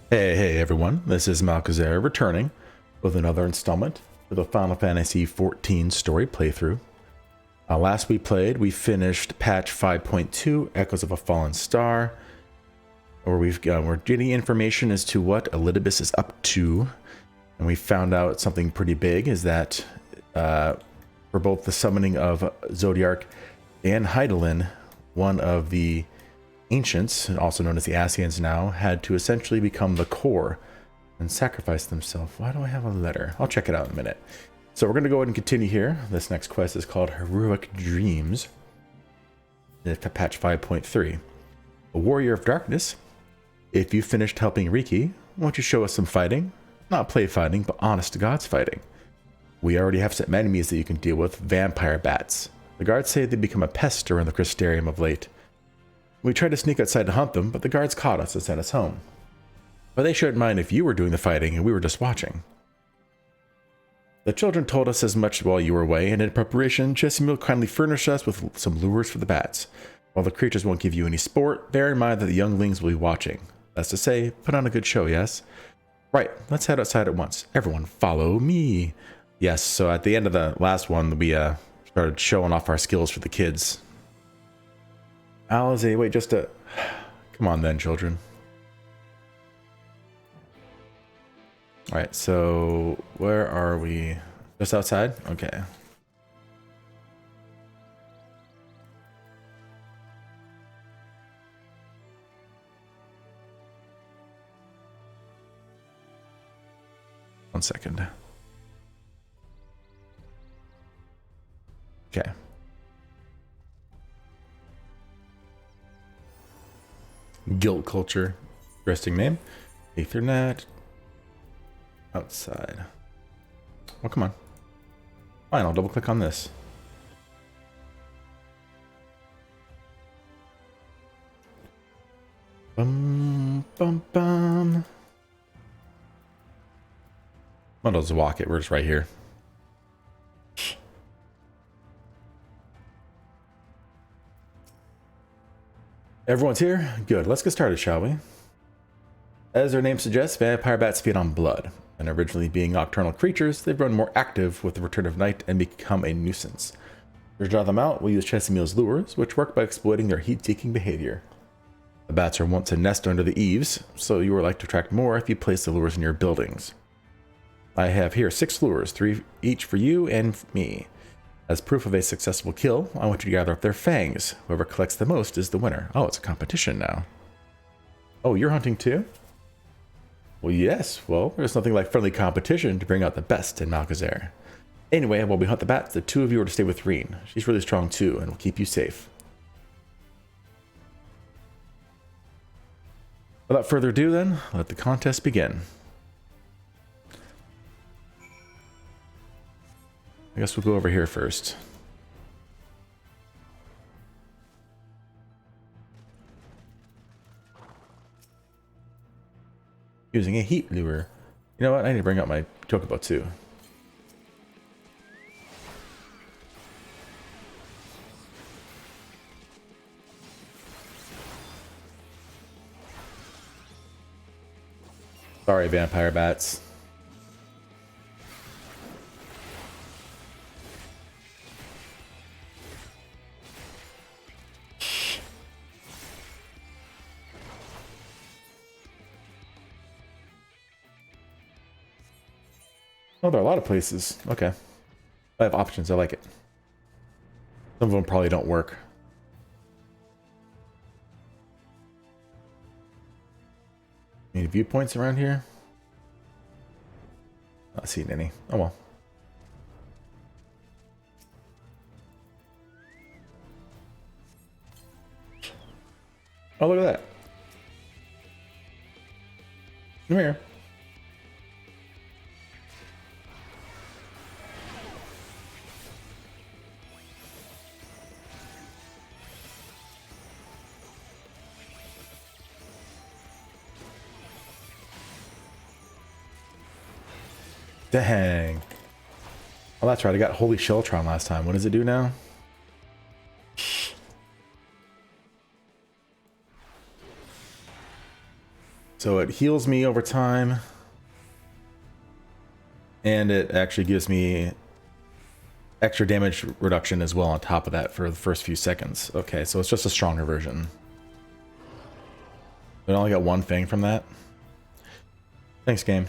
Hey everyone, this is Malkazer returning with another installment for the Final Fantasy XIV story playthrough. Last we played, we finished patch 5.2, Echoes of a Fallen Star, where we're getting information as to what Elidibus is up to, and we found out something pretty big, is that for both the summoning of Zodiark and Hydaelyn, one of the ancients, also known as the Ascians now, had to essentially become the core and sacrifice themselves. Why do I have a letter? I'll check it out in a minute. So we're going to go ahead and continue here. This next quest is called Heroic Dreams. It's patch 5.3. A Warrior of Darkness. If you finished helping Riki, won't you show us some fighting? Not play fighting, but honest to God's fighting. We already have some enemies that you can deal with, vampire bats. The guards say they become a pest around the Crystarium of late. We tried to sneak outside to hunt them, but the guards caught us and sent us home. But they shouldn't mind if you were doing the fighting and we were just watching. The children told us as much while you were away, and in preparation, Chesimil kindly furnished us with some lures for the bats. While the creatures won't give you any sport, bear in mind that the younglings will be watching. That's to say, put on a good show, yes? Right, let's head outside at once. Everyone, follow me. Yes, so at the end of the last one, we started showing off our skills for the kids. Alize, wait, just a... Come on then, children. Alright, so where are we? Just outside? Okay. One second. Okay. Guild Culture. Interesting name. Ethernet. Outside. Oh, come on. Fine, I'll double click on this. Bum, bum, bum. I'll just walk it. We're just right here. Everyone's here? Good. Let's get started, shall we? As their name suggests, vampire bats feed on blood, and originally being nocturnal creatures, they've grown more active with the return of night and become a nuisance. To draw them out, we'll use Chesimil's lures, which work by exploiting their heat-seeking behavior. The bats are wont to nest under the eaves, so you are likely to attract more if you place the lures in your buildings. I have here 6 lures, 3 each for you and me. As proof of a successful kill, I want you to gather up their fangs. Whoever collects the most is the winner. Oh, it's a competition now. Oh, you're hunting too? Well, yes. Well, there's nothing like friendly competition to bring out the best in Malkazer. Anyway, while we hunt the bats, the 2 of you are to stay with Reen. She's really strong too, and will keep you safe. Without further ado then, let the contest begin. I guess we'll go over here first. Using a heat lure. You know what? I need to bring out my chocobo too. Sorry, vampire bats. Oh, there are a lot of places. Okay. I have options. I like it. Some of them probably don't work. Any viewpoints around here? Not seeing any. Oh well. Oh, look at that. Come here. Dang. Oh, that's right. I got Holy Sheltron last time. What does it do now? So it heals me over time. And it actually gives me extra damage reduction as well on top of that for the first few seconds. Okay, so it's just a stronger version. But I only got one fang from that. Thanks, game.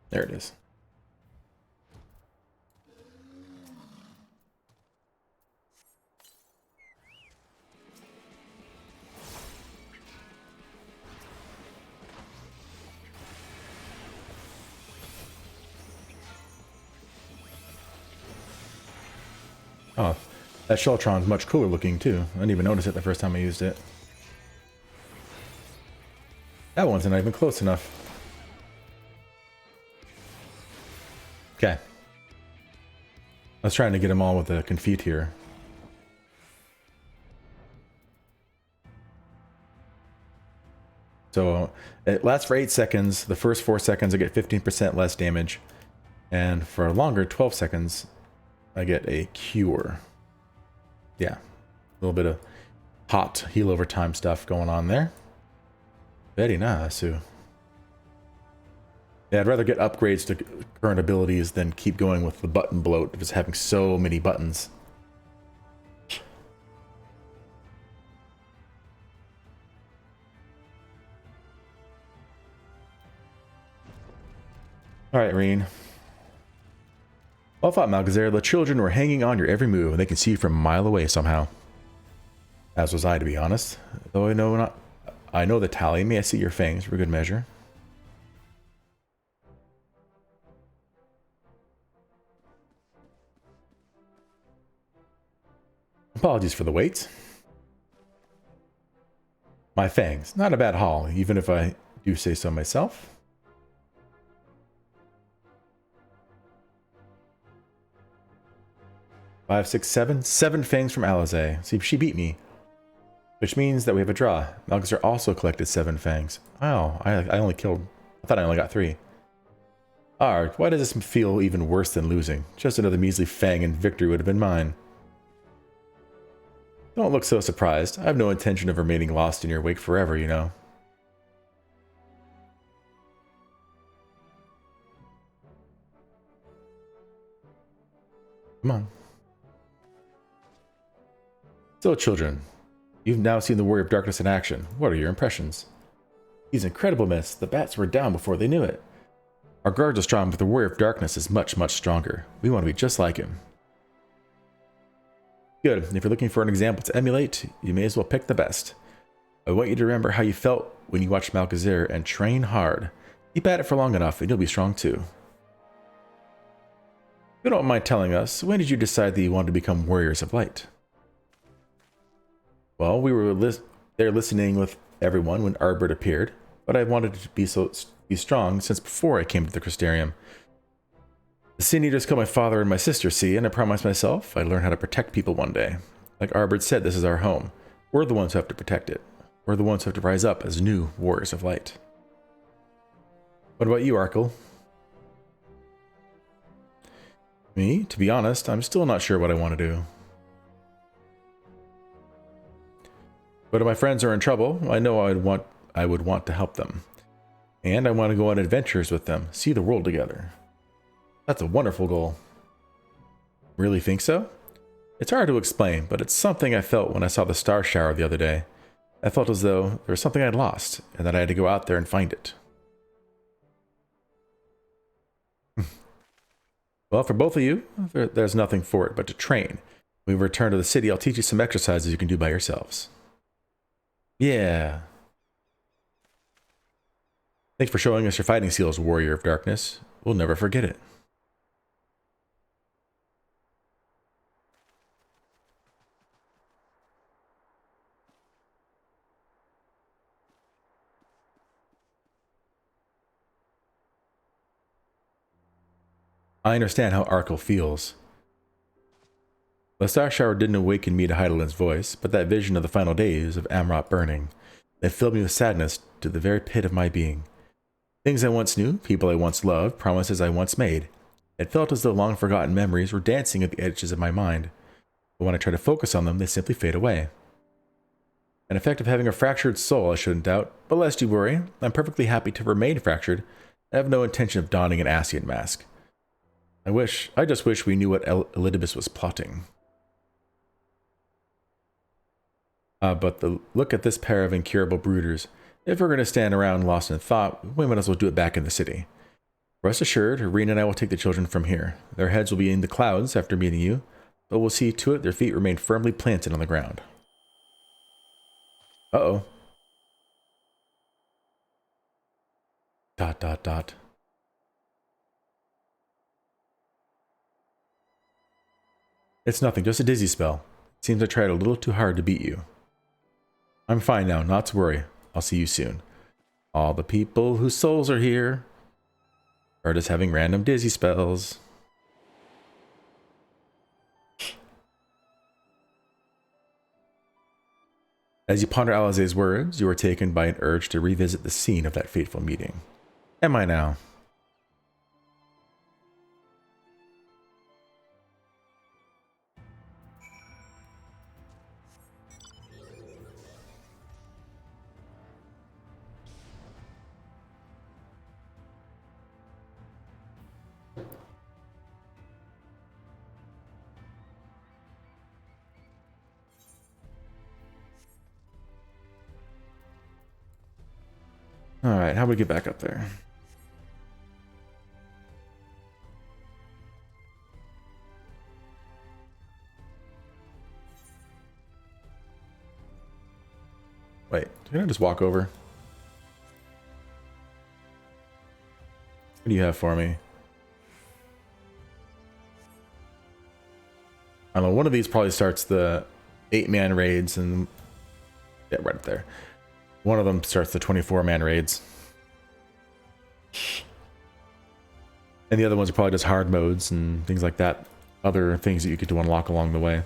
There it is. Oh, that Sheltron's much cooler looking too. I didn't even notice it the first time I used it. That one's not even close enough. Okay. I was trying to get them all with the confit here. So it lasts for 8 seconds. The first 4 seconds I get 15% less damage. And for a longer 12 seconds, I get a cure. Yeah. A little bit of hot heal over time stuff going on there. Very nice. Yeah, I'd rather get upgrades to current abilities than keep going with the button bloat, just having so many buttons. Alright, Reen. Well fought, Malgazer. The children were hanging on your every move, and they can see you from a mile away somehow. As was I, to be honest. Though I know the tally. May I see your fangs for good measure? Apologies for the wait. My fangs. Not a bad haul, even if I do say so myself. Five, six, seven. 7 fangs from Alizé. See, she beat me. Which means that we have a draw. Malgazer also collected 7 fangs. Wow, I thought I only got 3. Arg, why does this feel even worse than losing? Just another measly fang and victory would have been mine. Don't look so surprised. I have no intention of remaining lost in your wake forever, you know. Come on. So, children, you've now seen the Warrior of Darkness in action. What are your impressions? He's incredible, miss. The bats were down before they knew it. Our guards are strong, but the Warrior of Darkness is much, much stronger. We want to be just like him. Good. If you're looking for an example to emulate, you may as well pick the best. I want you to remember how you felt when you watched Malgazer and train hard. Keep at it for long enough and you'll be strong too. If you don't mind telling us, when did you decide that you wanted to become Warriors of Light? Well, we were there listening with everyone when Arbor appeared, but I wanted to be strong since before I came to the Crystarium. The Sin Eaters killed my father and my sister, see, and I promised myself I'd learn how to protect people one day. Like Arbor said, this is our home. We're the ones who have to protect it. We're the ones who have to rise up as new Warriors of Light. What about you, Arkle? Me? To be honest, I'm still not sure what I want to do. But if my friends are in trouble, I know I would want to help them. And I want to go on adventures with them, see the world together. That's a wonderful goal. Really think so? It's hard to explain, but it's something I felt when I saw the star shower the other day. I felt as though there was something I'd lost, and that I had to go out there and find it. Well, for both of you, there's nothing for it but to train. When we return to the city, I'll teach you some exercises you can do by yourselves. Yeah. Thanks for showing us your fighting skills, Warrior of Darkness. We'll never forget it. I understand how Arkle feels. The star shower didn't awaken me to Heidelin's voice, but that vision of the final days of Amrot burning, that filled me with sadness to the very pit of my being. Things I once knew, people I once loved, promises I once made. It felt as though long-forgotten memories were dancing at the edges of my mind. But when I try to focus on them, they simply fade away. An effect of having a fractured soul, I shouldn't doubt, but lest you worry, I'm perfectly happy to remain fractured. I have no intention of donning an Ascian mask. I just wish we knew what Elidibus was plotting. But look at this pair of incurable brooders. If we're going to stand around lost in thought, we might as well do it back in the city. Rest assured, Rena and I will take the children from here. Their heads will be in the clouds after meeting you, but we'll see to it their feet remain firmly planted on the ground. Uh-oh. ... It's nothing, just a dizzy spell. It seems I tried a little too hard to beat you. I'm fine now, not to worry. I'll see you soon. All the people whose souls are here are just having random dizzy spells. As you ponder Alizé's words, you are taken by an urge to revisit the scene of that fateful meeting. Am I now? Alright, how do we get back up there? Wait, can I just walk over? What do you have for me? I don't know, one of these probably starts the 8-man raids and... yeah, right up there. One of them starts the 24-man raids. And the other ones are probably just hard modes and things like that. Other things that you get to unlock along the way.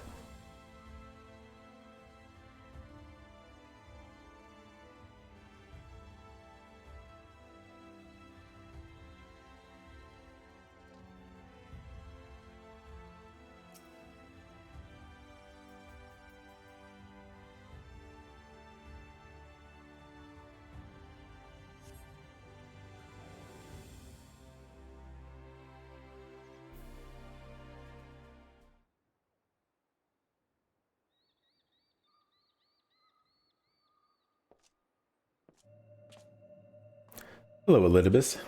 Hello, Elidibus.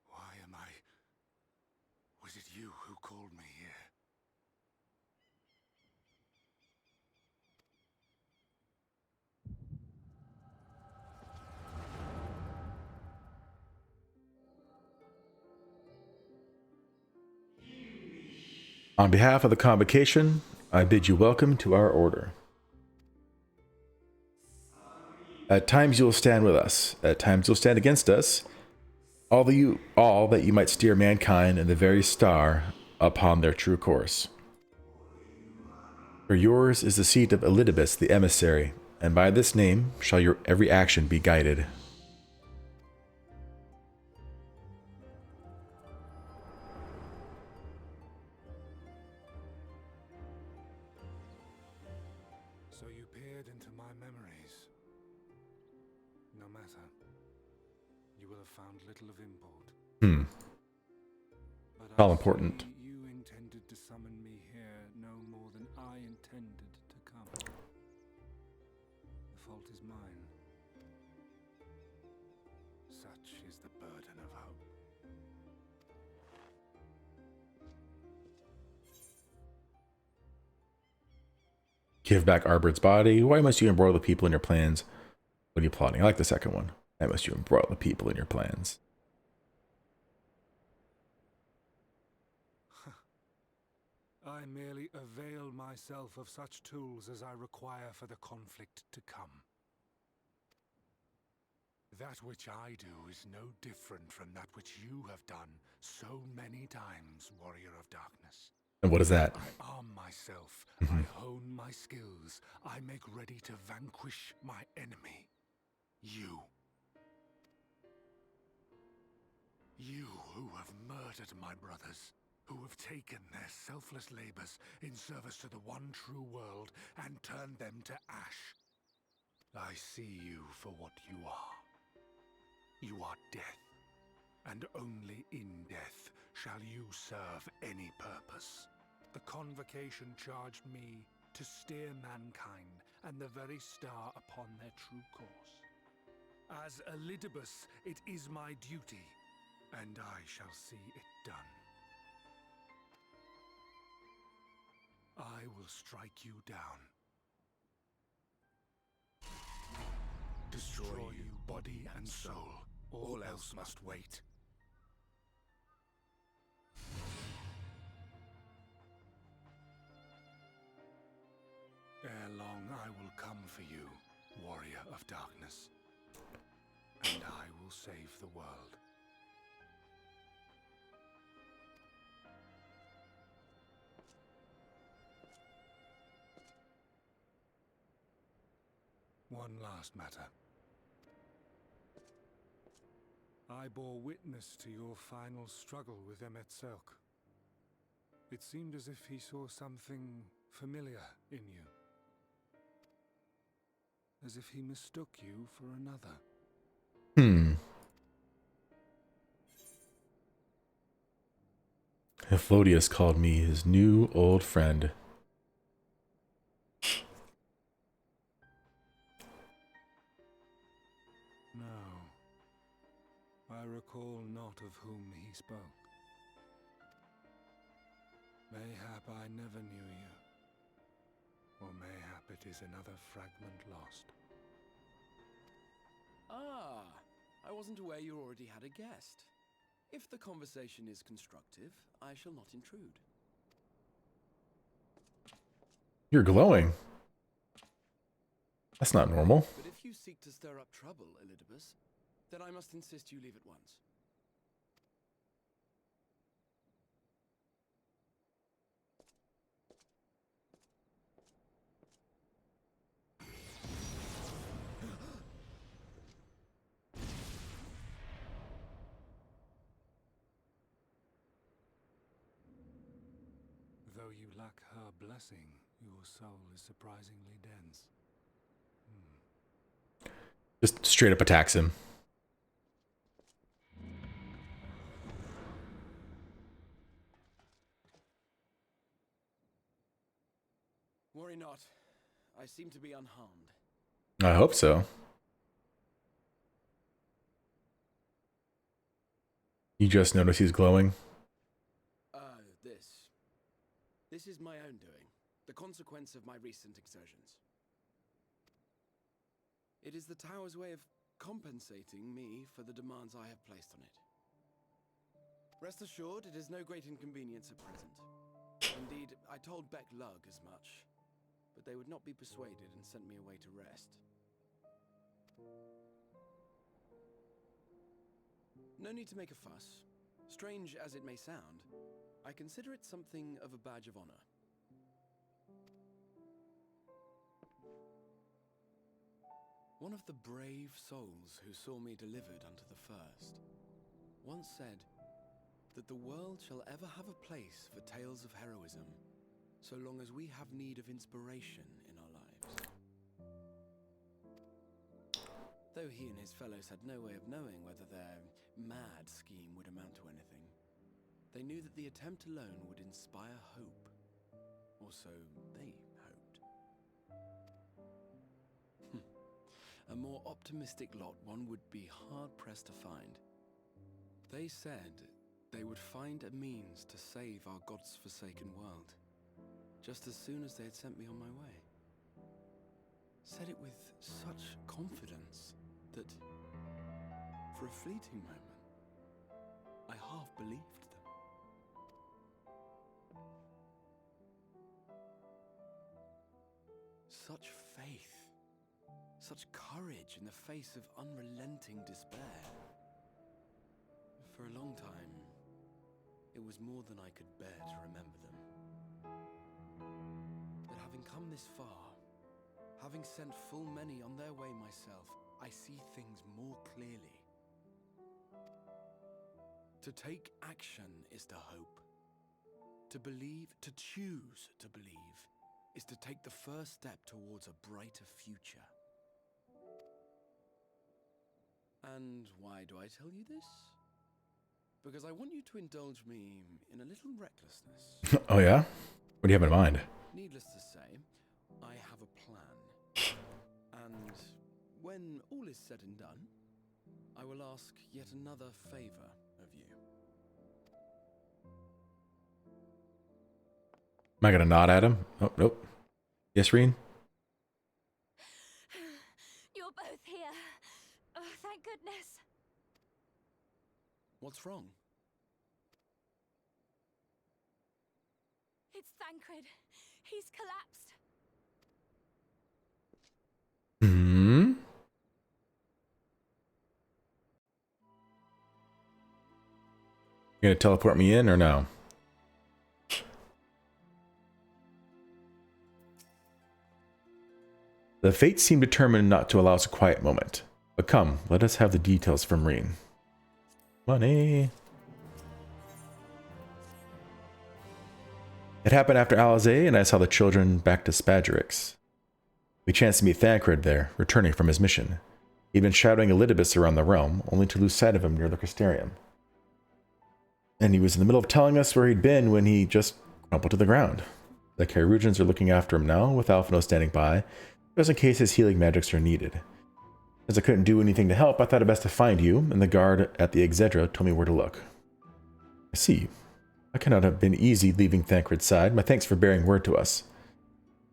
Why am I... Was it you who called me here? On behalf of the Convocation, I bid you welcome to our order. At times you will stand with us, at times you'll stand against us, all that you might steer mankind and the very star upon their true course. For yours is the seat of Elidibus the emissary, and by this name shall your every action be guided. So you peered into my memories. No matter. You will have found little of import. But All important. you intended to summon me here no more than I intended to come. The fault is mine. Such is the burden of hope. Give back Arbert's body. Why must you embroil the people in your plans? What are you plotting? I like the second one. Why must you embroil the people in your plans? I merely avail myself of such tools as I require for the conflict to come. That which I do is no different from that which you have done so many times, Warrior of Darkness. And what is that? I arm myself, I hone my skills, I make ready to vanquish my enemy. You. You who have murdered my brothers, who have taken their selfless labors in service to the one true world and turned them to ash. I see you for what you are. You are death, and only in death shall you serve any purpose. The Convocation charged me to steer mankind and the very star upon their true course. As Elidibus, it is my duty, and I shall see it done. I will strike you down. Destroy you, body and soul. All else must wait. Ere long I will come for you, Warrior of Darkness, and I will save the world. One last matter. I bore witness to your final struggle with Emmet Selk. It seemed as if he saw something familiar in you. As if he mistook you for another. Ephodius called me his new old friend. No. I recall not of whom he spoke. Mayhap I never knew you. Or mayhap it is another fragment lost. Ah, I wasn't aware you already had a guest. If the conversation is constructive, I shall not intrude. You're glowing. That's not normal. But if you seek to stir up trouble, Elidibus, then I must insist you leave at once. Though you lack her blessing, your soul is surprisingly dense. Just straight up attacks him. Worry not. I seem to be unharmed. I hope so. You just notice he's glowing? This is my own doing, the consequence of my recent exertions. It is the tower's way of compensating me for the demands I have placed on it. Rest assured, it is no great inconvenience at present. Indeed, I told Beck Lug as much, but they would not be persuaded and sent me away to rest. No need to make a fuss. Strange as it may sound, I consider it something of a badge of honor. One of the brave souls who saw me delivered unto the first once said that the world shall ever have a place for tales of heroism so long as we have need of inspiration in our lives. Though he and his fellows had no way of knowing whether their mad scheme would amount to anything, they knew that the attempt alone would inspire hope. Or so they hoped. A more optimistic lot one would be hard-pressed to find. They said they would find a means to save our God's forsaken world, just as soon as they had sent me on my way. Said it with such confidence that, for a fleeting moment, I half believed them. Such faith, such courage in the face of unrelenting despair. For a long time, it was more than I could bear to remember them. But having come this far, having sent full many on their way myself, I see things more clearly. To take action is to hope. To believe, to choose to believe, is to take the first step towards a brighter future. And why do I tell you this? Because I want you to indulge me in a little recklessness. Oh yeah? What do you have in mind? Needless to say, I have a plan. And when all is said and done, I will ask yet another favor of you. Am I gonna nod at him? Oh, nope. Yes, Reen? You're both here. Oh, thank goodness. What's wrong? It's Thancred. He's collapsed. Hmm? You gonna teleport me in or no? The fates seem determined not to allow us a quiet moment. But come, let us have the details from Reen. Money. It happened after Alizé and I saw the children back to Spadgerix. We chanced to meet Thancred there, returning from his mission. He'd been shadowing Elidibus around the realm, only to lose sight of him near the Crystarium. And he was in the middle of telling us where he'd been when he just crumpled to the ground. The Kyrugians are looking after him now, with Alphino standing by, just in case his healing magics are needed. As I couldn't do anything to help, I thought it best to find you, and the guard at the Exedra told me where to look. I see. I cannot have been easy leaving Thancred's side. My thanks for bearing word to us.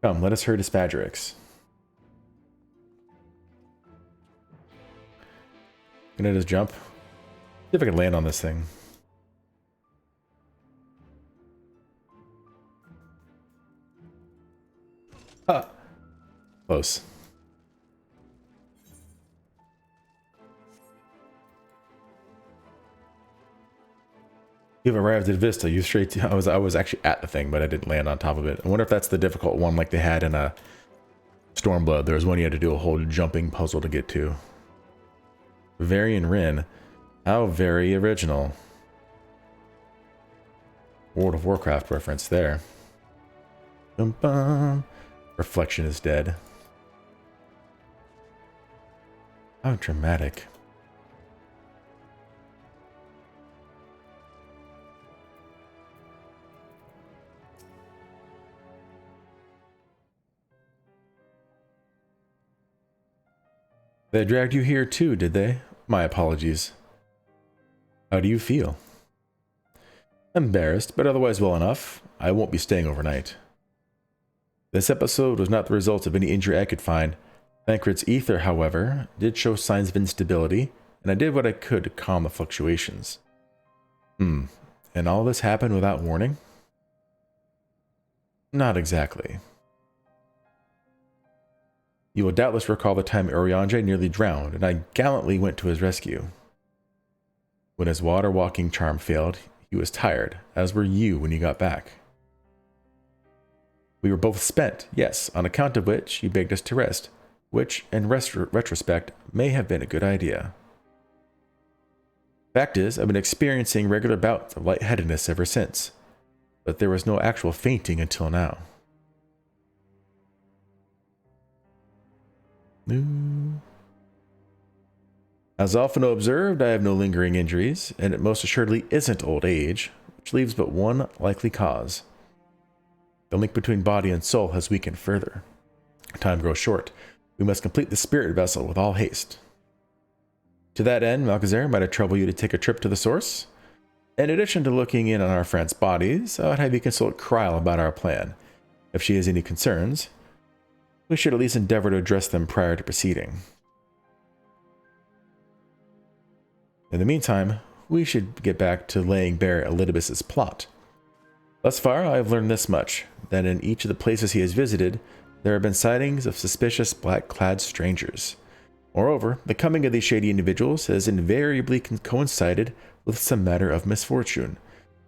Come, let us hurry to Spadgerix. Gonna just jump. See if I can land on this thing. Ah! Close. You've arrived at Vista. You straight to, I was actually at the thing, but I didn't land on top of it. I wonder if that's the difficult one like they had in a Stormblood. There was one you had to do a whole jumping puzzle to get to. Varian Rin. How very original. World of Warcraft reference there. Bum bum. Reflection is dead. How dramatic. They dragged you here too, did they? My apologies. How do you feel? Embarrassed, but otherwise well enough. I won't be staying overnight. This episode was not the result of any injury I could find. Thancred's ether, however, did show signs of instability, and I did what I could to calm the fluctuations. And all this happened without warning? Not exactly. You will doubtless recall the time Urianger nearly drowned, and I gallantly went to his rescue. When his water-walking charm failed, he was tired, as were you when you got back. We were both spent, yes, on account of which you begged us to rest, which, in retrospect, may have been a good idea. Fact is, I've been experiencing regular bouts of lightheadedness ever since, but there was no actual fainting until now. As Alphino observed, I have no lingering injuries, and it most assuredly isn't old age, which leaves but one likely cause. The link between body and soul has weakened further. Time grows short. We must complete the spirit vessel with all haste. To that end, Malchezair, might I trouble you to take a trip to the source? In addition to looking in on our friends' bodies, I would have you consult Kryl about our plan. If she has any concerns, we should at least endeavor to address them prior to proceeding. In the meantime, we should get back to laying bare Elidibus's plot. Thus far, I have learned this much, that in each of the places he has visited, there have been sightings of suspicious black-clad strangers. Moreover, the coming of these shady individuals has invariably coincided with some matter of misfortune.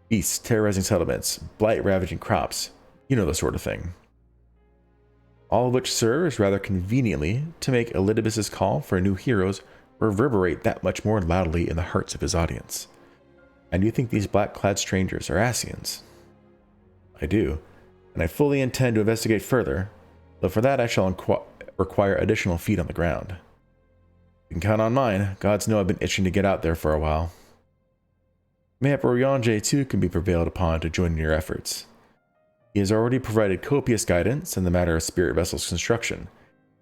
Beasts terrorizing settlements, blight ravaging crops, you know the sort of thing. All of which serves rather conveniently to make Elidibus's call for new heroes reverberate that much more loudly in the hearts of his audience. And you think these black-clad strangers are Ascians? I do, and I fully intend to investigate further, though for that I shall require additional feet on the ground. You can count on mine. Gods know I've been itching to get out there for a while. Mayhap Oriange too can be prevailed upon to join in your efforts. He has already provided copious guidance in the matter of spirit vessels construction.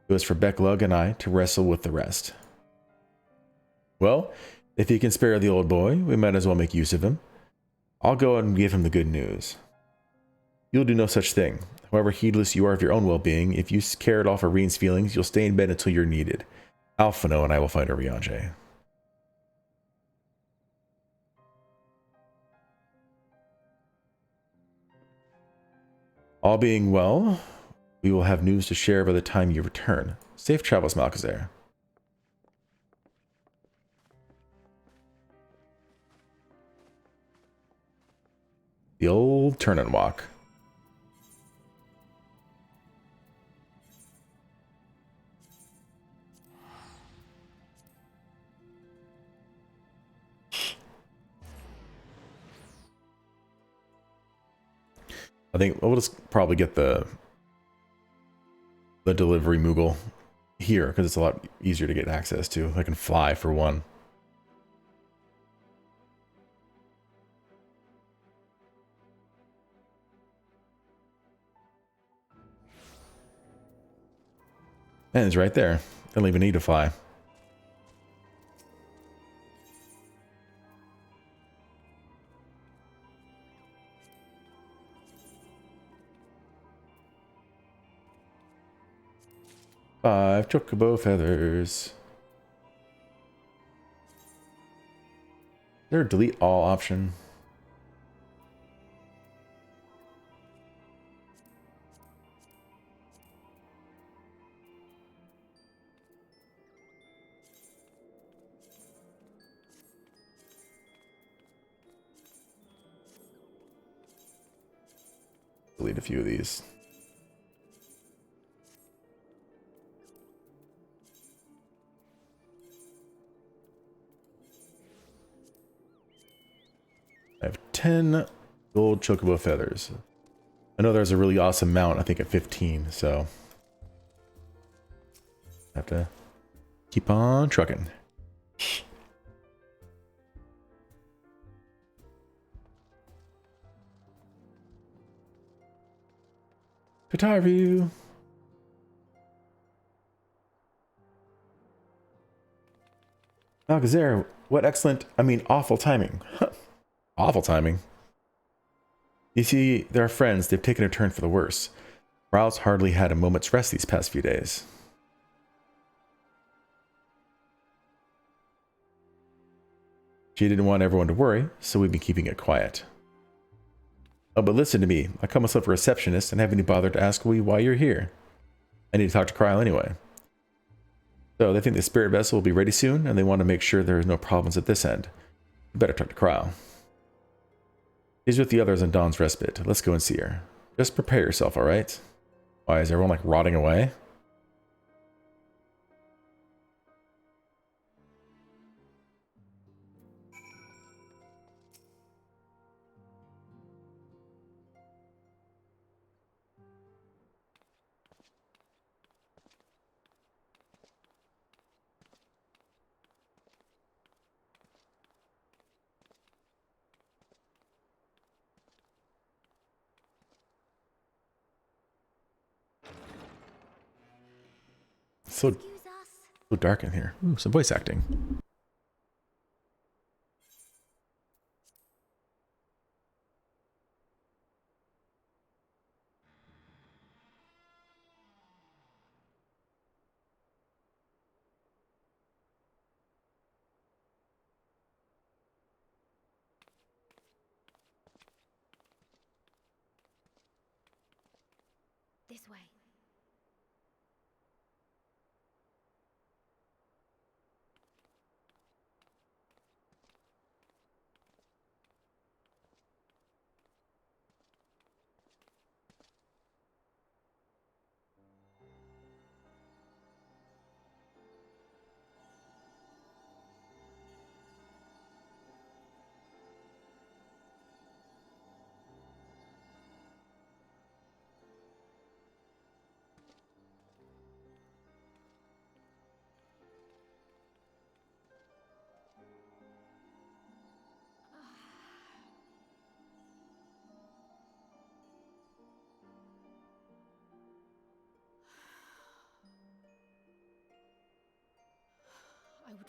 It was for Becklug and I to wrestle with the rest. Well, if he can spare the old boy, we might as well make use of him. I'll go and give him the good news. You'll do no such thing. However heedless you are of your own well-being, if you care at all for Reen's feelings, you'll stay in bed until you're needed. Alphino and I will find Oriange. All being well, we will have news to share by the time you return. Safe travels, Malchezair. The old turn and walk. I think we'll just probably get the delivery Moogle here because it's a lot easier to get access to. I can fly for one. And it's right there. Don't even need to fly. Five chocobo feathers. Is there a delete all option? Delete a few of these. I have 10 gold chocobo feathers. I know there's a really awesome mount, I think at 15, so I have to keep on trucking. Guitar view. Malchezair, what excellent, I mean awful timing. Awful timing. You see, they're friends. They've taken a turn for the worse. Morale's hardly had a moment's rest these past few days. She didn't want everyone to worry, so we've been keeping it quiet. Oh, but listen to me. I call myself a receptionist and haven't even bothered to ask why you're here. I need to talk to Kryl anyway. So they think the spirit vessel will be ready soon, and they want to make sure there are no problems at this end. You better talk to Kryl. She's with the others on Dawn's Respite. Let's go and see her. Just prepare yourself, alright? Why, is everyone like rotting away? So dark in here. Ooh, some voice acting. This way.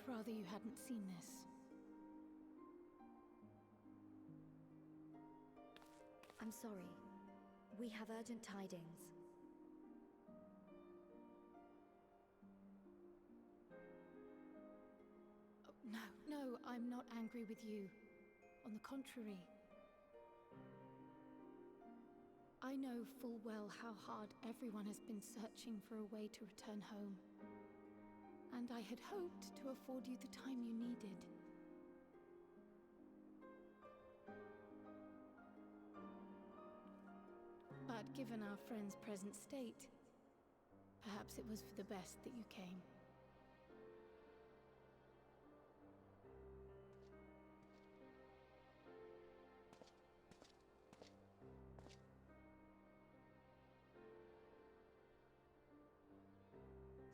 rather you hadn't seen this. I'm sorry. We have urgent tidings. Oh, no, I'm not angry with you. On the contrary. I know full well how hard everyone has been searching for a way to return home. And I had hoped to afford you the time you needed. But given our friend's present state, perhaps it was for the best that you came.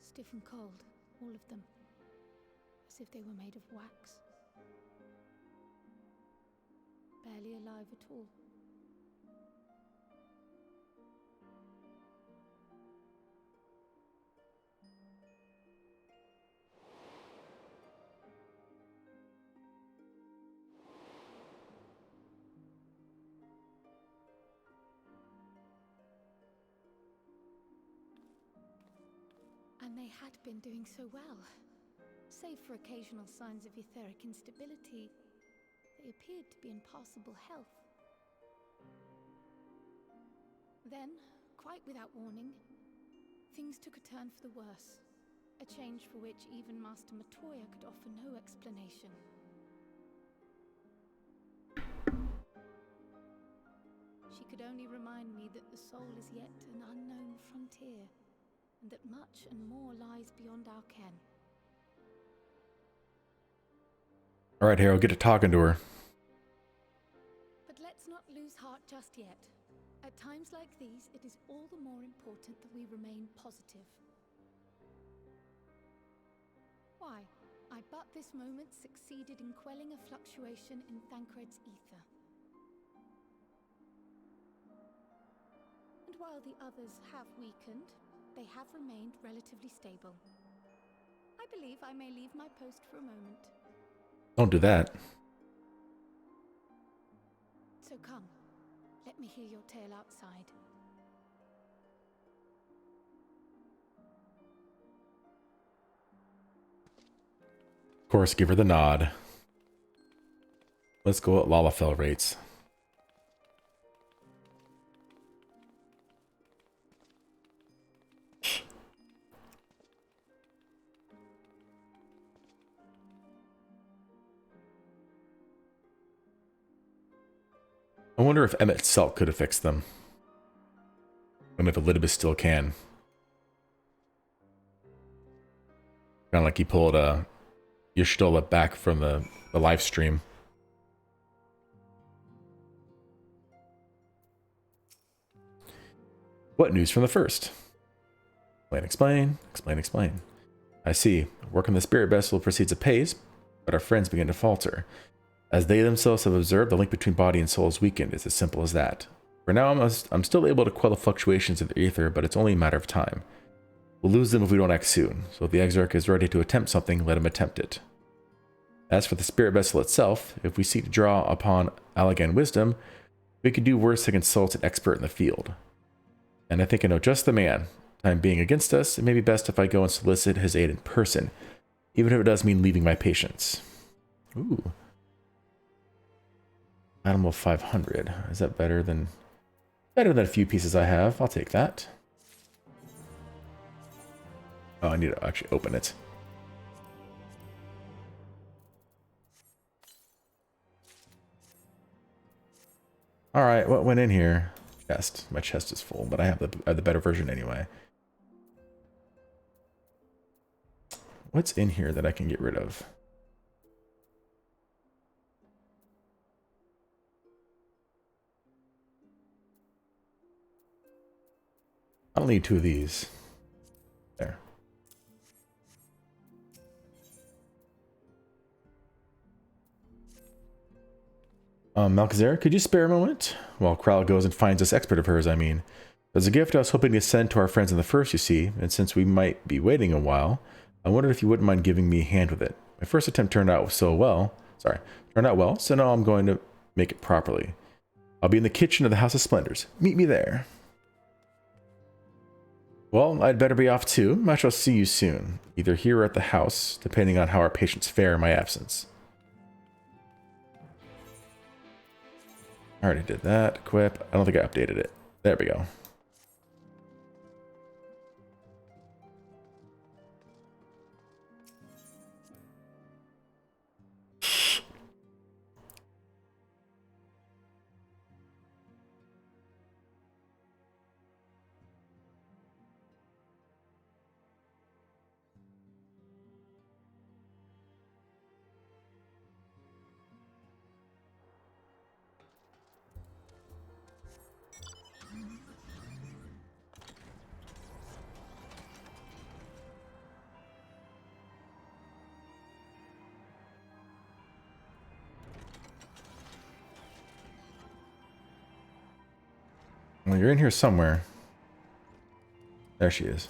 Stiff and cold, all of them, as if they were made of wax. Barely alive at all. And they had been doing so well. Save for occasional signs of etheric instability, they appeared to be in passable health. Then, quite without warning, things took a turn for the worse. A change for which even Master Matoya could offer no explanation. She could only remind me that the soul is yet an unknown frontier, and that much and more lies beyond our ken. All right, Harold, get to talking to her. But let's not lose heart just yet. At times like these, it is all the more important that we remain positive. Why? I but this moment succeeded in quelling a fluctuation in Thancred's ether. And while the others have weakened, they have remained relatively stable. I believe I may leave my post for a moment. Don't do that. So come, let me hear your tale outside. Of course, give her the nod. Let's go at Lalafell rates. I wonder if Emmett Selk could have fixed them. And if Elidibus still can. Kind of like he pulled Y'shtola back from the live stream. What news from the first? Explain. I see. Work on the spirit vessel proceeds apace, but our friends begin to falter. As they themselves have observed, the link between body and soul is weakened. It's as simple as that. For now, I'm still able to quell the fluctuations of the ether, but it's only a matter of time. We'll lose them if we don't act soon, so if the Exarch is ready to attempt something, let him attempt it. As for the spirit vessel itself, if we seek to draw upon Allagan wisdom, we could do worse than consult an expert in the field. And I think I know just the man. Time being against us, it may be best if I go and solicit his aid in person, even if it does mean leaving my patients. Ooh. Animal 500. Is that better than a few pieces I have? I'll take that. Oh, I need to actually open it. All right, what went in here? Chest. My chest is full, but I have the better version anyway. What's in here that I can get rid of? I don't need two of these. There. Malchazar, could you spare a moment? While Kral goes and finds this expert of hers, I mean. As a gift I was hoping to send to our friends in the first, you see, and since we might be waiting a while, I wondered if you wouldn't mind giving me a hand with it. My first attempt turned out well, so now I'm going to make it properly. I'll be in the kitchen of the House of Splendors. Meet me there. Well, I'd better be off too. I shall see you soon, either here or at the house, depending on how our patients fare in my absence. I already did that. Equip. I don't think I updated it. There we go. Well, you're in here somewhere. There she is.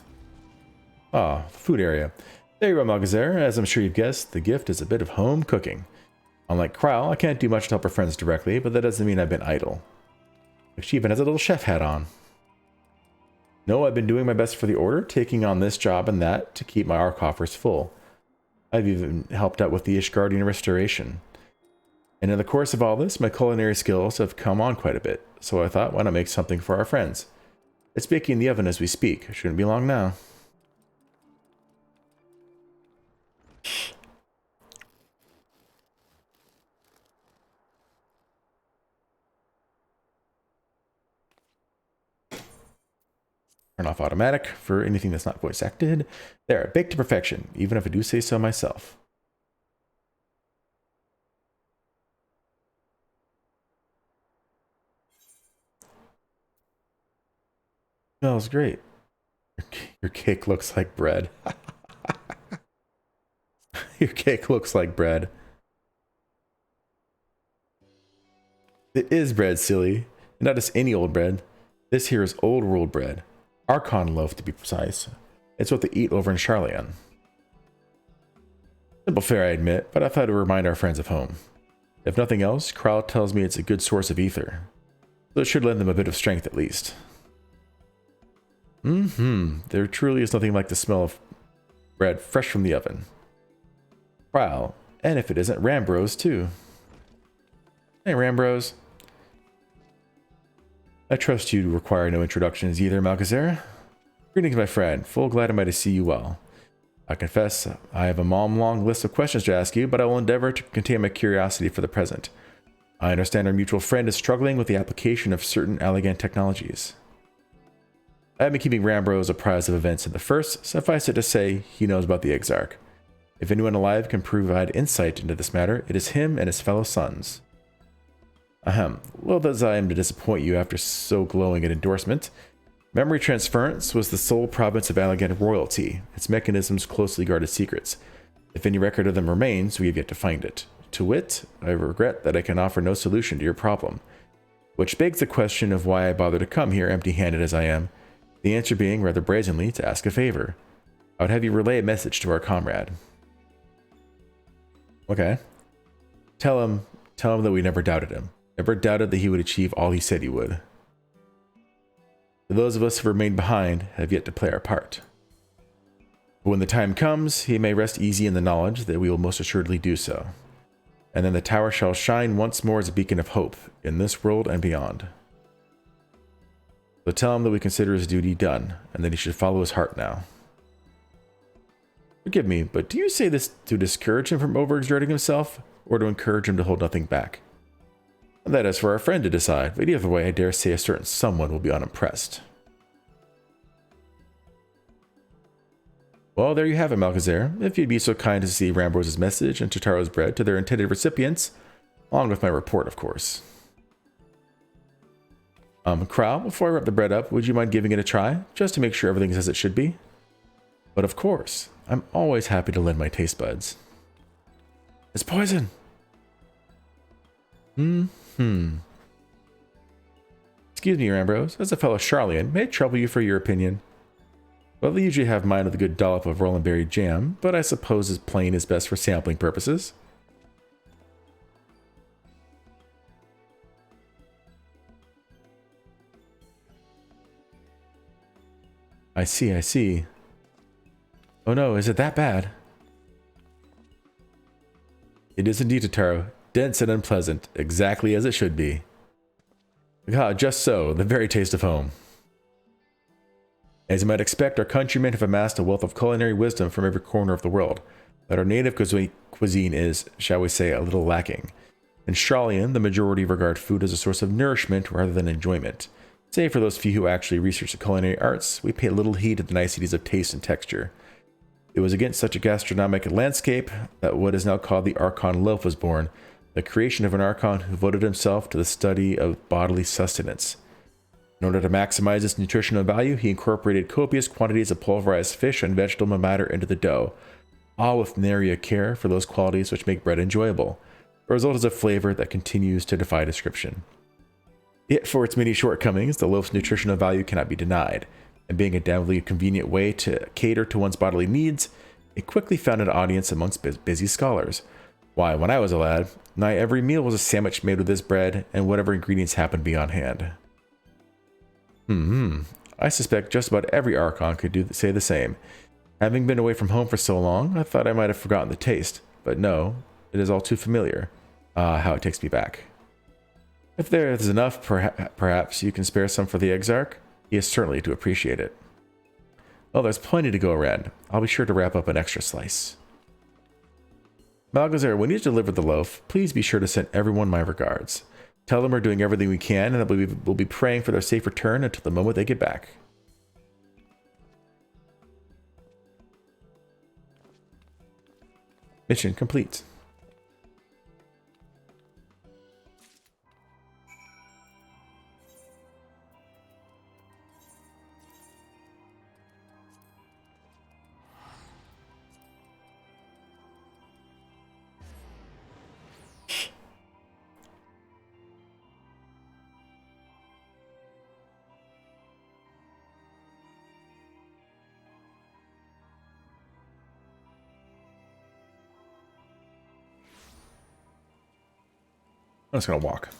Ah, the food area. There you are, Malgazer. As I'm sure you've guessed, the gift is a bit of home cooking. Unlike Kryle, I can't do much to help her friends directly, but that doesn't mean I've been idle. She even has a little chef hat on. No, I've been doing my best for the Order, taking on this job and that to keep our coffers full. I've even helped out with the Ishgardian restoration. And in the course of all this, my culinary skills have come on quite a bit, so I thought, why not make something for our friends? It's baking in the oven as we speak. It shouldn't be long now. Turn off automatic for anything that's not voice acted. There, baked to perfection, even if I do say so myself. Smells great. Your cake looks like bread. Your cake looks like bread. It is bread, silly. Not just any old bread. This here is old world bread. Archon loaf, to be precise. It's what they eat over in Charlian. Simple fare, I admit, but I thought it would remind our friends of home. If nothing else, Kryle tells me it's a good source of ether. So it should lend them a bit of strength at least. There truly is nothing like the smell of bread fresh from the oven. Kryle, and if it isn't, Rambros too. Hey, Rambros. I trust you to require no introductions either, Malgazer. Greetings, my friend. Full glad am I to see you well. I confess, I have a long list of questions to ask you, but I will endeavor to contain my curiosity for the present. I understand our mutual friend is struggling with the application of certain Allegan technologies. I have been keeping Rambros apprised of events in the first. Suffice it to say, he knows about the Exarch. If anyone alive can provide insight into this matter, it is him and his fellow sons. Ahem. Well, as I am to disappoint you after so glowing an endorsement, memory transference was the sole province of Allegan royalty, its mechanisms closely guarded secrets. If any record of them remains, we have yet to find it. To wit, I regret that I can offer no solution to your problem. Which begs the question of why I bother to come here empty-handed as I am, the answer being, rather brazenly, to ask a favor. I would have you relay a message to our comrade. Okay. Tell him that we never doubted him. Never doubted that he would achieve all he said he would. Those of us who remain behind have yet to play our part. But when the time comes, he may rest easy in the knowledge that we will most assuredly do so. And then the tower shall shine once more as a beacon of hope in this world and beyond. So tell him that we consider his duty done, and that he should follow his heart now. Forgive me, but do you say this to discourage him from overexerting himself, or to encourage him to hold nothing back? That is for our friend to decide, but either way I dare say a certain someone will be unimpressed. Well, there you have it, Malgazer. If you'd be so kind as to see Rambros' message and Tataro's bread to their intended recipients, along with my report, of course. Kryle, before I wrap the bread up, would you mind giving it a try, just to make sure everything's as it should be? But of course, I'm always happy to lend my taste buds. It's poison! Excuse me, Rambros. As a fellow Charlian, may I trouble you for your opinion? Well, they usually have mine with a good dollop of roll and berry jam, but I suppose this plain is best for sampling purposes. I see, I see. Oh no, is it that bad? It is indeed, Totaro. Dense and unpleasant, exactly as it should be. Ah, just so, the very taste of home. As you might expect, our countrymen have amassed a wealth of culinary wisdom from every corner of the world, but our native cuisine is, shall we say, a little lacking. In Shralian, the majority regard food as a source of nourishment rather than enjoyment. Save for those few who actually research the culinary arts, we pay little heed to the niceties of taste and texture. It was against such a gastronomic landscape that what is now called the Archon loaf was born, the creation of an Archon who devoted himself to the study of bodily sustenance. In order to maximize its nutritional value, he incorporated copious quantities of pulverized fish and vegetable matter into the dough, all with nary a care for those qualities which make bread enjoyable. The result is a flavor that continues to defy description. Yet for its many shortcomings, the loaf's nutritional value cannot be denied, and being a doubly convenient way to cater to one's bodily needs, it quickly found an audience amongst busy scholars. Why, when I was a lad, nigh every meal was a sandwich made with this bread and whatever ingredients happened to be on hand. I suspect just about every Archon could say the same. Having been away from home for so long, I thought I might have forgotten the taste, but no, it is all too familiar. How it takes me back. If there is enough, perhaps you can spare some for the Exarch? He is certainly to appreciate it. Well, there's plenty to go around. I'll be sure to wrap up an extra slice. Malgazar, when you deliver the loaf, please be sure to send everyone my regards. Tell them we're doing everything we can and that we'll be praying for their safe return until the moment they get back. Mission complete. I'm just gonna walk.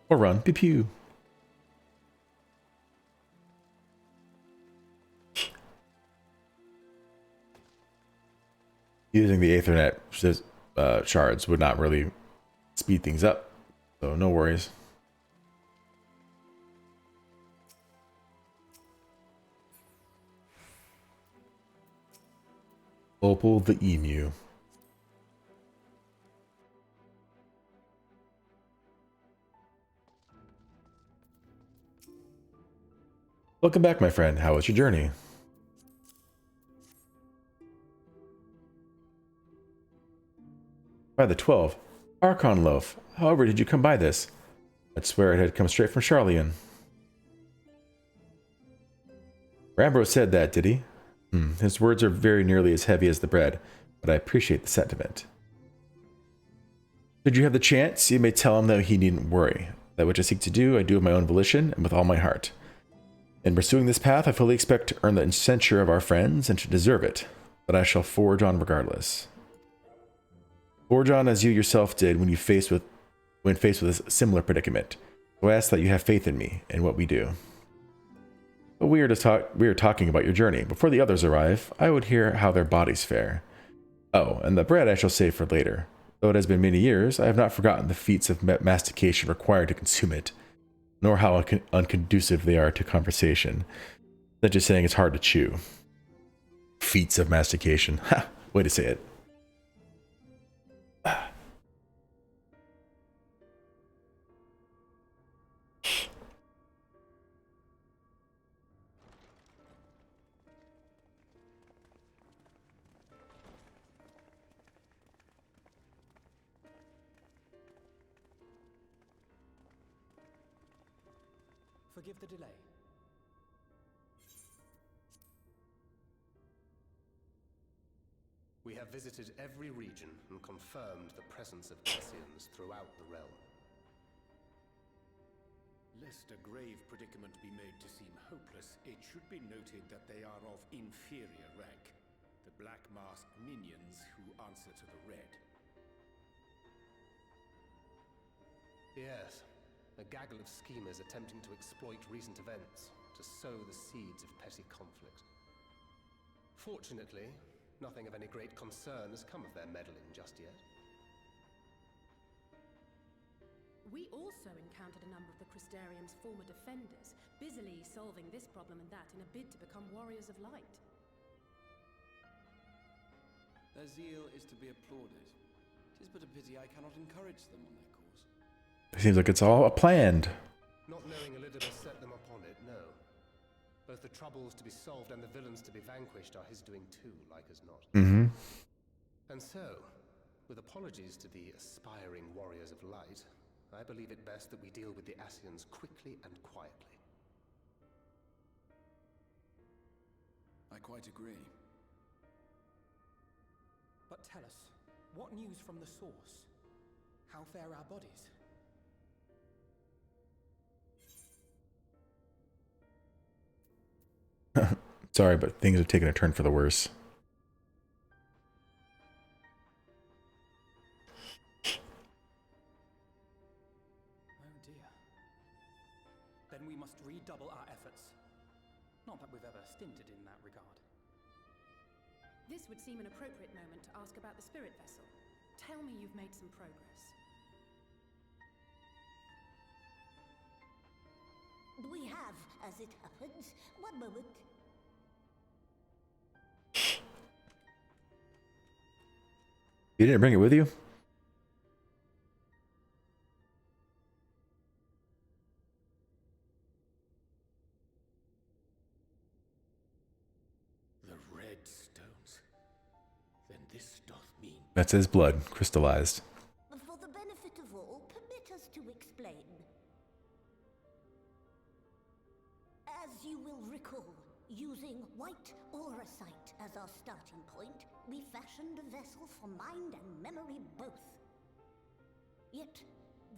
Or run. Pew pew. Using the Aethernet shards would not really speed things up, so no worries. Opal the Emu. Welcome back, my friend. How was your journey? By the 12. Archon loaf. However, did you come by this? I'd swear it had come straight from Sharlayan. Rambo said that, did he? His words are very nearly as heavy as the bread, but I appreciate the sentiment. Should you have the chance, you may tell him that he needn't worry. That which I seek to do, I do of my own volition and with all my heart. In pursuing this path, I fully expect to earn the censure of our friends and to deserve it, but I shall forge on regardless. Forge on as you yourself did when faced with a similar predicament. So I ask that you have faith in me and what we do. But we are talking about your journey. Before the others arrive, I would hear how their bodies fare. Oh, and the bread I shall save for later. Though it has been many years, I have not forgotten the feats of mastication required to consume it, nor how unconducive they are to conversation. That's just saying it's hard to chew. Feats of mastication. Ha! Way to say it. Forgive the delay. We have visited every region and confirmed the presence of Cassians throughout the realm. Lest a grave predicament be made to seem hopeless, it should be noted that they are of inferior rank. The black masked minions who answer to the red. Yes, a gaggle of schemers attempting to exploit recent events to sow the seeds of petty conflict. Fortunately, nothing of any great concern has come of their meddling just yet. We also encountered a number of the Crystarium's former defenders, busily solving this problem and that in a bid to become warriors of light. Their zeal is to be applauded. 'Tis but a pity I cannot encourage them on their cause. It seems like it's all planned. Not knowing Elizabeth set them upon it, no. Both the troubles to be solved and the villains to be vanquished are his doing too, like as not. Mm-hmm. And so, with apologies to the aspiring warriors of light, I believe it best that we deal with the Ascians quickly and quietly. I quite agree. But tell us, what news from the source? How fare our bodies? Sorry, but things have taken a turn for the worse. Oh dear. Then we must redouble our efforts. Not that we've ever stinted in that regard. This would seem an appropriate moment to ask about the spirit vessel. Tell me you've made some progress. We have, as it happens. One moment. You didn't bring it with you? The red stones. Then this doth mean... That's his blood, crystallized. For the benefit of all, permit us to explain. As you will recall, using white auracite as our starting point, we fashioned a vessel for mind and memory both. Yet,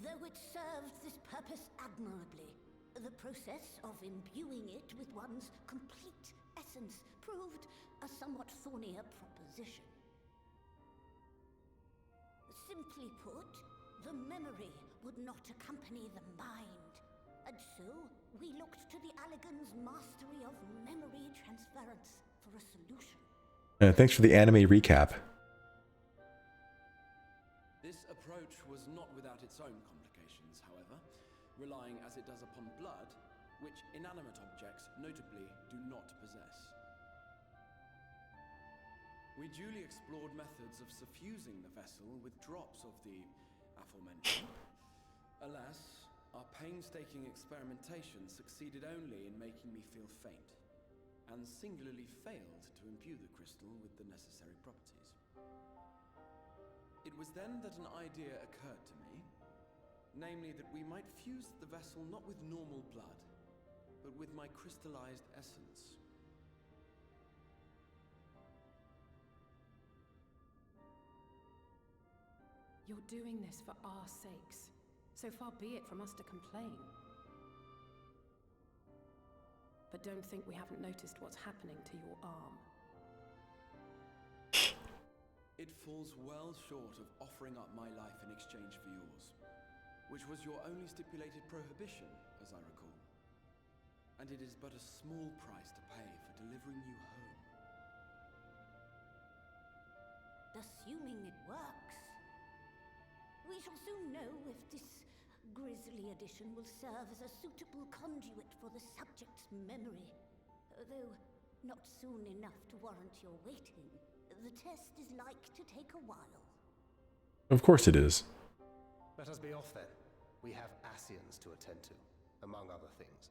though it served this purpose admirably, the process of imbuing it with one's complete essence proved a somewhat thornier proposition. Simply put, the memory would not accompany the mind. And so, we looked to the Allegans' mastery of memory transference for a solution. Thanks for the anime recap. This approach was not without its own complications, however, relying as it does upon blood, which inanimate objects notably do not possess. We duly explored methods of suffusing the vessel with drops of the aforementioned. Alas, our painstaking experimentation succeeded only in making me feel faint, and singularly failed to imbue the crystal with the necessary properties. It was then that an idea occurred to me, namely that we might fuse the vessel not with normal blood, but with my crystallized essence. You're doing this for our sakes. So far be it from us to complain. But don't think we haven't noticed what's happening to your arm. It falls well short of offering up my life in exchange for yours, which was your only stipulated prohibition, as I recall. And it is but a small price to pay for delivering you home. Assuming it works. We shall soon know if this grisly addition will serve as a suitable conduit for the subject's memory. Though not soon enough to warrant your waiting. The test is like to take a while. Of course it is. Let us be off then. We have Ascians to attend to, among other things.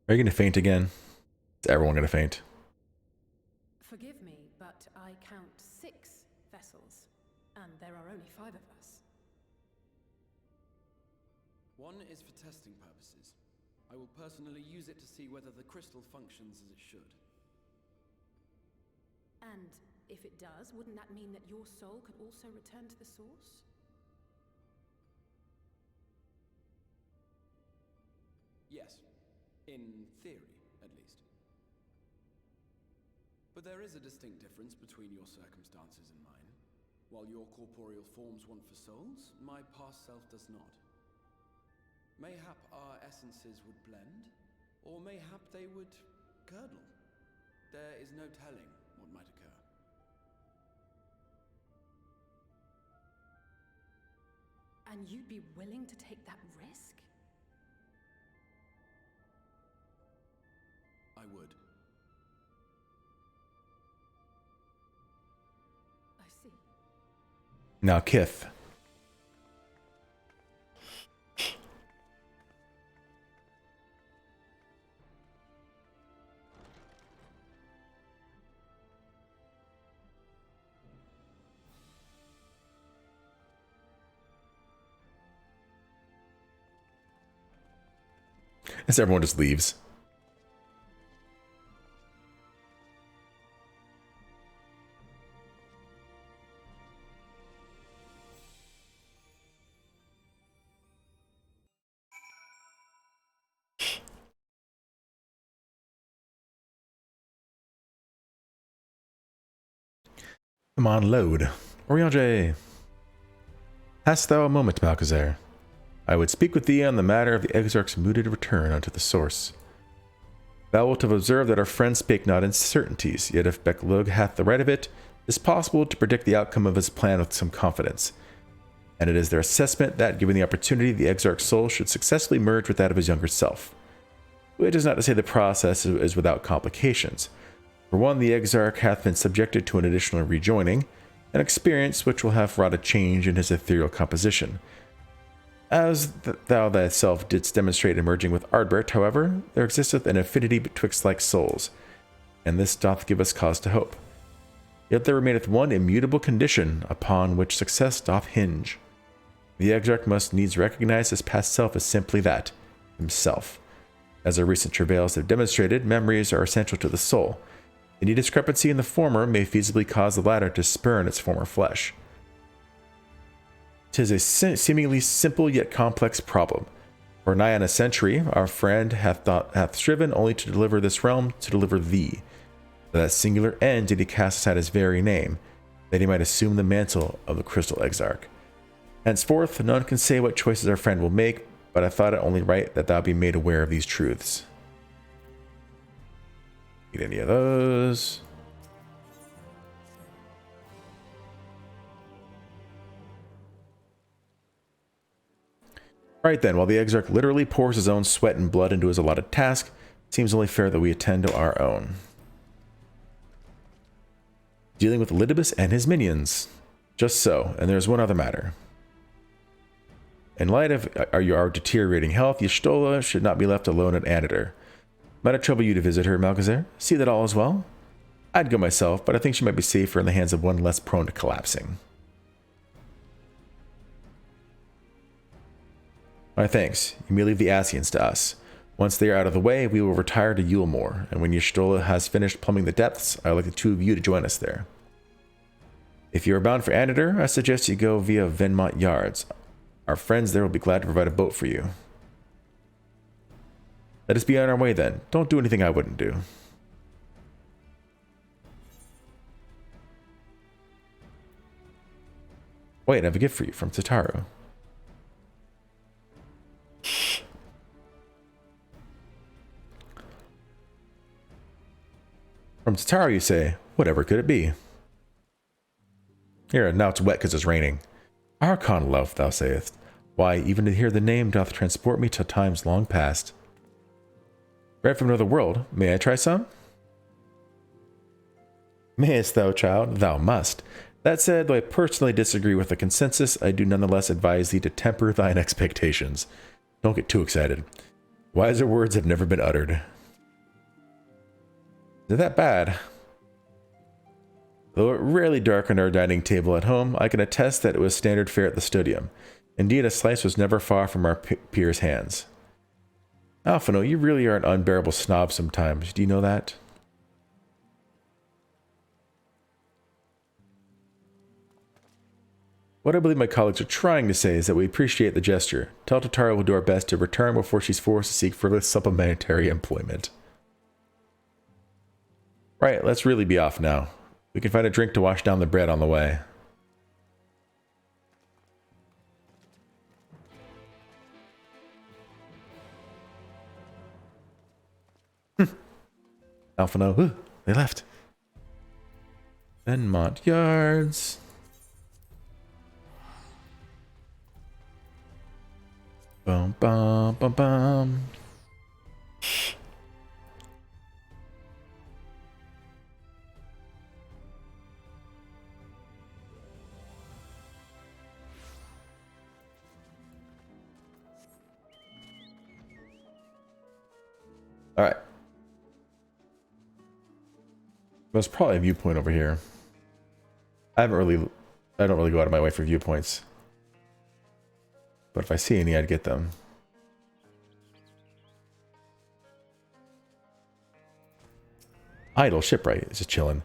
Are you going to faint again? Is everyone going to faint? Forgive me, but I count 6 vessels, and there are only 5 of us. One is for testing purposes. I will personally use it to see whether the crystal functions as it should. And if it does, wouldn't that mean that your soul could also return to the source? In theory, at least. But there is a distinct difference between your circumstances and mine. While your corporeal forms want for souls, my past self does not. Mayhap our essences would blend, or mayhap they would curdle. There is no telling what might occur. And you'd be willing to take that risk? I would. I see. Now, Kith. As everyone just leaves. Come on, load. Oriange. Hast thou a moment, Malchezair? I would speak with thee on the matter of the Exarch's mooted return unto the source. Thou wilt have observed that our friend spake not in certainties, yet if Beklug hath the right of it, it is possible to predict the outcome of his plan with some confidence. And it is their assessment that, given the opportunity, the Exarch's soul should successfully merge with that of his younger self. Which is not to say the process is without complications. For one, the Exarch hath been subjected to an additional rejoining, an experience which will have wrought a change in his ethereal composition. As thou thyself didst demonstrate in merging with Ardbert, however, there existeth an affinity betwixt like souls, and this doth give us cause to hope. Yet there remaineth one immutable condition upon which success doth hinge. The Exarch must needs recognize his past self as simply that, himself. As our recent travails have demonstrated, memories are essential to the soul. Any discrepancy in the former may feasibly cause the latter to spurn its former flesh. 'Tis a seemingly simple yet complex problem. For nigh on a century, our friend hath striven only to deliver this realm, to deliver thee. For that singular end did he cast aside his very name, that he might assume the mantle of the Crystal Exarch. Henceforth, none can say what choices our friend will make, but I thought it only right that thou be made aware of these truths. Need any of those? Right then, while the Exarch literally pours his own sweat and blood into his allotted task, it seems only fair that we attend to our own. Dealing with Elidibus and his minions. Just so, and there's one other matter. In light of our deteriorating health, Y'shtola should not be left alone at Anador. Might it trouble you to visit her, Malchezair? See that all is well? I'd go myself, but I think she might be safer in the hands of one less prone to collapsing. My thanks. You may leave the Asians to us. Once they are out of the way, we will retire to Yulemoor, and when Y'shtola has finished plumbing the depths, I would like the two of you to join us there. If you are bound for Anador, I suggest you go via Venmont Yards. Our friends there will be glad to provide a boat for you. Let us be on our way then. Don't do anything I wouldn't do. Wait, I have a gift for you from Tataru. From Tataru, you say? Whatever could it be? Here, now it's wet because it's raining. Archon love, thou sayest. Why, even to hear the name doth transport me to times long past. Bread from another world. May I try some? Mayest thou, child? Thou must. That said, though I personally disagree with the consensus, I do nonetheless advise thee to temper thine expectations. Don't get too excited. Wiser words have never been uttered. Is it that bad? Though it rarely darkened our dining table at home, I can attest that it was standard fare at the studium. Indeed, a slice was never far from our peers' hands. Alphino, you really are an unbearable snob sometimes. Do you know that? What I believe my colleagues are trying to say is that we appreciate the gesture. Tell Tatara we'll do our best to return before she's forced to seek further supplementary employment. Right, let's really be off now. We can find a drink to wash down the bread on the way. Alphano, they left. Benmont Yards. Bum bum bum bum. All right. There's probably a viewpoint over here. I don't really go out of my way for viewpoints. But if I see any, I'd get them. Idle shipwright is just chilling.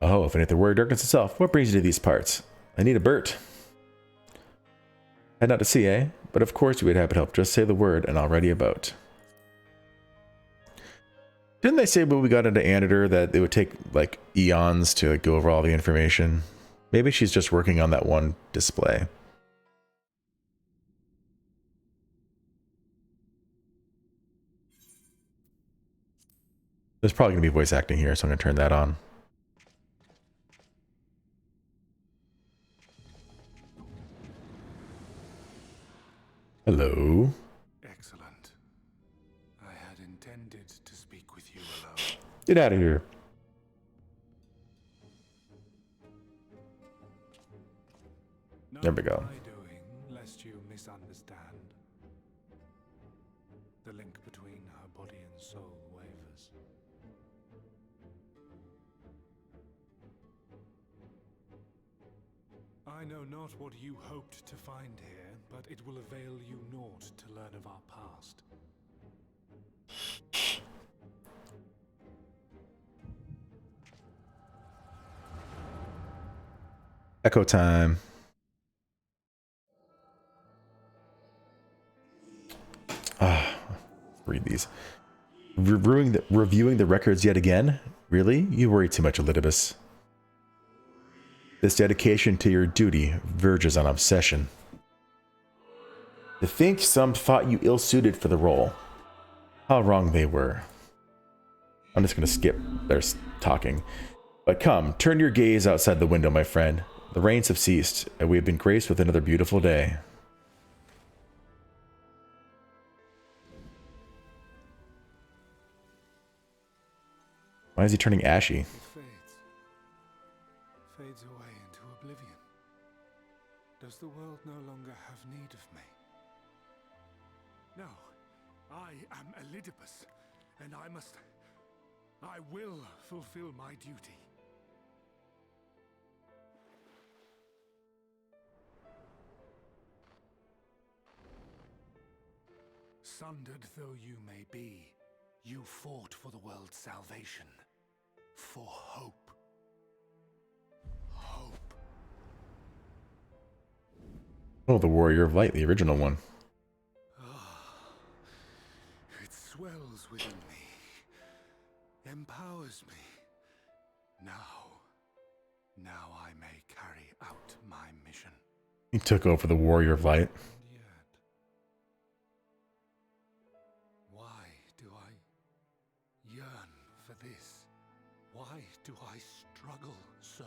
Oh, if anything were darkness itself, what brings you to these parts? I need a Bert. Head out to sea, eh? But of course you would have it help. Just say the word and I'll ready a boat. Didn't they say when we got into Anator that it would take like eons to go over all the information? Maybe she's just working on that one display. There's probably going to be voice acting here, so I'm going to turn that on. Hello. Excellent. I had intended to speak with you alone. Get out of here. There we go. What am I doing, lest you misunderstand? The link between her body and soul wavers. I know not what you hoped to find here, but it will avail you naught to learn of our past. Echo time. Read these. Reviewing the records yet again? Really? You worry too much, Elidibus. This dedication to your duty verges on obsession. To think some thought you ill-suited for the role. How wrong they were. I'm just going to skip their talking. But come, turn your gaze outside the window, my friend. The rains have ceased, and we have been graced with another beautiful day. Why is he turning ashy? It fades away into oblivion. Does the world no longer have need of me? No, I am Elidibus, and I will fulfill my duty. Sundered though you may be, you fought for the world's salvation. For hope. Hope. Oh, the Warrior of Light, the original one. It swells within me, empowers me. Now I may carry out my mission. He took over the Warrior of Light. And yet, why do I yearn for this? Why do I struggle so?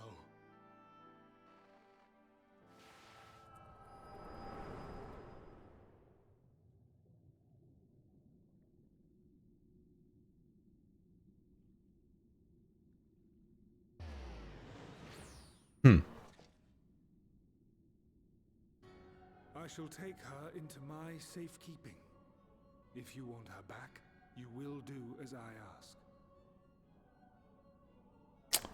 I shall take her into my safekeeping. If you want her back, you will do as I ask.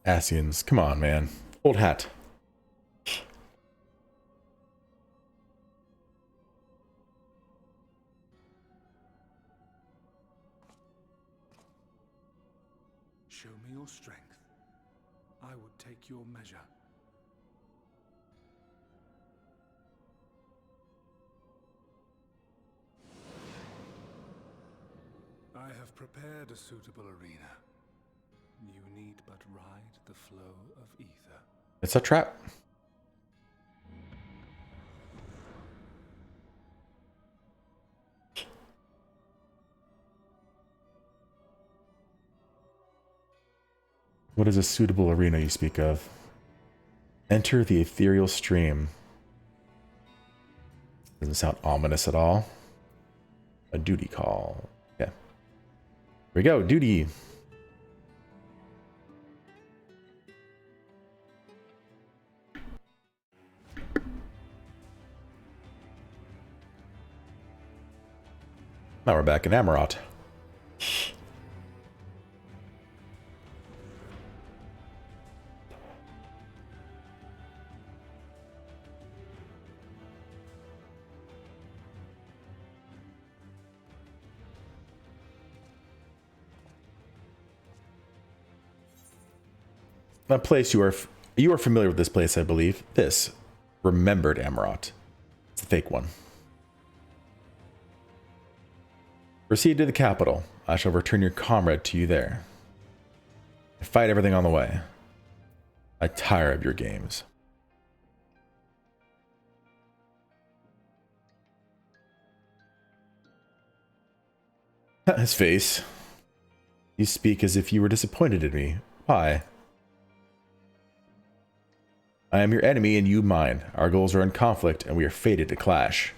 Asians, come on, man. Old hat. Show me your strength. I would take your measure. have prepared a suitable arena. You need but ride the flow of ether. It's a trap. What is a suitable arena you speak of? Enter the ethereal stream. Doesn't sound ominous at all. A duty call. Okay. Here we go. Duty. Now we're back in Amarot. A place you are familiar with this place, I believe. This remembered Amarot. It's the fake one. Proceed to the capital. I shall return your comrade to you there. Fight everything on the way. I tire of your games. His face. You speak as if you were disappointed in me. Why? I am your enemy and you mine. Our goals are in conflict and we are fated to clash.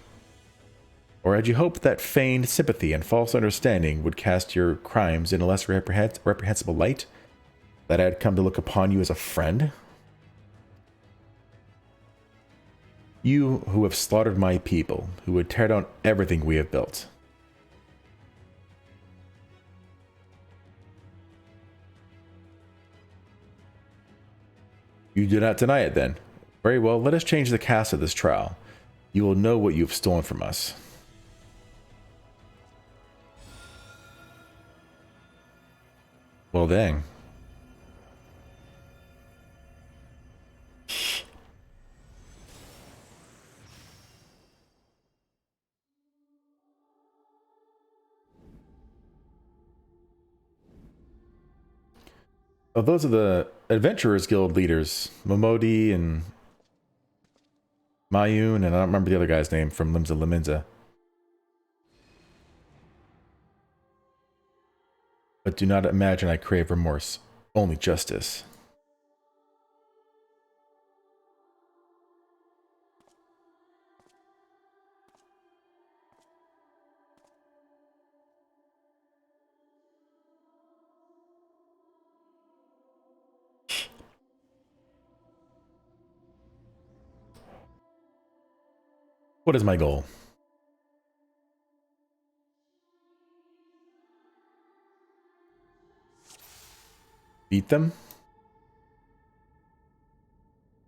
Or had you hoped that feigned sympathy and false understanding would cast your crimes in a less reprehensible light? That I had come to look upon you as a friend? You who have slaughtered my people, who would tear down everything we have built. You do not deny it then. Very well, let us change the cast of this trial. You will know what you have stolen from us. Well, dang. Oh, those are the Adventurers Guild leaders. Momodi and Mayun, and I don't remember the other guy's name from Limbs of Laminza. But do not imagine I crave remorse, only justice. What is my goal? Beat them?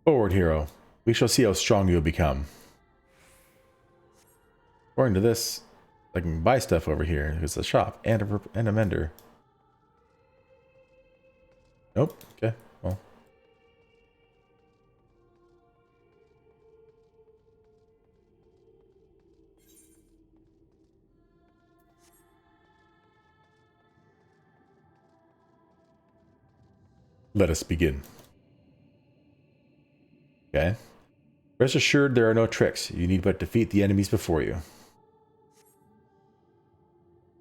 Forward, hero. We shall see how strong you will become. According to this, I can buy stuff over here. There's a shop and a vendor. Nope. Okay. Well. Let us begin. Okay. Rest assured there are no tricks. You need but defeat the enemies before you.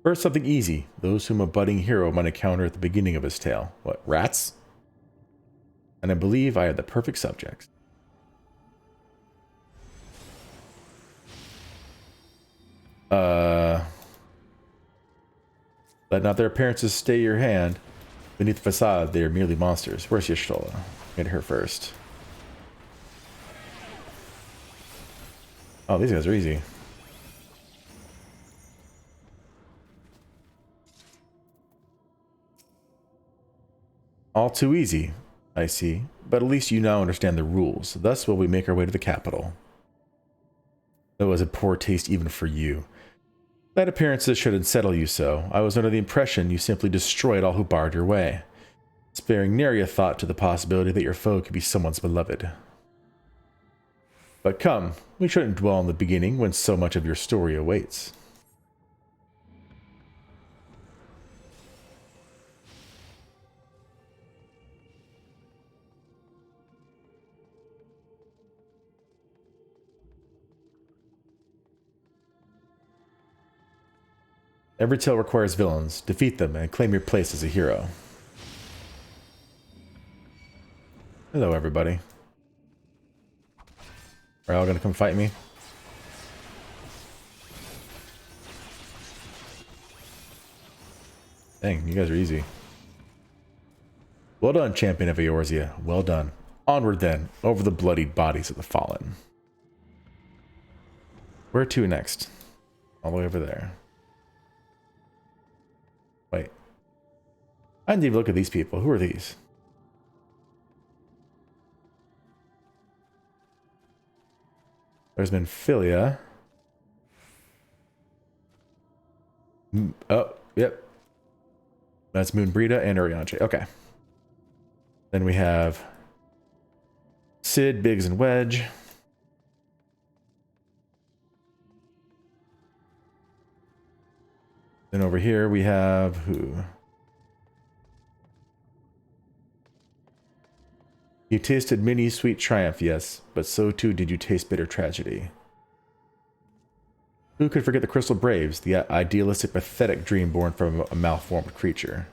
First, something easy. Those whom a budding hero might encounter at the beginning of his tale. What, rats? And I believe I have the perfect subjects. Let not their appearances stay your hand. Beneath the facade, they are merely monsters. Where's Y'shtola? Get her first. Oh, these guys are easy. All too easy, I see. But at least you now understand the rules. Thus will we make our way to the capital. That was a poor taste even for you. That appearances should unsettle you so. I was under the impression you simply destroyed all who barred your way, sparing nary a thought to the possibility that your foe could be someone's beloved. But come, we shouldn't dwell on the beginning when so much of your story awaits. Every tale requires villains. Defeat them and claim your place as a hero. Hello, everybody. Are y'all gonna come fight me? Dang, you guys are easy. Well done, champion of Eorzea. Well done. Onward then, over the bloodied bodies of the fallen. Where to next? All the way over there. Wait. I didn't even look at these people. Who are these? There's Minfilia. Oh, yep. That's Moonbrita and Urianger. Okay. Then we have Cid, Biggs, and Wedge. Then over here we have who? You tasted many sweet triumph, yes, but so too did you taste bitter tragedy. Who could forget the Crystal Braves, the idealistic, pathetic dream born from a malformed creature?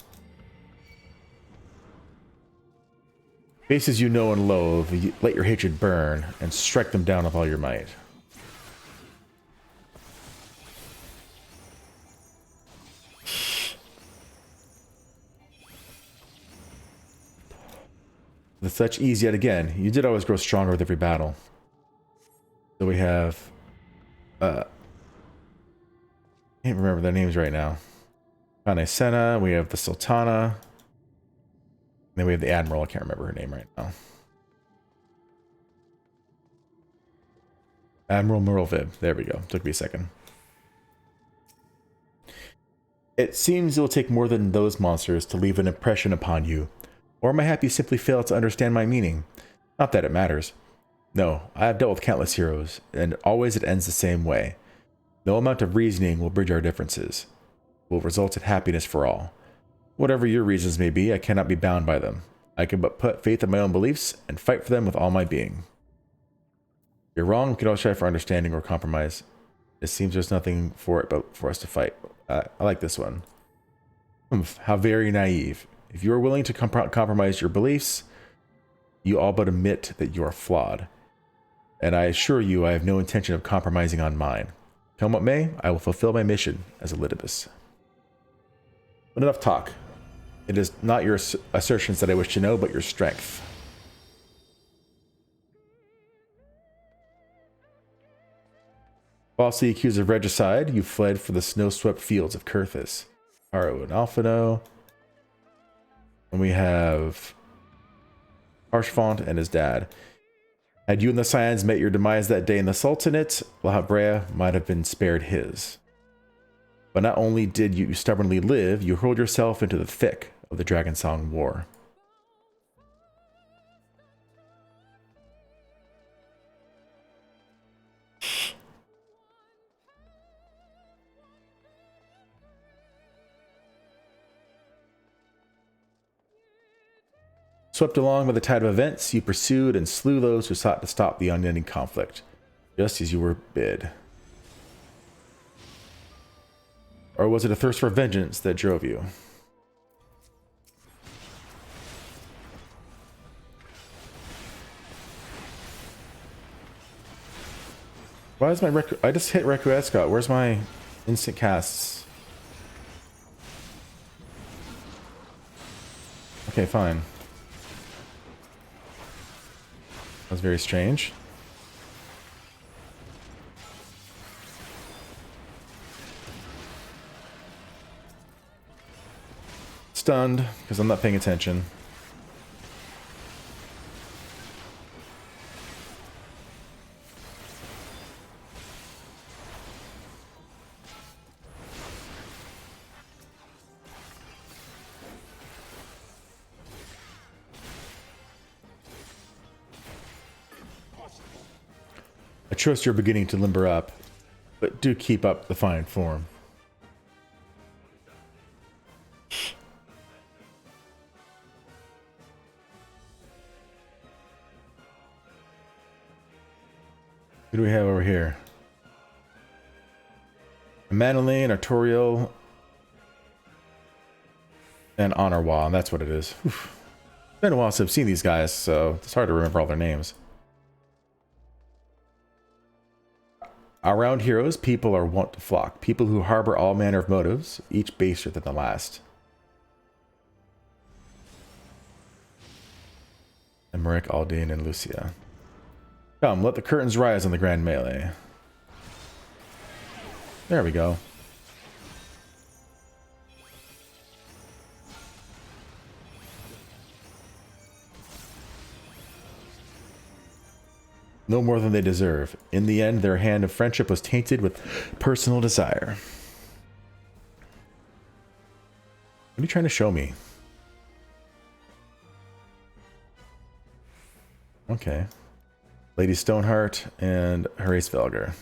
Faces you know and loathe, let your hatred burn, and strike them down with all your might. With such ease yet again, you did always grow stronger with every battle. So we have... I can't remember their names right now. Kane Senna, we have the Sultana. Then we have the Admiral, I can't remember her name right now. Admiral Merlvib, there we go, took me a second. It seems it will take more than those monsters to leave an impression upon you. Or mayhap you simply fail to understand my meaning. Not that it matters. No, I have dealt with countless heroes, and always it ends the same way. No amount of reasoning will bridge our differences. Will result in happiness for all. Whatever your reasons may be, I cannot be bound by them. I can but put faith in my own beliefs and fight for them with all my being. If you're wrong, we can always try for understanding or compromise. It seems there's nothing for it but for us to fight. I like this one. How very naive. If you are willing to compromise your beliefs, you all but admit that you are flawed. And I assure you I have no intention of compromising on mine. Come what may, I will fulfill my mission as a Elidibus. But enough talk. It is not your assertions that I wish to know, but your strength. Falsely accused of regicide, you fled for the snow-swept fields of Kurthis. Haru and Alphino. And we have Harshfont and his dad. Had you and the Scions met your demise that day in the Sultanate, Lahabrea might have been spared his. But not only did you stubbornly live, you hurled yourself into the thick of the Dragonsong War. Swept along by the tide of events, you pursued and slew those who sought to stop the unending conflict, just as you were bid. Or was it a thirst for vengeance that drove you? Why is my I just hit Requiescat. Where's my instant casts? Okay, fine. That was very strange. Stunned, because I'm not paying attention. I trust you're beginning to limber up, but do keep up the fine form. Who do we have over here? Madeline, Artoriel, And Honor Wall, and that's what it is. Oof. It's been a while since I've seen these guys, so it's hard to remember all their names. Around heroes, people are wont to flock. People who harbor all manner of motives, each baser than the last. Emmerich, Aldine, and Lucia. Come, let the curtains rise on the grand melee. There we go. No more than they deserve. In the end, their hand of friendship was tainted with personal desire. What are you trying to show me? Okay. Lady Stoneheart and Horace Velger.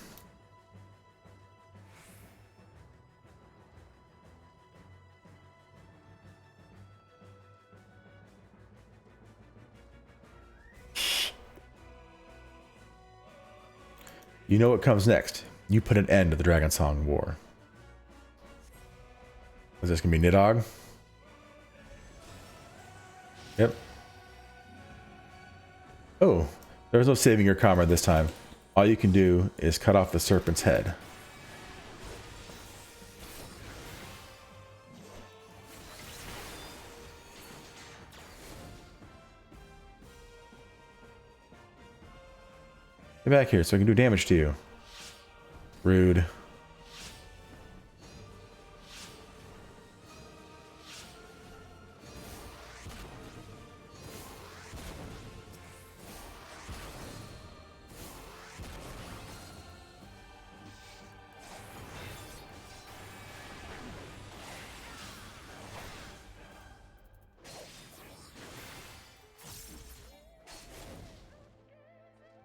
You know what comes next. You put an end to the Dragon Song War. Is this going to be Nidhogg? Yep. Oh, there's no saving your comrade this time. All you can do is cut off the serpent's head. Get back here so I can do damage to you. Rude.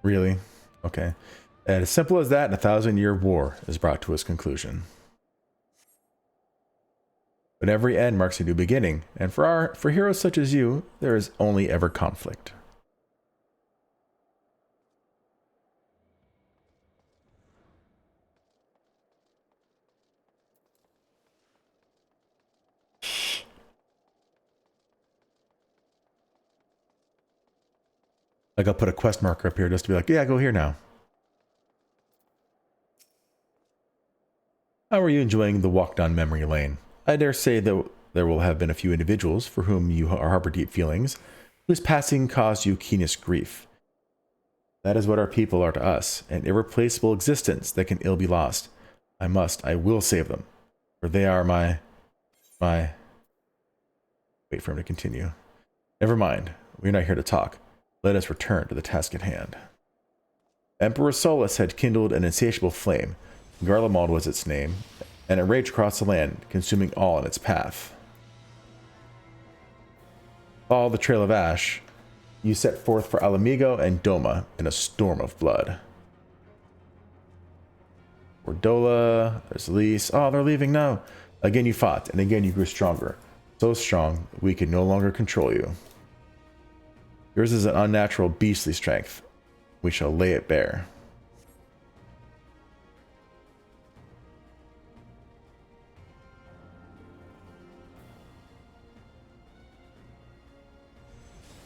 Really? Okay. And as simple as that, and a 1,000-year war is brought to its conclusion. But every end marks a new beginning, and for heroes such as you, there is only ever conflict. Like, I'll put a quest marker up here just to be like, yeah, go here now. How are you enjoying the walk down memory lane? I dare say that there will have been a few individuals for whom you harbor deep feelings, whose passing caused you keenest grief. That is what our people are to us, an irreplaceable existence that can ill be lost. I will save them, for they are my... Wait for him to continue. Never mind, we're not here to talk. Let us return to the task at hand. Emperor Solus had kindled an insatiable flame. Garlemald was its name, and it raged across the land, consuming all in its path. Follow the trail of ash. You set forth for Alamigo and Doma in a storm of blood. Ordola, there's Lise. Oh, they're leaving now. Again you fought, and again you grew stronger. So strong, we could no longer control you. Yours is an unnatural, beastly strength. We shall lay it bare.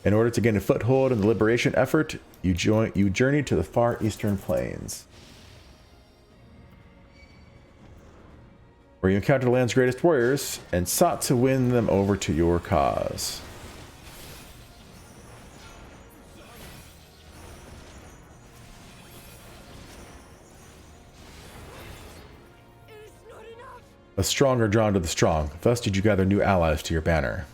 In order to gain a foothold in the liberation effort, you journeyed to the far eastern plains, where you encountered the land's greatest warriors and sought to win them over to your cause. The strong are drawn to the strong. Thus did you gather new allies to your banner.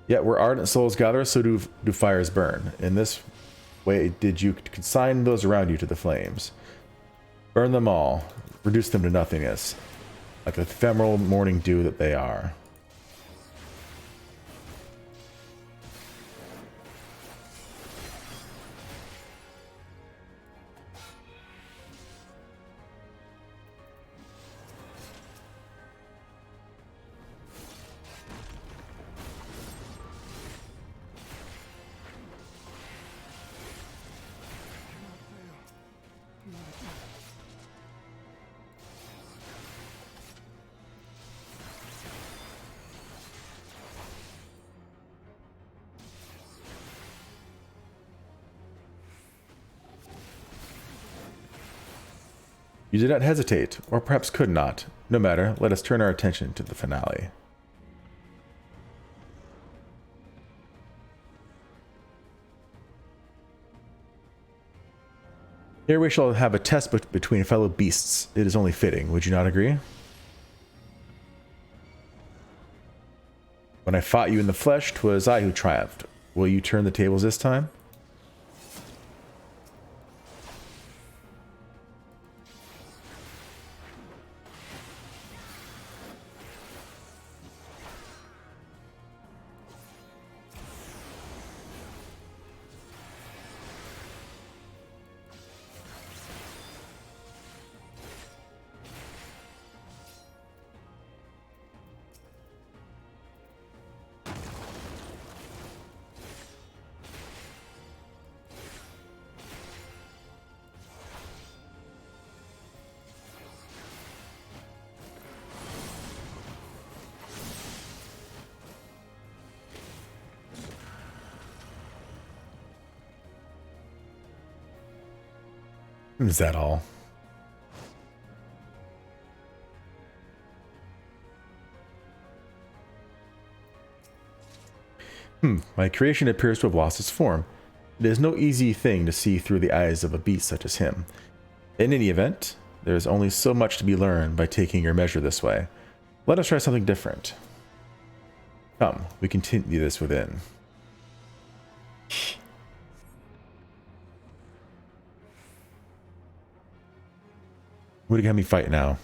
Yet where ardent souls gather, so do fires burn. In this way did you consign those around you to the flames. Burn them all, reduce them to nothingness, like the ephemeral morning dew that they are. You did not hesitate, or perhaps could not. No matter, let us turn our attention to the finale. Here we shall have a test between fellow beasts. It is only fitting, would you not agree? When I fought you in the flesh, 'twas I who triumphed. Will you turn the tables this time? Is that all? My creation appears to have lost its form. It is no easy thing to see through the eyes of a beast such as him. In any event, there is only so much to be learned by taking your measure this way. Let us try something different. Come, we continue this within. What do you have me fight now?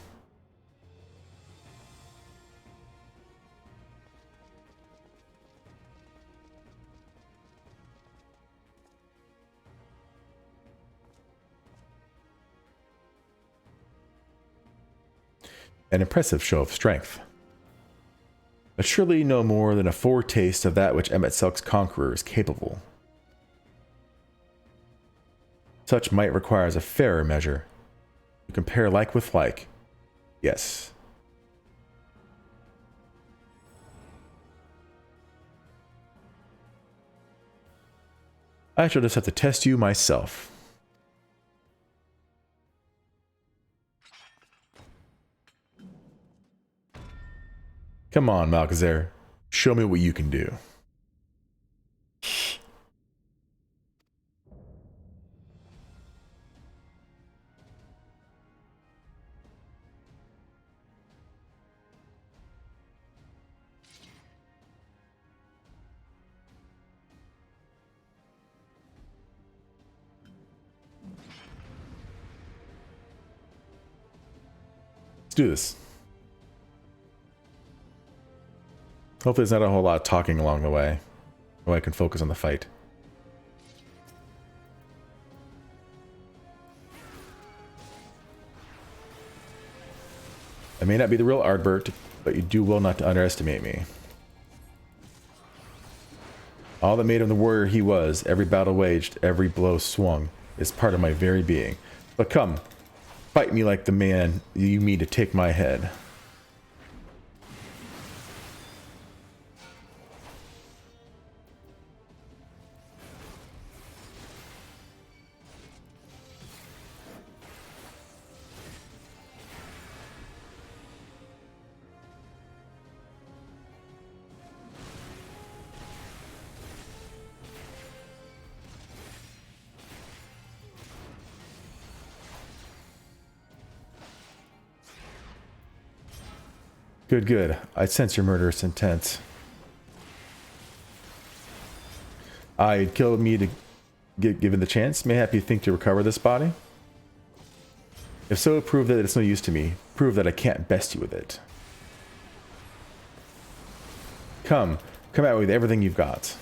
An impressive show of strength. But surely no more than a foretaste of that which Emet-Selk's conqueror is capable. Such might requires a fairer measure. To compare like with like. Yes. I shall just have to test you myself. Come on, Malchezair. Show me what you can do. Let's do this. Hopefully there's not a whole lot of talking along the way, so I can focus on the fight. I may not be the real Ardbert, but you do well not to underestimate me. All that made him the warrior he was, every battle waged, every blow swung, is part of my very being. But come, fight me like the man you mean to take my head. Good, good. I sense your murderous intent. You'd kill me to given the chance. Mayhap you think to recover this body? If so, prove that it's no use to me. Prove that I can't best you with it. Come at me with everything you've got.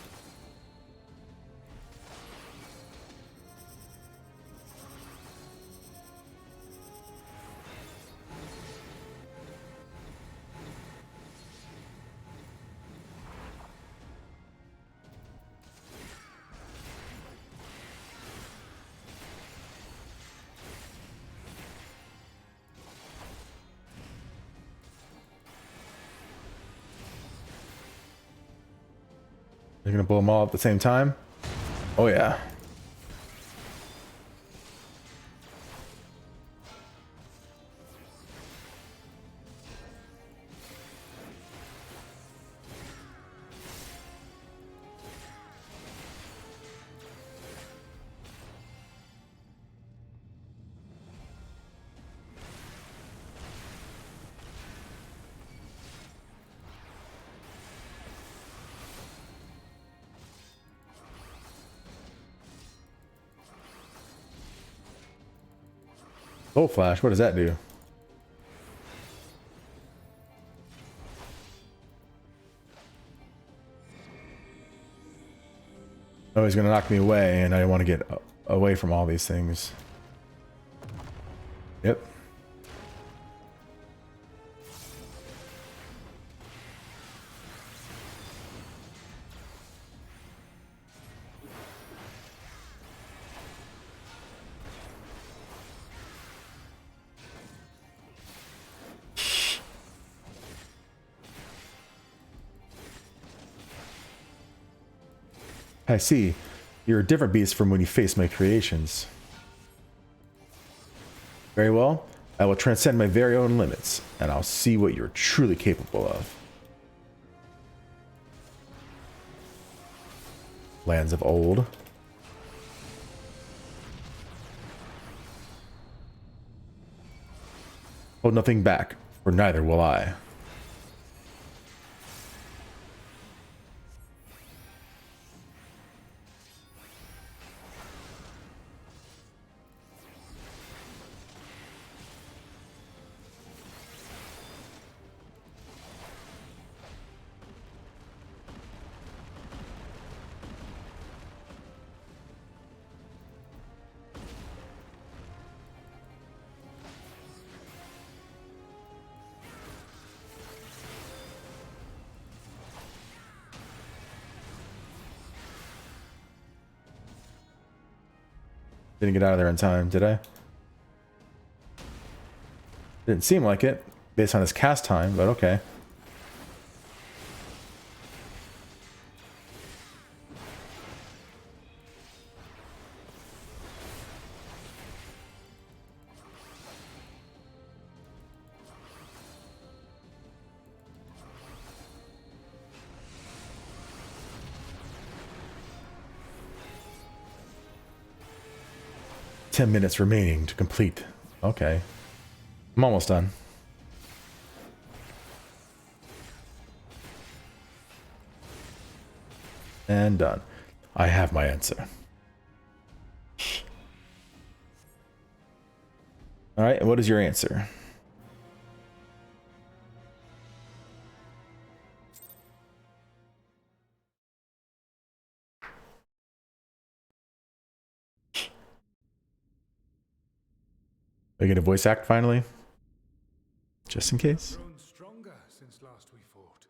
You're gonna blow them all at the same time? Oh yeah. Full flash, what does that do? Oh, he's gonna knock me away, and I want to get away from all these things. Yep. I see. You're a different beast from when you face my creations. Very well. I will transcend my very own limits, and I'll see what you're truly capable of. Lands of old. Hold nothing back, for neither will I. Didn't get out of there in time, did I? Didn't seem like it, based on his cast time, but okay. Minutes remaining to complete. Okay. I'm almost done. And done. I have my answer. Alright, and what is your answer? I get a voice act finally? Just in case. Grown stronger since last we fought.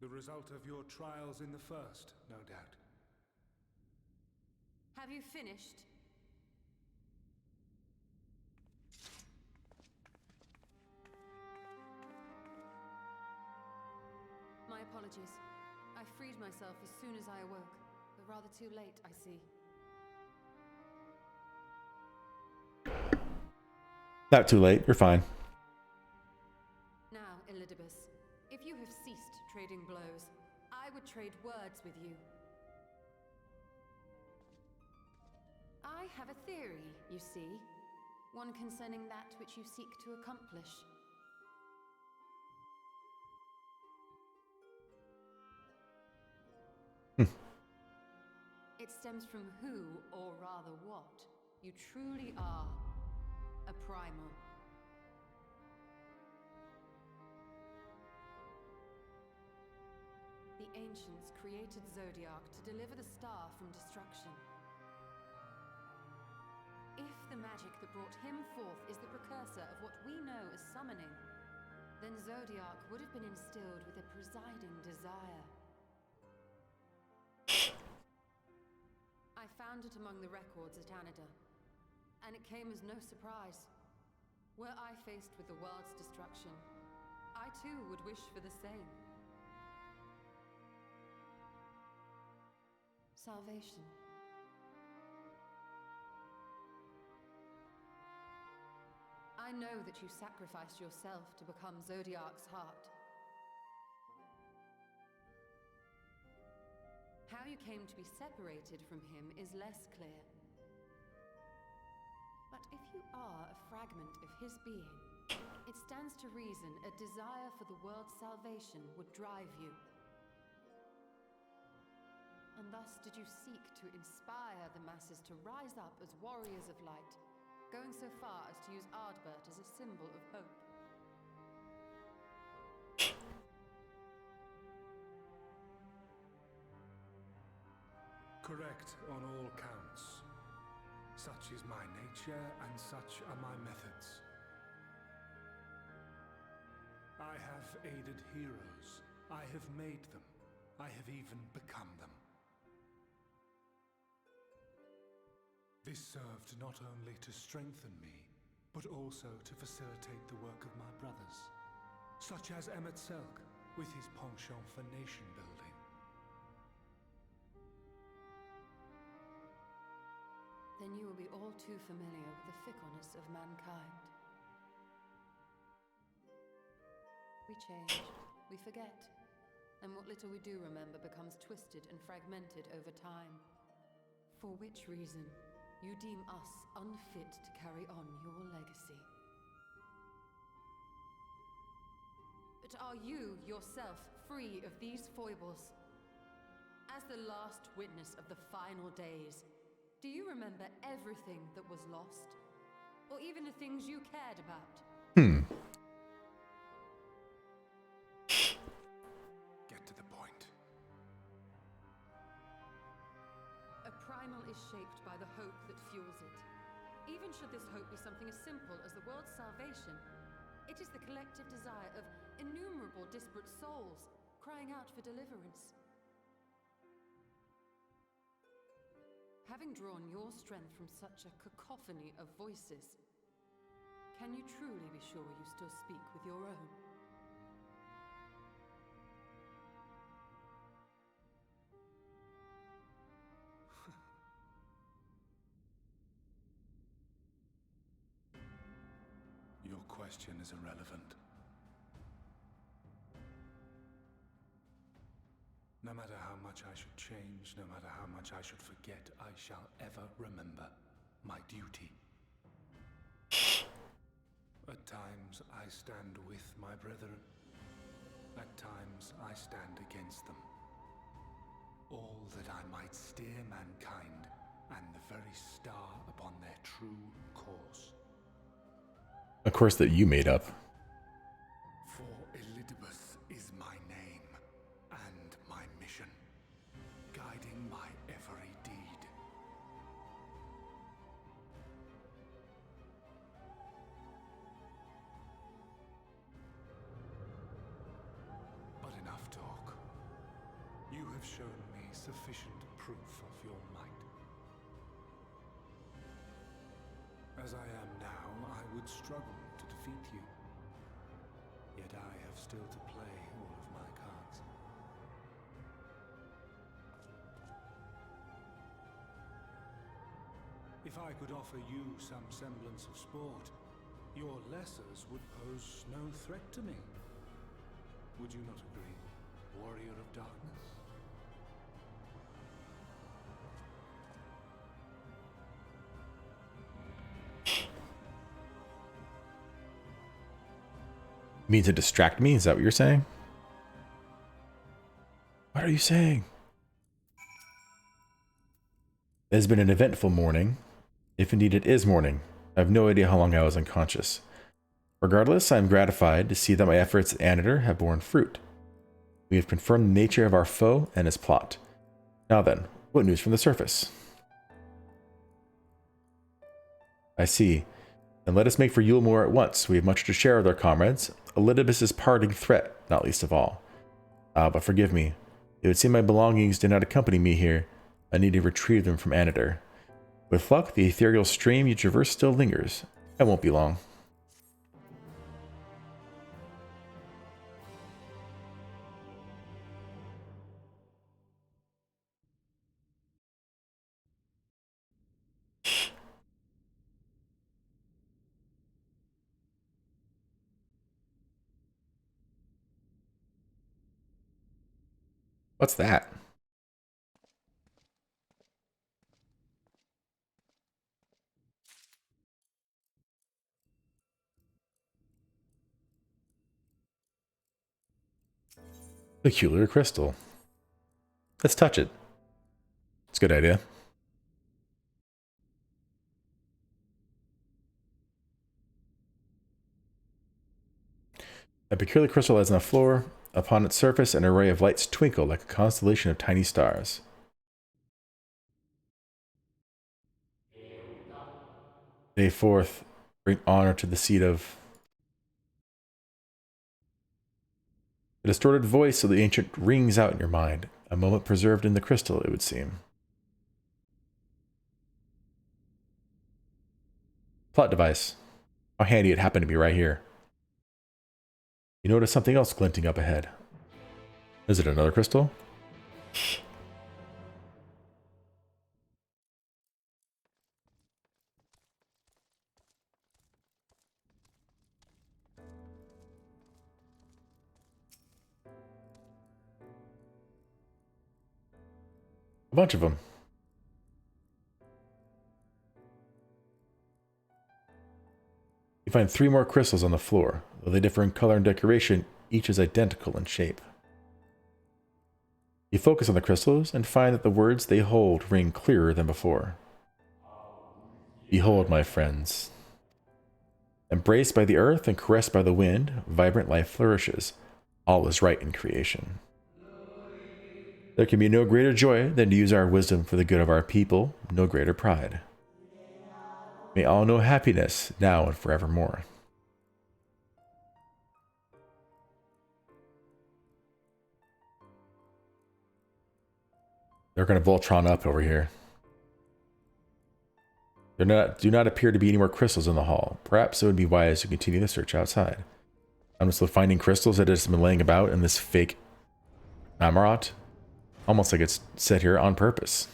The result of your trials in the first, no doubt. Have you finished? My apologies. I freed myself as soon as I awoke, but rather too late, I see. Not too late, you're fine. Now, Elidibus, if you have ceased trading blows, I would trade words with you. I have a theory, you see. One concerning that which you seek to accomplish. It stems from who, or rather what, you truly are. A primal. The ancients created Zodiac to deliver the star from destruction. If the magic that brought him forth is the precursor of what we know as summoning, then Zodiac would have been instilled with a presiding desire. I found it among the records at Anida, and it came as no surprise. Were I faced with the world's destruction, I too would wish for the same. Salvation. I know that you sacrificed yourself to become Zodiac's heart. How you came to be separated from him is less clear. But if you are a fragment of his being, It stands to reason a desire for the world's salvation would drive you. And thus did you seek to inspire the masses to rise up as warriors of light, going so far as to use Ardbert as a symbol of hope. Correct on all counts. Such is my nature, and such are my methods. I have aided heroes. I have made them. I have even become them. This served not only to strengthen me, but also to facilitate the work of my brothers, such as Emmett Selk, with his penchant for nation building. Then you will be all too familiar with the fickleness of mankind. We change, we forget, and what little we do remember becomes twisted and fragmented over time. For which reason, you deem us unfit to carry on your legacy. But are you yourself free of these foibles? As the last witness of the final days, do you remember everything that was lost? Or even the things you cared about? Get to the point. A primal is shaped by the hope that fuels it. Even should this hope be something as simple as the world's salvation, it is the collective desire of innumerable disparate souls crying out for deliverance. Having drawn your strength from such a cacophony of voices, can you truly be sure you still speak with your own? Your question is irrelevant. No matter how much I should change, no matter how much I should forget, I shall ever remember my duty. At times I stand with my brethren. At times I stand against them. All that I might steer mankind and the very star upon their true course. A course that you made up. For Elidibus is my name and my mission, guiding my every deed. But enough talk. You have shown me sufficient proof of your might. As I am now, I would struggle to defeat you. Yet I have still to play all of my cards. If I could offer you some semblance of sport, your lessers would pose no threat to me. Would you not agree, warrior of darkness? You mean to distract me? Is that what you're saying? What are you saying? It has been an eventful morning. If indeed it is morning, I have no idea how long I was unconscious. Regardless, I am gratified to see that my efforts at Anator have borne fruit. We have confirmed the nature of our foe and his plot. Now then, what news from the surface? I see. Then let us make for Yulemoor at once. We have much to share with our comrades. Elidibus' parting threat, not least of all. But forgive me. It would seem my belongings did not accompany me here. I need to retrieve them from Anator. With luck, the ethereal stream you traverse still lingers. I won't be long. What's that? Peculiar crystal. Let's touch it. It's a good idea. A peculiar crystal lies on the floor. Upon its surface, an array of lights twinkle like a constellation of tiny stars. Day 4th, bring honor to the seat of... A distorted voice of the ancient rings out in your mind. A moment preserved in the crystal, it would seem. Plot device. How handy it happened to be right here. You notice something else glinting up ahead. Is it another crystal? A bunch of them. You find 3 more crystals on the floor. Though they differ in color and decoration, each is identical in shape. You focus on the crystals and find that the words they hold ring clearer than before. Behold, my friends. Embraced by the earth and caressed by the wind, vibrant life flourishes. All is right in creation. There can be no greater joy than to use our wisdom for the good of our people, no greater pride. May all know happiness, now and forevermore. They're going to Voltron up over here. There do not appear to be any more crystals in the hall. Perhaps it would be wise to continue the search outside. I'm just finding crystals that have just been laying about in this fake Amarot. Almost like it's set here on purpose.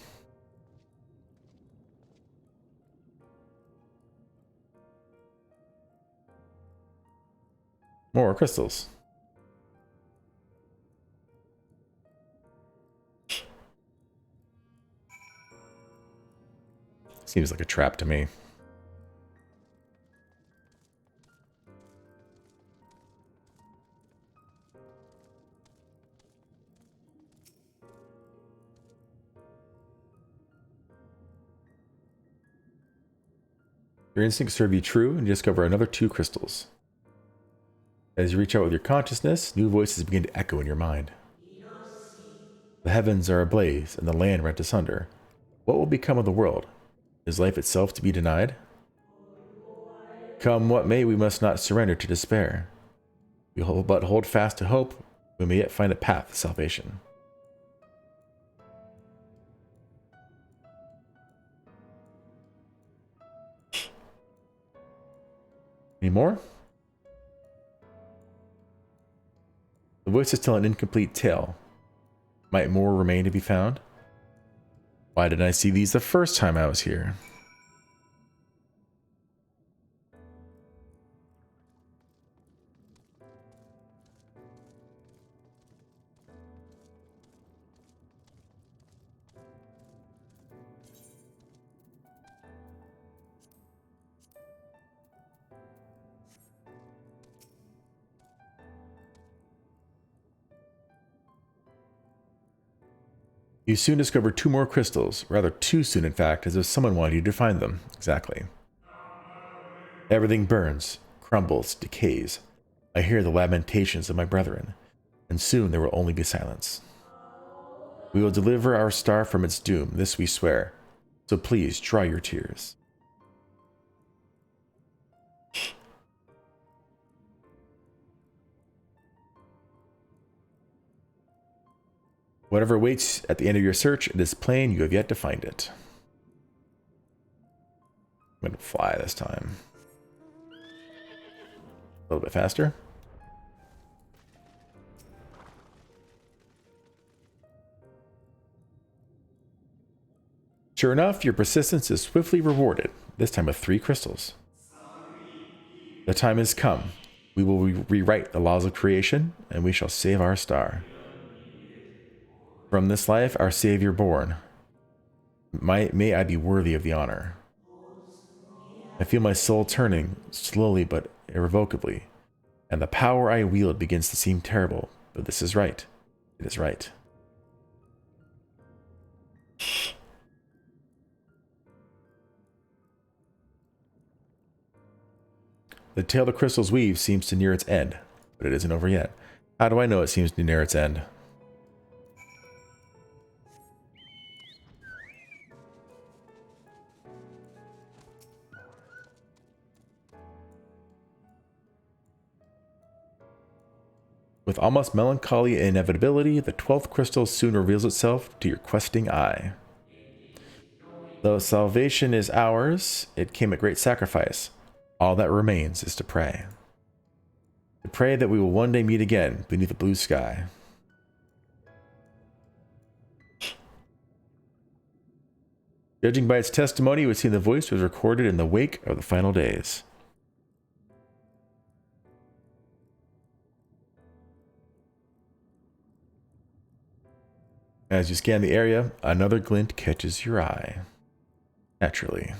More crystals. Seems like a trap to me. Your instincts serve you true, and you discover another 2 crystals. As you reach out with your consciousness, new voices begin to echo in your mind. The heavens are ablaze, and the land rent asunder. What will become of the world? Is life itself to be denied? Come what may, we must not surrender to despair. We but hold fast to hope, we may yet find a path to salvation. Any more? The voices tell an incomplete tale. Might more remain to be found? Why didn't I see these the first time I was here? You soon discover 2 more crystals, rather too soon in fact, as if someone wanted you to find them. Exactly. Everything burns, crumbles, decays. I hear the lamentations of my brethren, and soon there will only be silence. We will deliver our star from its doom, this we swear, so please dry your tears. Whatever waits at the end of your search, it is plain you have yet to find it. I'm going to fly this time. A little bit faster. Sure enough, your persistence is swiftly rewarded, this time with 3 crystals. The time has come. We will rewrite the laws of creation, and we shall save our star. From this life, our Savior born. May I be worthy of the honor. I feel my soul turning, slowly but irrevocably, and the power I wield begins to seem terrible, but this is right. It is right. The tale the crystals weave seems to near its end, but it isn't over yet. How do I know it seems to near its end? With almost melancholy inevitability, the 12th crystal soon reveals itself to your questing eye. Though salvation is ours, it came at great sacrifice. All that remains is to pray. To pray that we will one day meet again beneath a blue sky. Judging by its testimony, it would seem the voice was recorded in the wake of the final days. As you scan the area, another glint catches your eye. Naturally.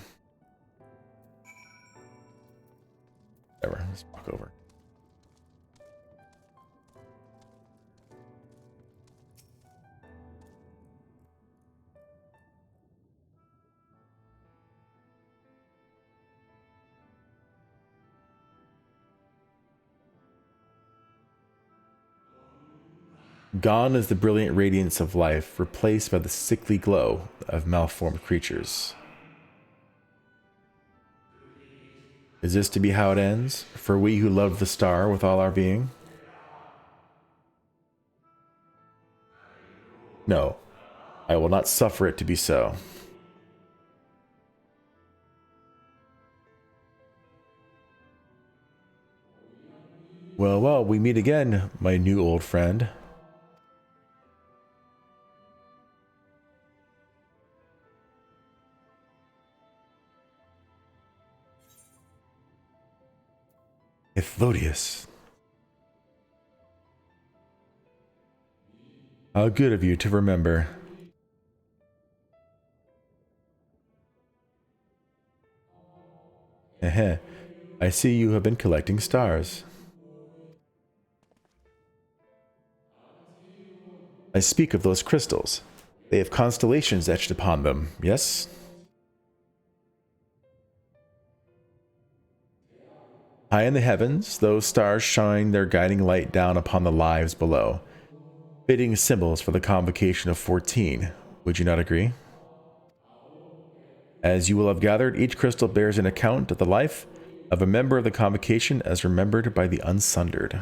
Whatever, let's walk over. Gone is the brilliant radiance of life, replaced by the sickly glow of malformed creatures. Is this to be how it ends, for we who love the star with all our being? No, I will not suffer it to be so. Well, well, we meet again, my new old friend. Ethodius. How good of you to remember. Heh, I see you have been collecting stars. I speak of those crystals. They have constellations etched upon them, yes? High in the heavens, those stars shine their guiding light down upon the lives below, fitting symbols for the convocation of 14. Would you not agree? As you will have gathered, each crystal bears an account of the life of a member of the convocation as remembered by the unsundered.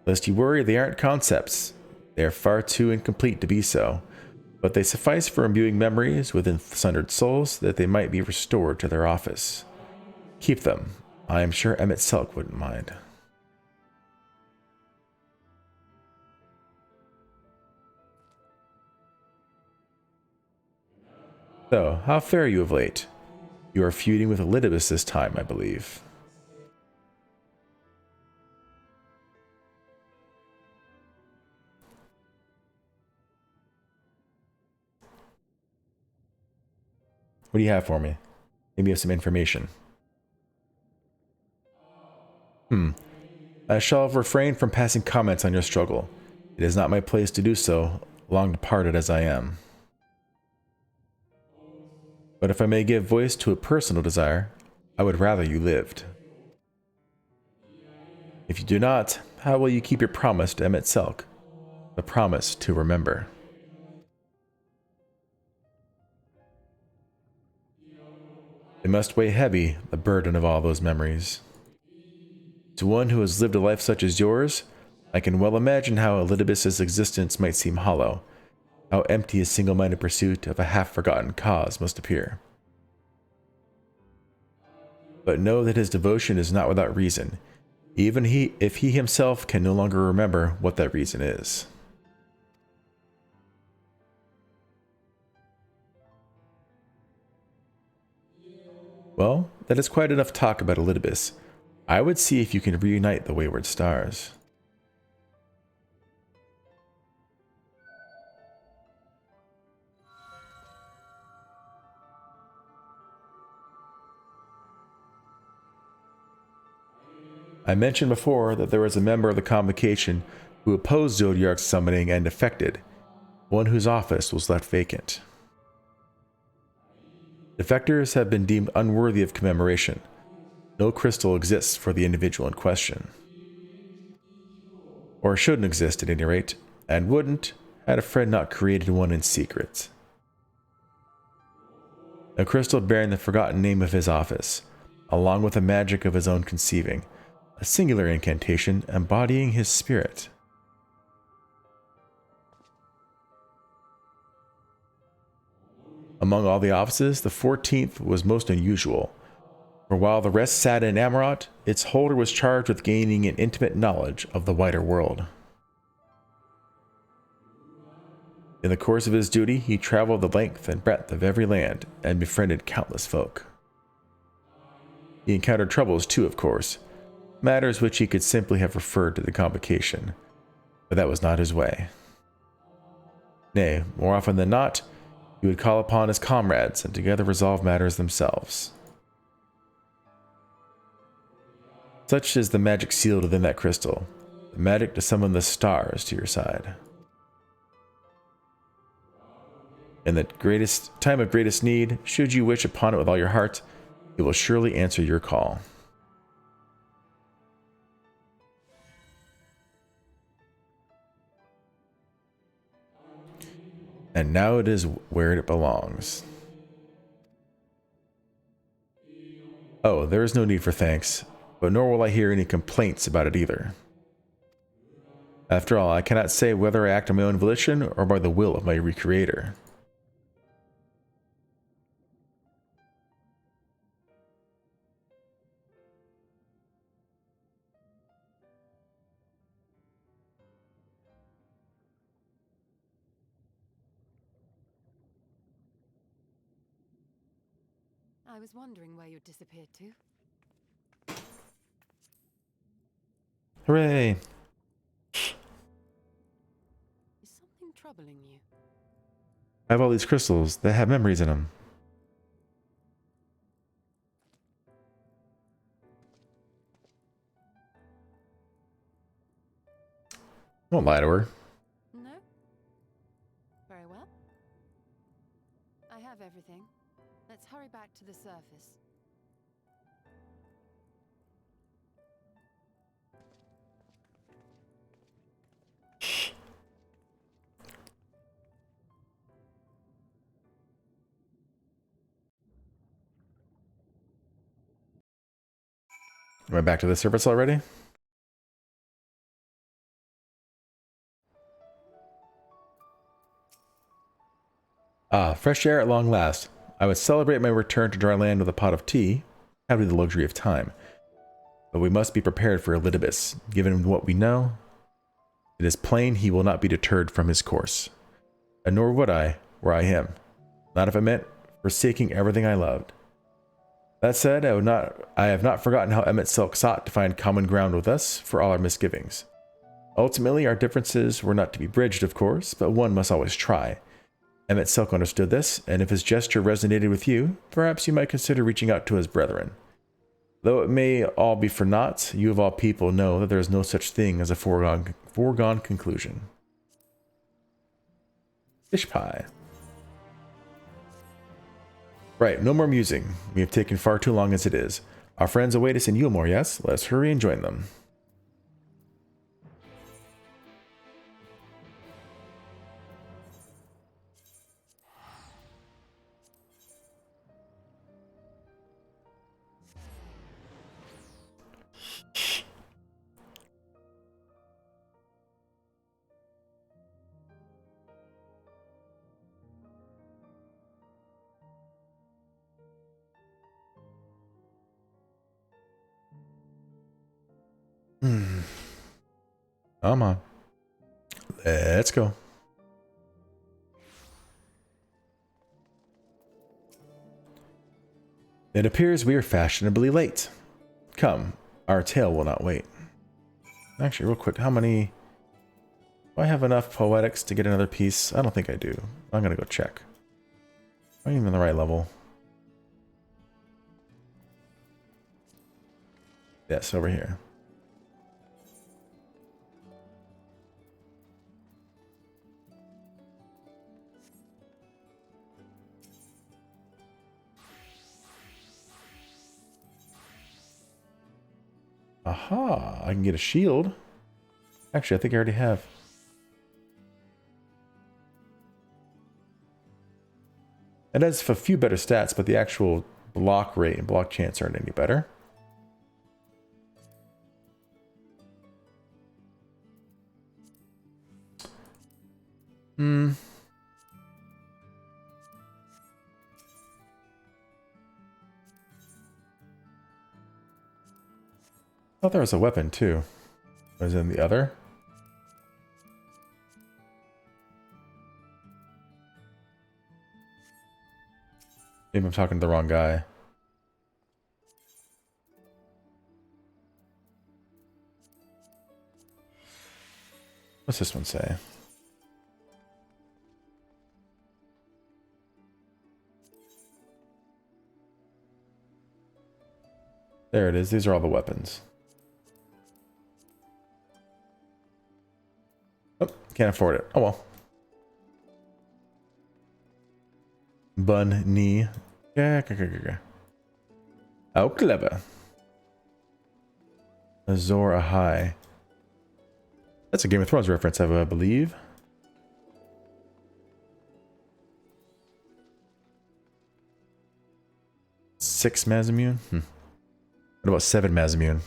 Lest you worry, they aren't concepts. They are far too incomplete to be so, but they suffice for imbuing memories within sundered souls that they might be restored to their office. Keep them. I am sure Emmett Selk wouldn't mind. So, how fare you of late? You are feuding with Elidibus this time, I believe. What do you have for me? Maybe you have some information. I shall refrain from passing comments on your struggle. It is not my place to do so, long departed as I am. But if I may give voice to a personal desire, I would rather you lived. If you do not, how will you keep your promise to Emmett Selk? The promise to remember. It must weigh heavy, the burden of all those memories. To one who has lived a life such as yours, I can well imagine how Elidibus's existence might seem hollow, how empty his single-minded pursuit of a half-forgotten cause must appear. But know that his devotion is not without reason, even if he himself can no longer remember what that reason is. Well, that is quite enough talk about Elidibus. I would see if you can reunite the wayward stars. I mentioned before that there was a member of the Convocation who opposed Zodiark's summoning and defected, one whose office was left vacant. Defectors have been deemed unworthy of commemoration. No crystal exists for the individual in question. Or shouldn't exist at any rate, and wouldn't, had a friend not created one in secret. A crystal bearing the forgotten name of his office, along with a magic of his own conceiving, a singular incantation embodying his spirit. Among all the offices, the 14th was most unusual, for while the rest sat in Amarot, its holder was charged with gaining an intimate knowledge of the wider world. In the course of his duty, he traveled the length and breadth of every land and befriended countless folk. He encountered troubles too, of course, matters which he could simply have referred to the Convocation, but that was not his way. Nay, more often than not, he would call upon his comrades and together resolve matters themselves. Such is the magic sealed within that crystal, the magic to summon the stars to your side. In the time of greatest need, should you wish upon it with all your heart, it will surely answer your call. And now it is where it belongs. Oh, there is no need for thanks, but nor will I hear any complaints about it either. After all, I cannot say whether I act on my own volition or by the will of my recreator. I was wondering where you'd disappeared to. Hooray! Is something troubling you? I have all these crystals that have memories in them. Won't lie to her. No? Very well. I have everything. Let's hurry back to the surface. Am I back to the surface already? Ah, fresh air at long last. I would celebrate my return to dry land with a pot of tea, having the luxury of time. But we must be prepared for Elidibus. Given what we know, it is plain he will not be deterred from his course. And nor would I, were I him. Not if it meant forsaking everything I loved. That said, I have not forgotten how Emmett Silk sought to find common ground with us for all our misgivings. Ultimately, our differences were not to be bridged, of course, but one must always try. Emmett Silk understood this, and if his gesture resonated with you, perhaps you might consider reaching out to his brethren. Though it may all be for naught, you of all people know that there is no such thing as a foregone conclusion. Fish pie. Right, no more musing. We have taken far too long as it is. Our friends await us in Eulmore, yes? Let's hurry and join them. Come on. Let's go. It appears we are fashionably late. Come, our tale will not wait. Actually, real quick, how many... Do I have enough poetics to get another piece? I don't think I do. I'm gonna go check. Am I even on the right level? Yes, over here. Aha, I can get a shield. Actually, I think I already have. It has a few better stats, but the actual block rate and block chance aren't any better. Hmm. I thought there was a weapon too. Was it in the other? Maybe I'm talking to the wrong guy. What's this one say? There it is. These are all the weapons. Oh, can't afford it. Oh well. Bun knee. Oh, clever. Azor Ahai. That's a Game of Thrones reference, I believe. Six Mazimune? What about 7 Mazimune?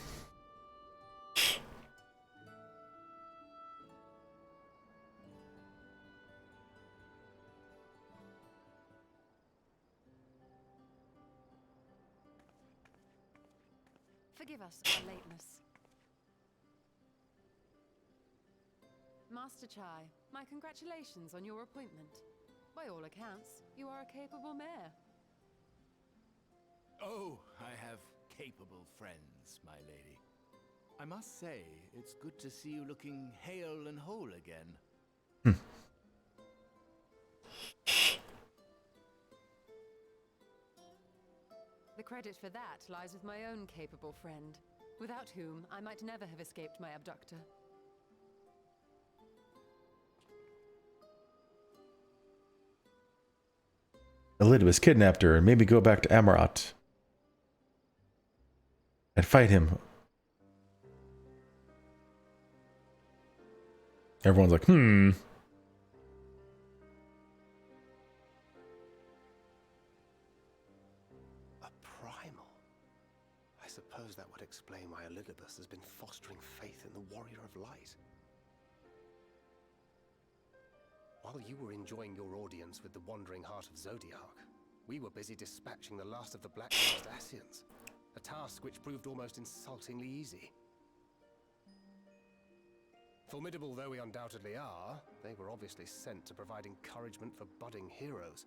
Forgive us for lateness. Master Chai, my congratulations on your appointment. By all accounts, you are a capable mayor. Oh, I have capable friends, my lady. I must say, it's good to see you looking hale and whole again. The credit for that lies with my own capable friend, without whom I might never have escaped my abductor. Elidibus kidnapped her and made me go back to Amarat and fight him. Everyone's like, A primal? I suppose that would explain why Elidibus has been fostering faith in the Warrior of Light. While you were enjoying your audience with the Wandering Heart of Zodiac, we were busy dispatching the last of the Black-Masked Ascians, a task which proved almost insultingly easy. Formidable though we undoubtedly are, they were obviously sent to provide encouragement for budding heroes.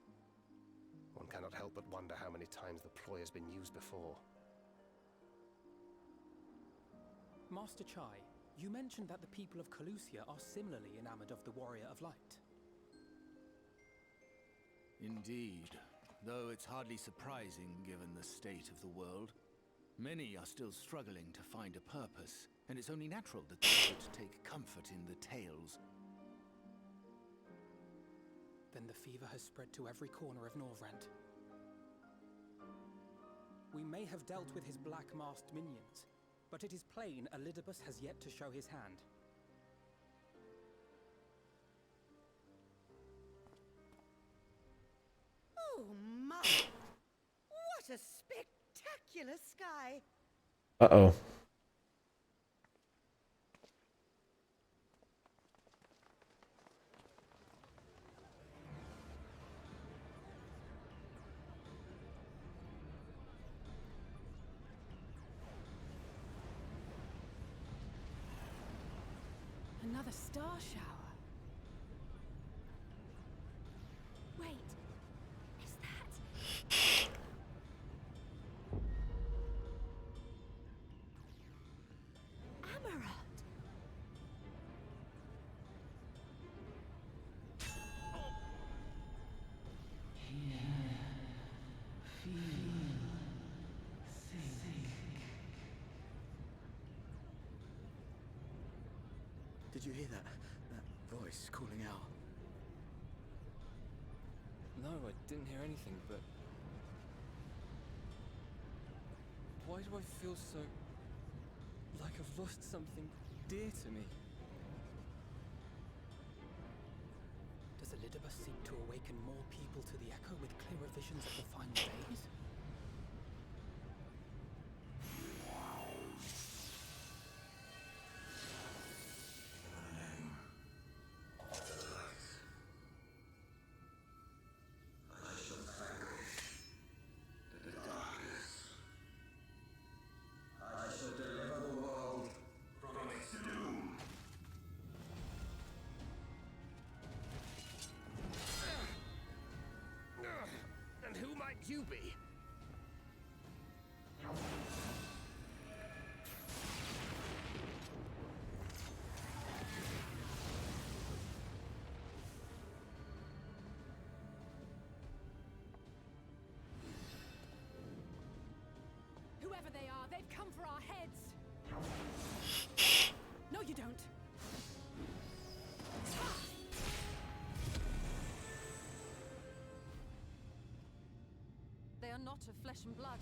One cannot help but wonder how many times the ploy has been used before. Master Chai, you mentioned that the people of Calusia are similarly enamored of the Warrior of Light. Indeed, though it's hardly surprising given the state of the world. Many are still struggling to find a purpose, and it's only natural that they should take comfort in the tales. Then the fever has spread to every corner of Norvrent. We may have dealt with his black-masked minions, but it is plain Elidibus has yet to show his hand. Oh my! What a spectacular sky! uh-oh. Another star shower. Wait, is that... Amarat? Did you hear that? That voice calling out? No, I didn't hear anything, but... Why do I feel so... Like I've lost something dear to me. Does Elidibus seek to awaken more people to the echo with clearer visions of the final days? And who might you be? Whoever they are, they've come for our heads! No, you don't! They are not of flesh and blood.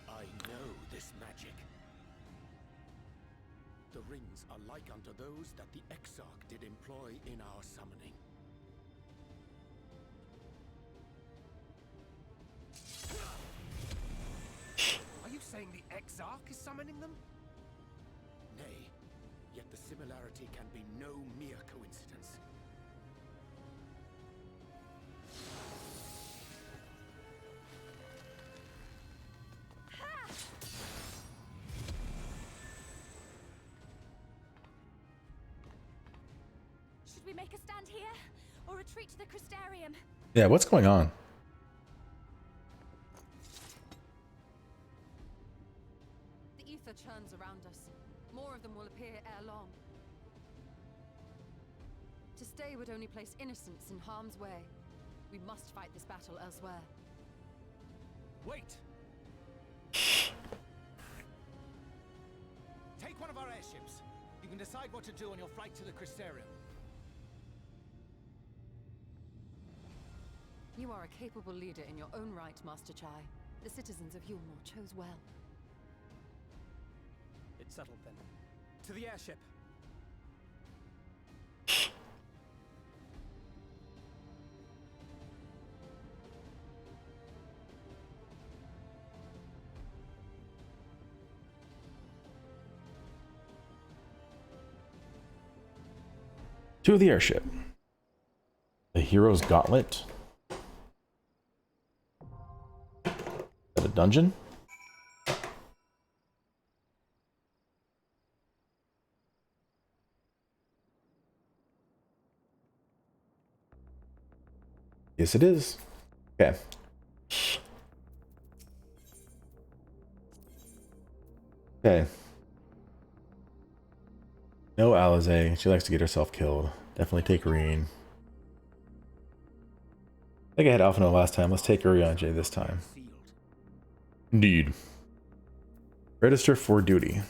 I know this magic. The rings are like unto those that the Exarch did employ in our summoning. Are you saying the Exarch is summoning them? Nay, yet the similarity can be no mere coincidence. Should we make a stand here or retreat to the Crystarium? Yeah, what's going on? The ether churns around us. More of them will appear ere long. To stay would only place innocents in harm's way. We must fight this battle elsewhere. Wait! Take one of our airships. You can decide what to do on your flight to the Crystarium. You are a capable leader in your own right, Master Chai. The citizens of Yulmore chose well. It's settled then. To the airship! To the airship. The Hero's Gauntlet. Is that a dungeon? Yes, it is. Okay. Okay. No Alize. She likes to get herself killed. Definitely take Reen. I think I had Alphino last time. Let's take Urianger this time. Indeed. Register for duty.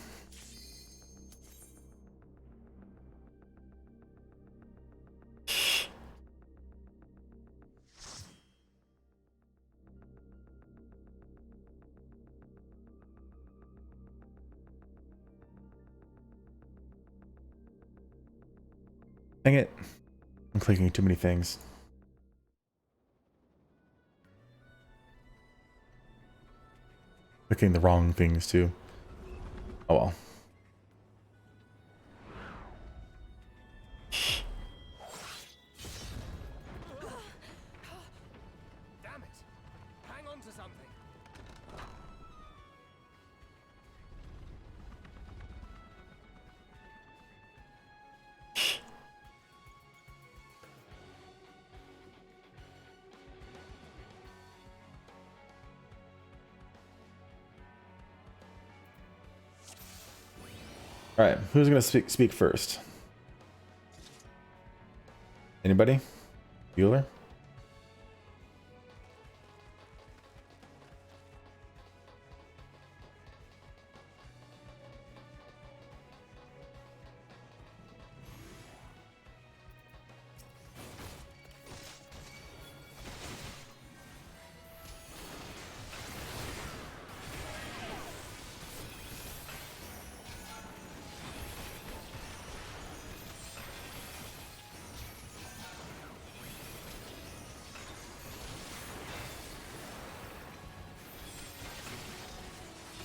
Dang it. I'm clicking too many things. Clicking the wrong things too. Oh well. Damn it! Hang on to something. All right, who's gonna speak first? Anybody? Bueller?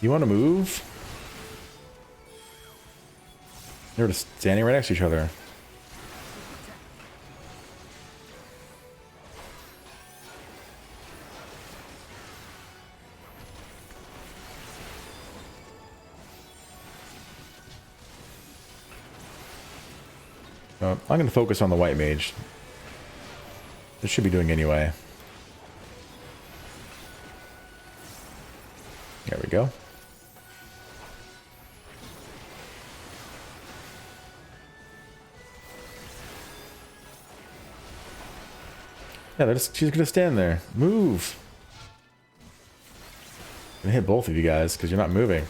You want to move? They're just standing right next to each other. I'm going to focus on the white mage. This should be doing anyway. There we go. Yeah, she's gonna stand there. Move. I'm gonna hit both of you guys because you're not moving.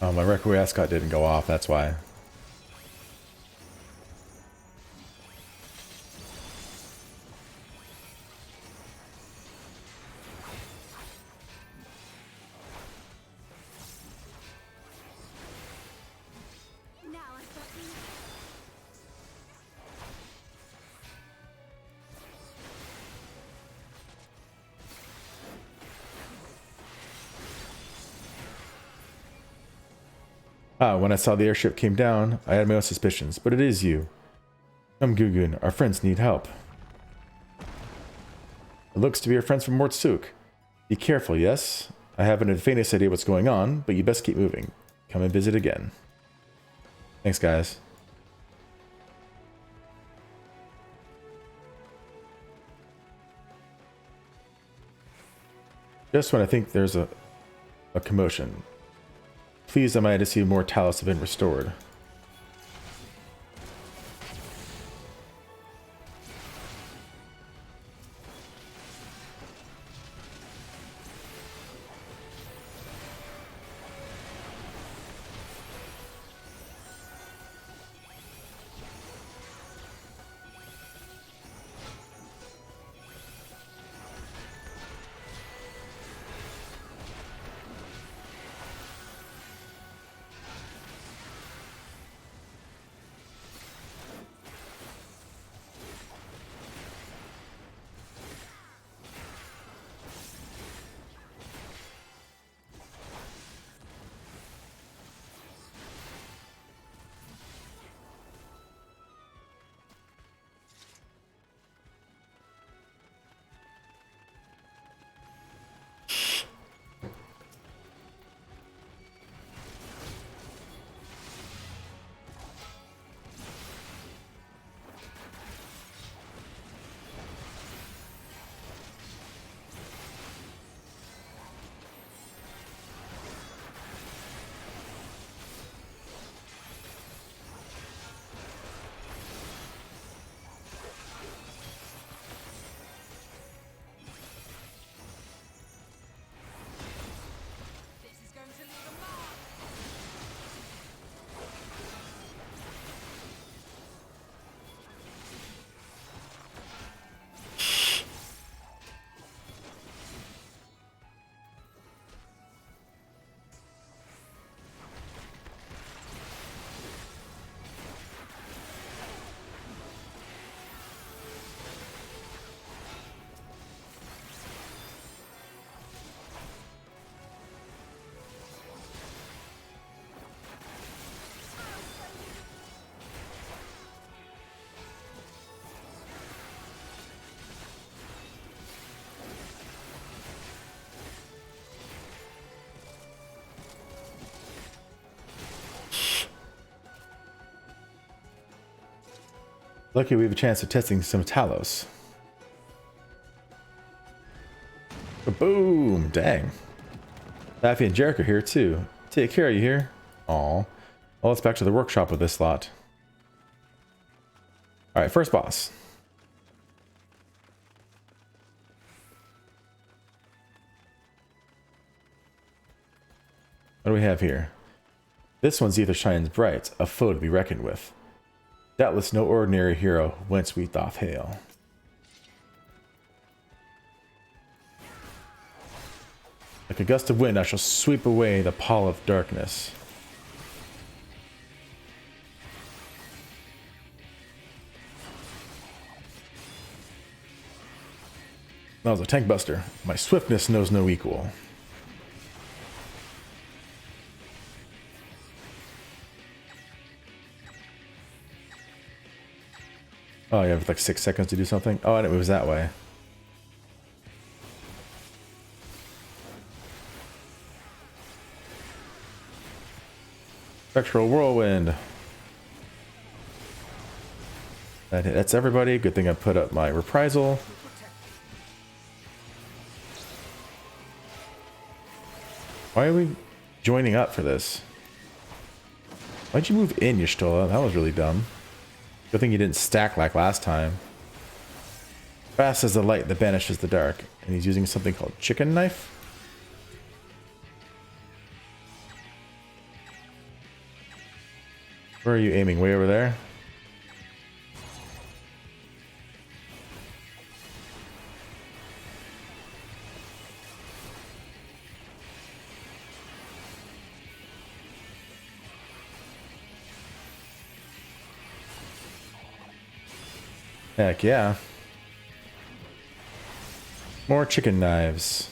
Oh, my Requiem Ascot didn't go off, that's why. When I saw the airship came down, I had my own suspicions, but it is you. Come, Gugun, our friends need help. It looks to be our friends from Mortsuk. Be careful, yes? I haven't the faintest idea what's going on, but you best keep moving. Come and visit again. Thanks, guys. Just when I think there's a commotion. Pleased am I to see more talents have been restored. Lucky we have a chance of testing some Talos. Boom! Dang. Laffy and Jericho here too. Take care, you here? Aw. Well, let's back to the workshop with this lot. Alright, first boss. What do we have here? This one's either shines bright, a foe to be reckoned with. Doubtless no ordinary hero, whence we doth hail. Like a gust of wind, I shall sweep away the pall of darkness. That was a tank buster. My swiftness knows no equal. Oh, you have like 6 seconds to do something? Oh, and it moves that way. Spectral Whirlwind. That's everybody. Good thing I put up my reprisal. Why are we joining up for this? Why'd you move in, Y'shtola? That was really dumb. Good thing you didn't stack like last time. Fast as the light that banishes the dark. And he's using something called chicken knife? Where are you aiming? Way over there? Heck yeah. More chicken knives.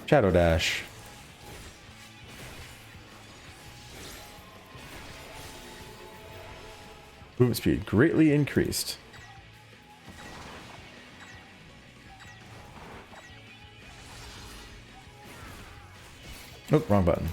Shadow Dash. Movement speed greatly increased. Oh, wrong button.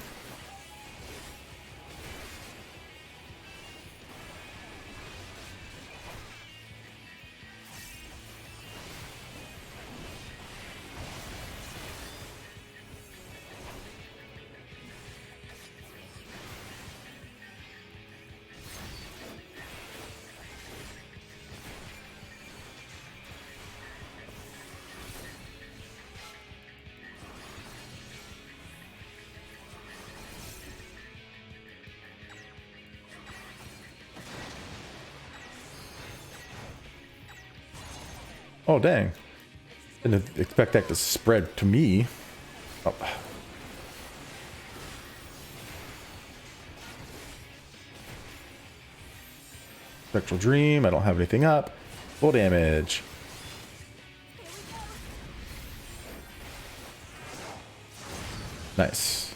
Oh, dang. Didn't expect that to spread to me. Oh. Spectral Dream. I don't have anything up. Full damage. Nice.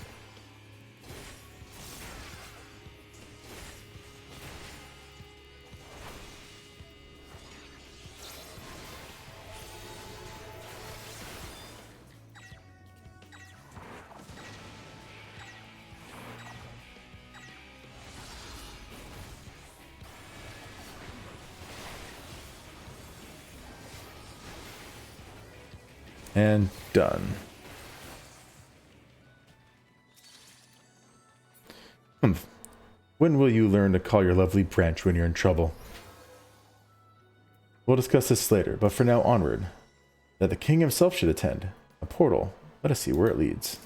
And done. When will you learn to call your lovely branch when you're in trouble? We'll discuss this later, but for now onward. That the king himself should attend. A portal. Let us see where it leads.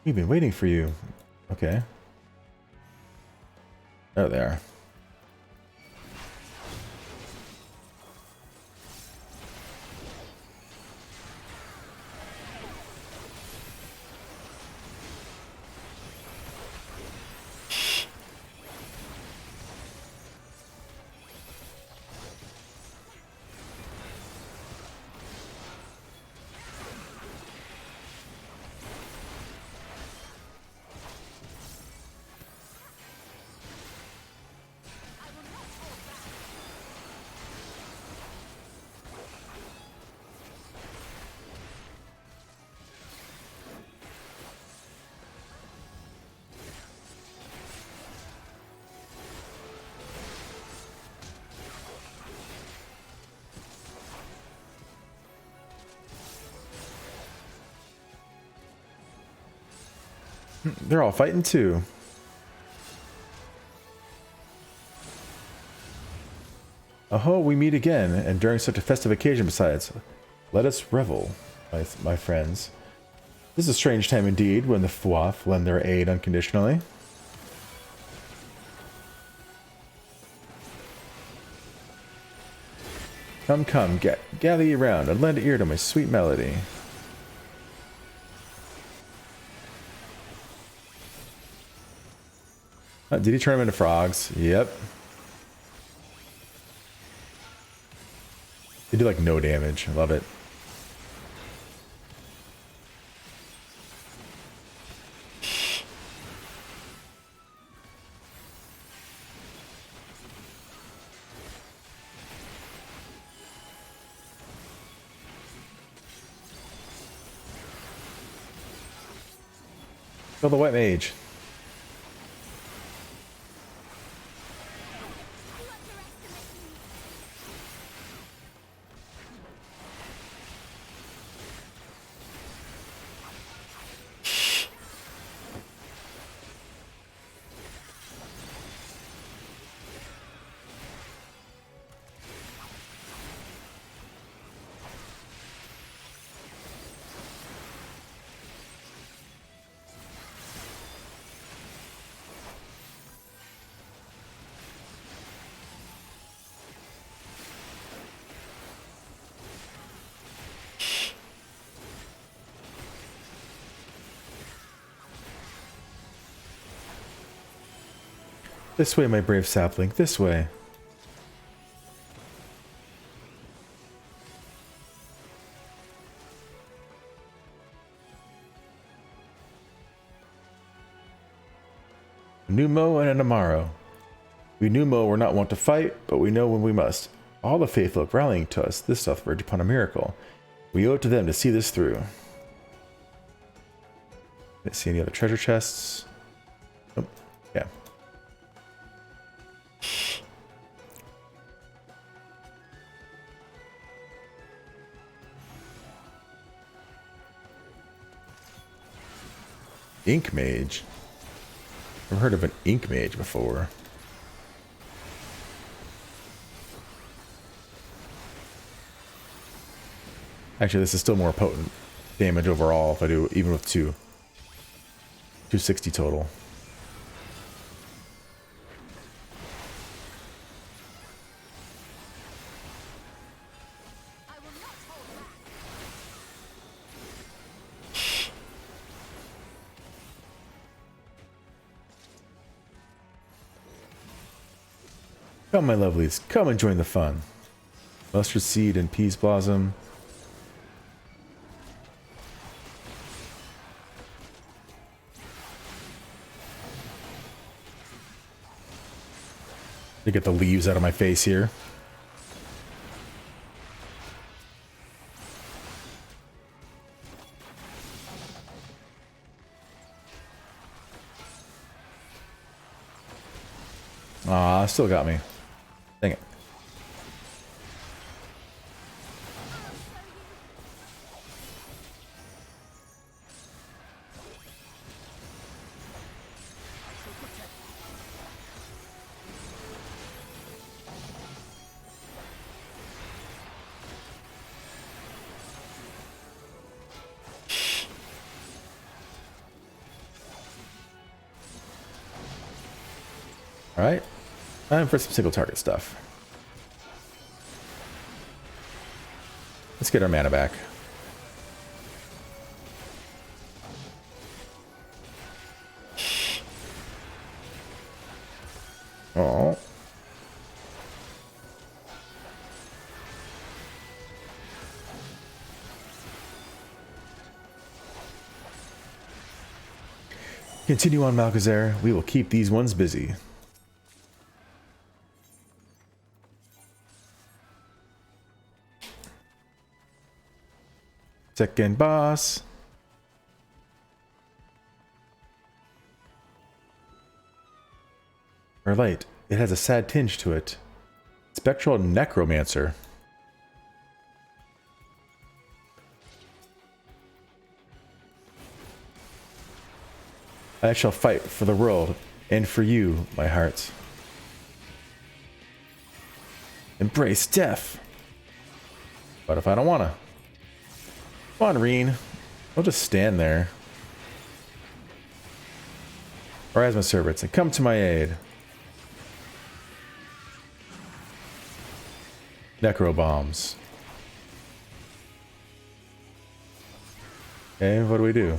We've been waiting for you. Okay. Oh, there. They're all fighting too. Aho, we meet again, and during such a festive occasion besides. Let us revel, my friends. This is a strange time indeed, when the Fuath lend their aid unconditionally. Come, come, gather ye round, and lend ear to my sweet melody. Did he turn them into frogs? Yep. They do like no damage. I love it. Kill the white mage. This way, my brave sapling, this way. A Numo and a Namaro. We Numo were not wont to fight, but we know when we must. All the faithful rallying to us, this doth verge upon a miracle. We owe it to them to see this through. Didn't see any other treasure chests. Oh, yeah. Ink Mage. I've heard of an Ink Mage before. Actually, this is still more potent damage overall if I do even with 260 total. Come, my lovelies, come and join the fun. Mustard seed and peas blossom. To get the leaves out of my face here. Aw, still got me. Dang it. Alright, time for some single target stuff. Let's get our mana back. Oh. Continue on, Malcazar. We will keep these ones busy. Second boss. Or light. It has a sad tinge to it. Spectral Necromancer. I shall fight for the world and for you, my hearts. Embrace death. But if I don't wanna? Come on, Reen. I'll just stand there. Arise my servants and come to my aid. Necro bombs. Okay, what do we do?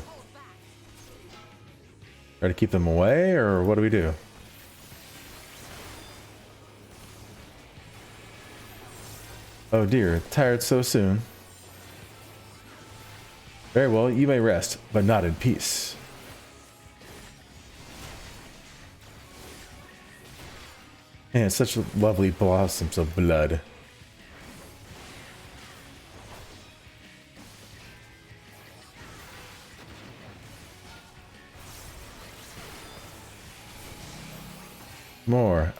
Try to keep them away, or what do we do? Oh dear, tired so soon. Very well, you may rest, but not in peace. Man, such lovely blossoms of blood. More.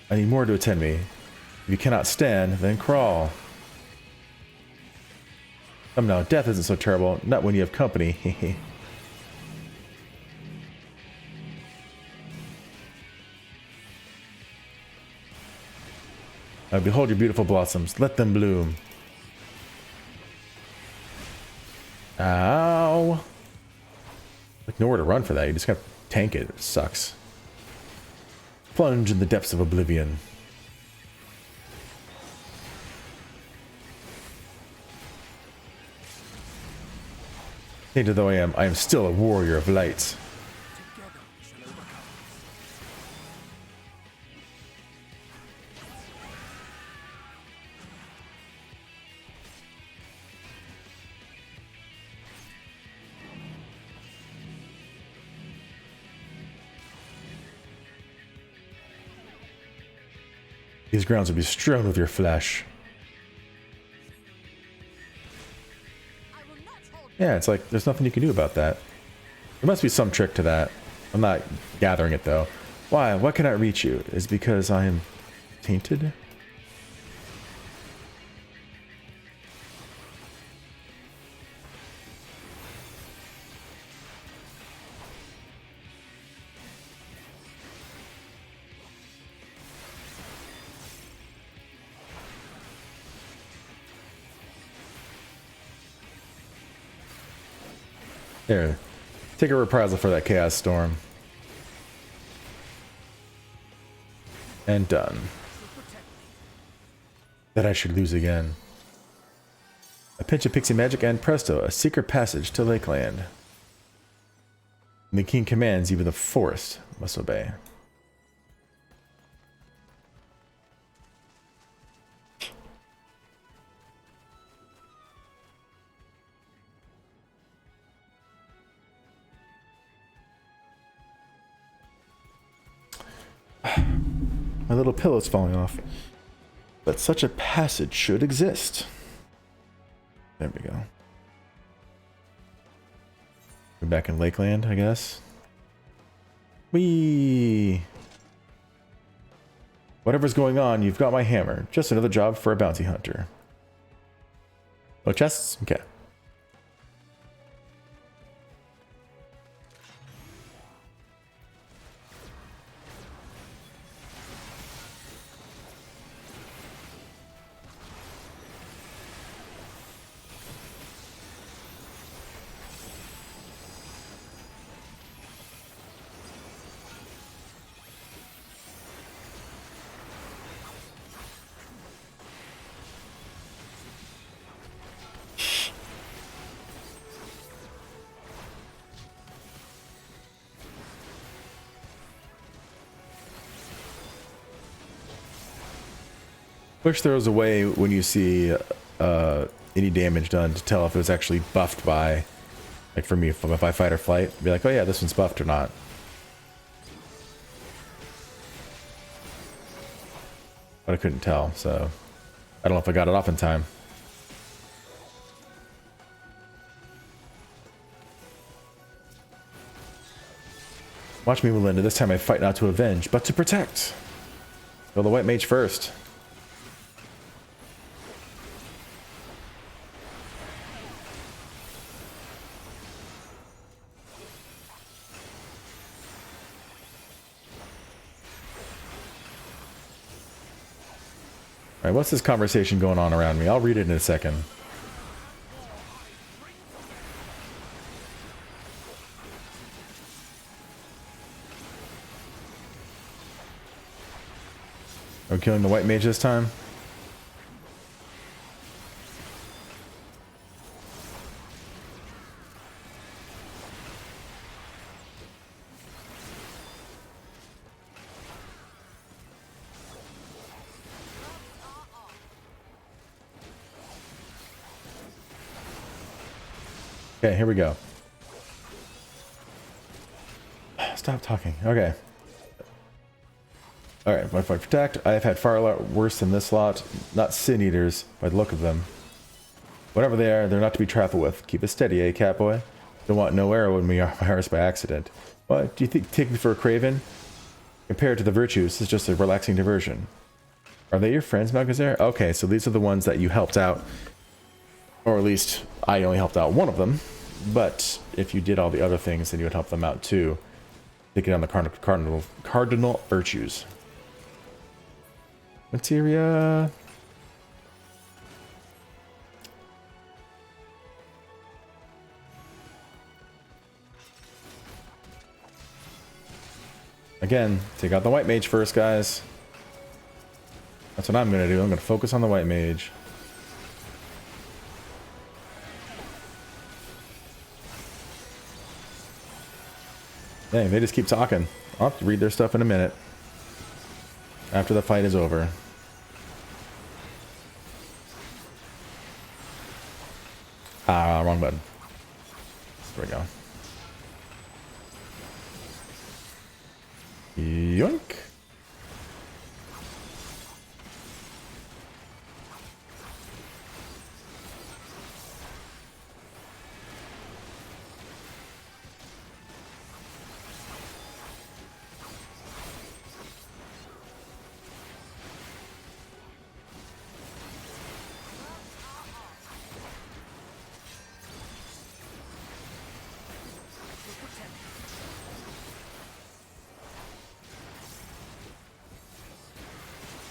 I need more to attend me. If you cannot stand, then crawl. Come now, death isn't so terrible. Not when you have company. Now behold your beautiful blossoms. Let them bloom. Ow. Like nowhere to run for that. You just gotta tank it. It sucks. Plunge in the depths of oblivion. Tainted though I am still a warrior of light. These grounds will be strewn with your flesh. Yeah, it's like there's nothing you can do about that. There must be some trick to that. I'm not gathering it though. Why? What cannot reach you? Is it because I am tainted? There. Take a reprisal for that Chaos Storm. And done. That I should lose again. A pinch of pixie magic and presto, a secret passage to Lakeland. And the king commands, even the forest must obey. My little pillow's falling off. But such a passage should exist. There we go. We're back in Lakeland, I guess. Whee! Whatever's going on, you've got my hammer. Just another job for a bounty hunter. Oh, chests? Okay. Push throws away when you see any damage done to tell if it was actually buffed by, like for me, if I fight or flight, be like, oh yeah, this one's buffed or not. But I couldn't tell, so I don't know if I got it off in time. Watch me, Melinda. This time I fight not to avenge, but to protect. Go the white mage first. Alright, Alright, what's this conversation going on around me? I'll read it in a second. Are we killing the white mage this time? Okay, here we go. Stop talking. Okay. Alright, Modify Protect. I have had far a lot worse than this lot. Not Sin Eaters, by the look of them. Whatever they are, they're not to be trifled with. Keep it steady, eh, Catboy? Don't want no arrow in me arrows by accident. What? Do you take me for a craven? Compared to the virtues, it's just a relaxing diversion. Are they your friends, Malgazer? Okay, so these are the ones that you helped out. Or at least, I only helped out one of them. But if you did all the other things, then you would help them out too. Taking on the cardinal virtues. Materia. Again, take out the white mage first, guys. That's what I'm going to do. I'm going to focus on the white mage. Dang, they just keep talking. I'll have to read their stuff in a minute. After the fight is over. Ah, wrong button. There we go. Yoink.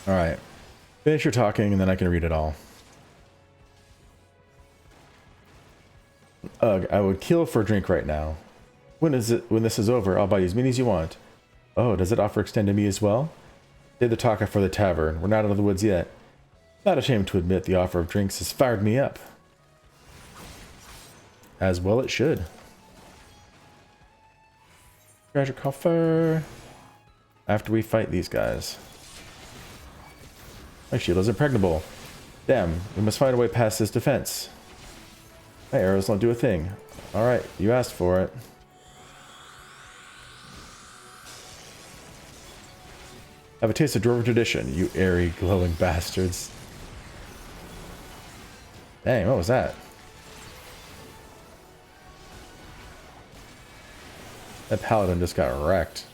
Alright. Finish your talking and then I can read it all. Ugh, I would kill for a drink right now. When this is over, I'll buy you as many as you want. Oh, does it offer extend to me as well? Save the talk for the tavern. We're not out of the woods yet. Not ashamed to admit the offer of drinks has fired me up. As well it should. Treasure coffer. After we fight these guys. My shield is impregnable. Damn, we must find a way past this defense. My arrows don't do a thing. Alright, you asked for it. Have a taste of dwarven tradition, you airy, glowing bastards. Dang, what was that? That paladin just got wrecked.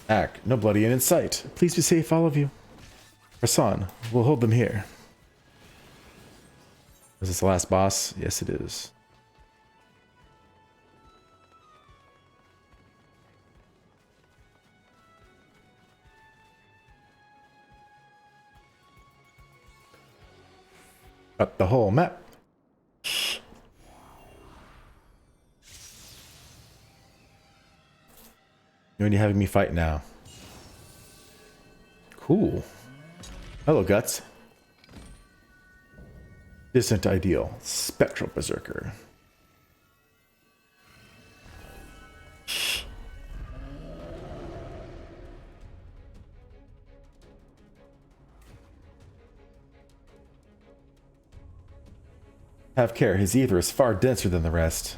Ack, no bloody end in sight. Please be safe, all of you. Rasan, we'll hold them here. Is this the last boss? Yes, it is. Got the whole map. When you having me fight now? Cool. Hello, Guts. Distant ideal. Spectral berserker. Have care, his ether is far denser than the rest.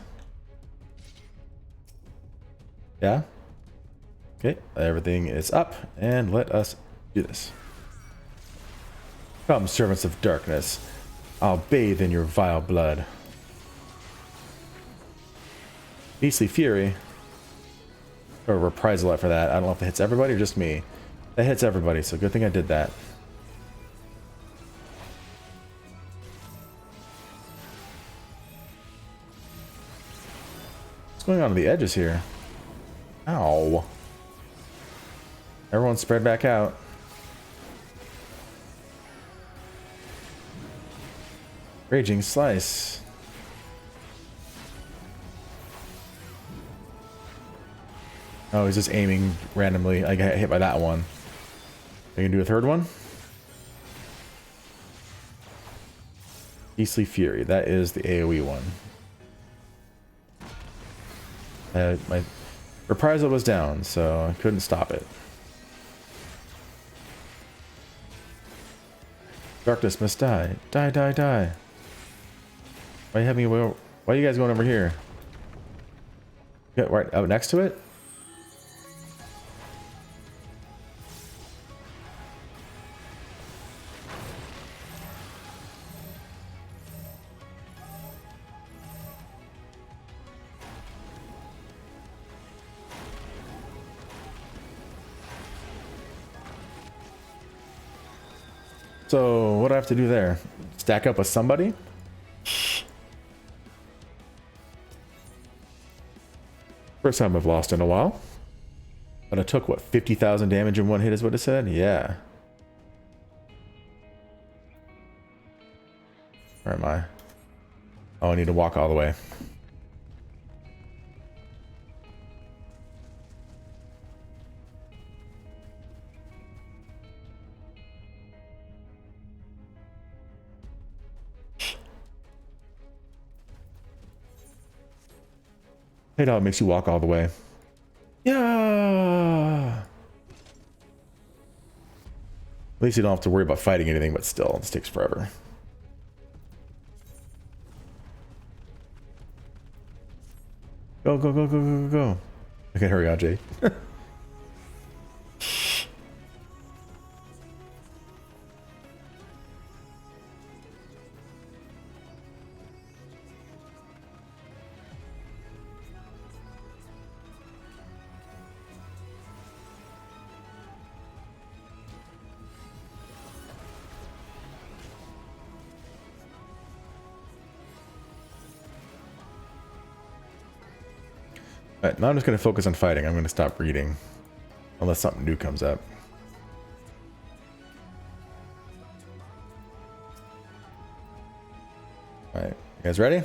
Yeah? Okay, everything is up, and let us do this. Come, servants of darkness. I'll bathe in your vile blood. Beastly Fury. Or reprisal for that. I don't know if it hits everybody or just me. That hits everybody, so good thing I did that. What's going on the edges here? Ow. Everyone spread back out. Raging Slice. Oh, he's just aiming randomly. I got hit by that one. I can do a third one. Beastly Fury. That is the AoE one. My reprisal was down, so I couldn't stop it. Darkness must die. Die, die, die. Why are you guys going over here? Get right out next to it? So, what do I have to do there? Stack up with somebody? First time I've lost in a while. But I took, what, 50,000 damage in one hit is what it said? Yeah. Where am I? Oh, I need to walk all the way. Hey, dog makes you walk all the way. Yeah. At least you don't have to worry about fighting anything, but still, this takes forever. Go, go, go, go, go, go, go. Okay, hurry on, Jay. Alright, now I'm just going to focus on fighting. I'm going to stop reading. Unless something new comes up. Alright, you guys ready?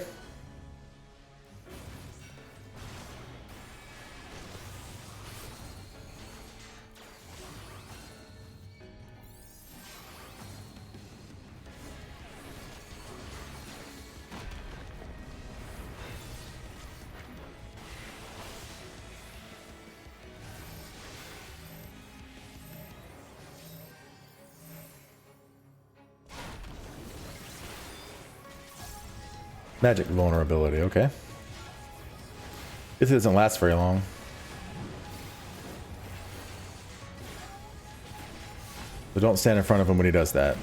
Magic vulnerability, okay. This doesn't last very long. So don't stand in front of him when he does that.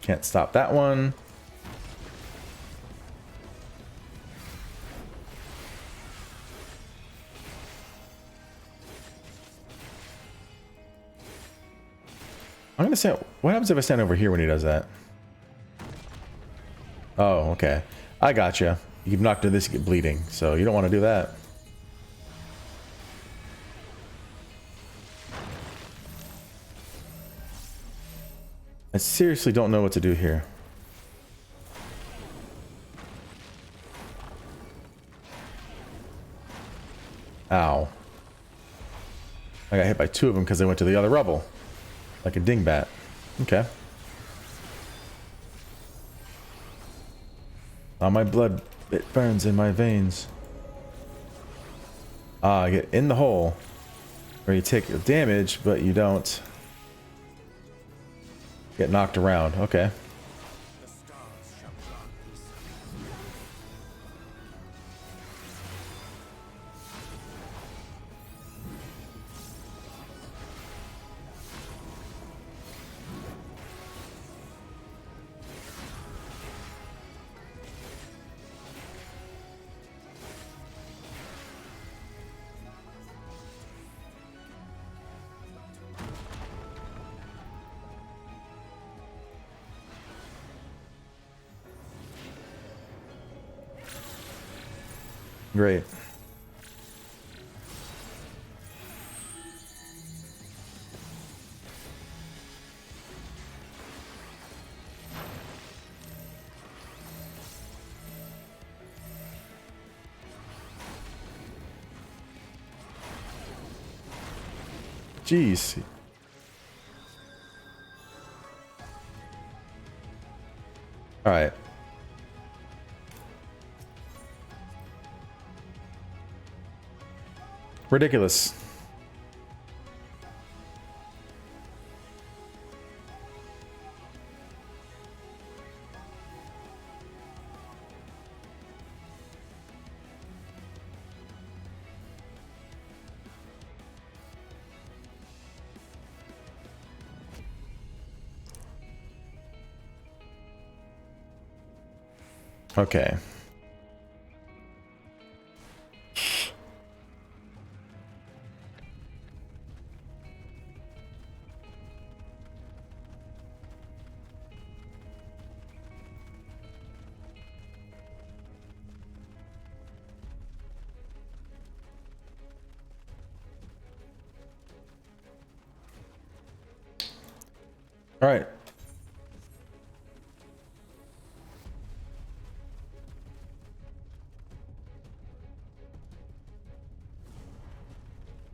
Can't stop that one. I'm gonna stand. What happens if I stand over here when he does that? Oh, okay. I gotcha. You get knocked into this, you get bleeding, so you don't want to do that. I seriously don't know what to do here. Ow. I got hit by two of them because they went to the other rubble. Like a dingbat. Okay. Oh, my blood, it burns in my veins. Ah, I get in the hole. Where you take damage, but you don't get knocked around. Okay. Great. Jeez. All right. Ridiculous. Okay. All right.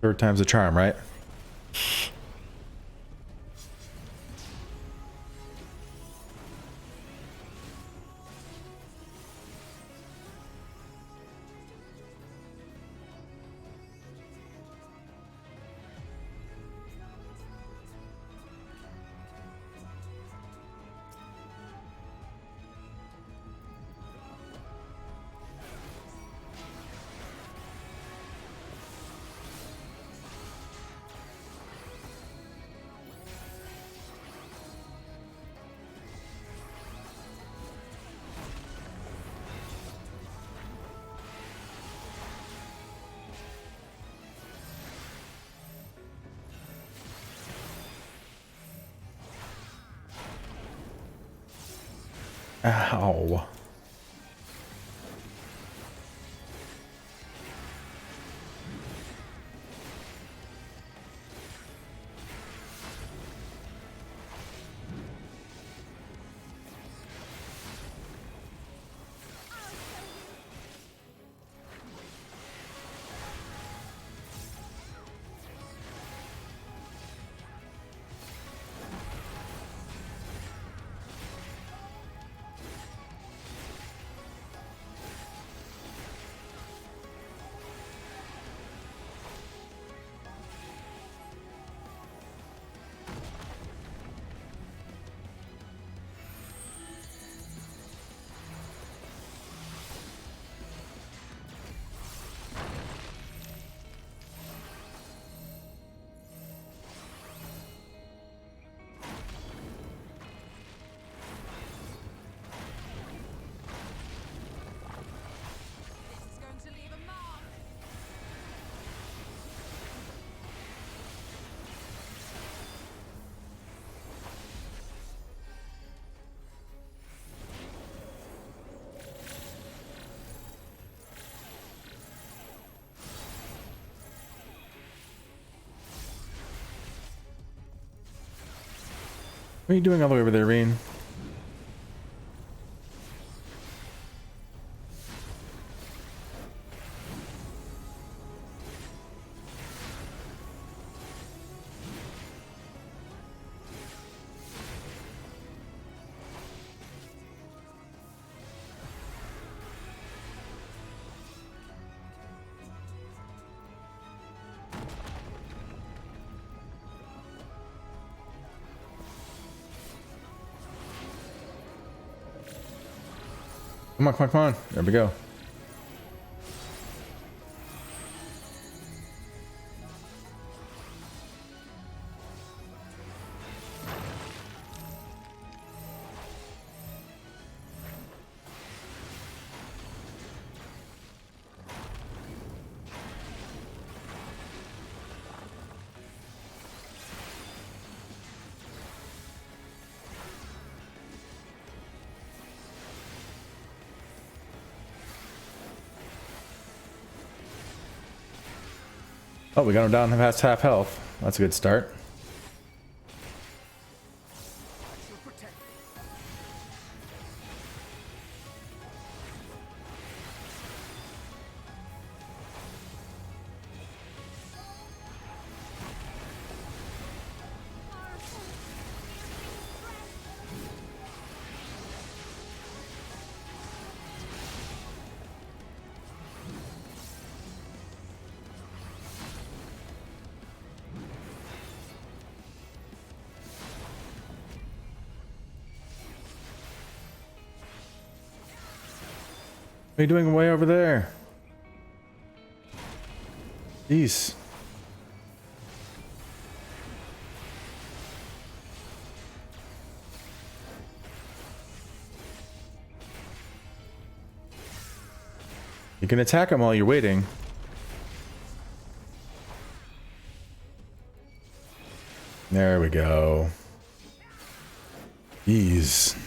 Third time's a charm, right? Ow. What are you doing all the way over there, Reen? Come on, come on, come on. There we go. Oh, we got him down past half health. That's a good start. What are you doing way over there? Jeez. You can attack him while you're waiting. There we go. Jeez.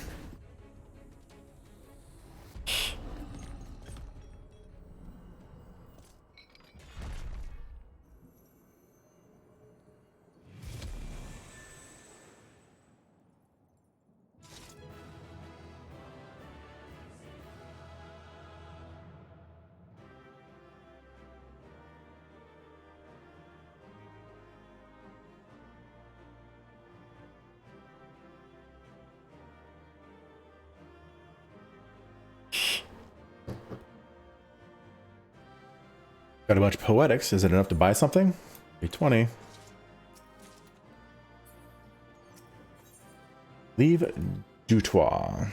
Got a bunch of poetics. Is it enough to buy something? 320. Leave Dutois.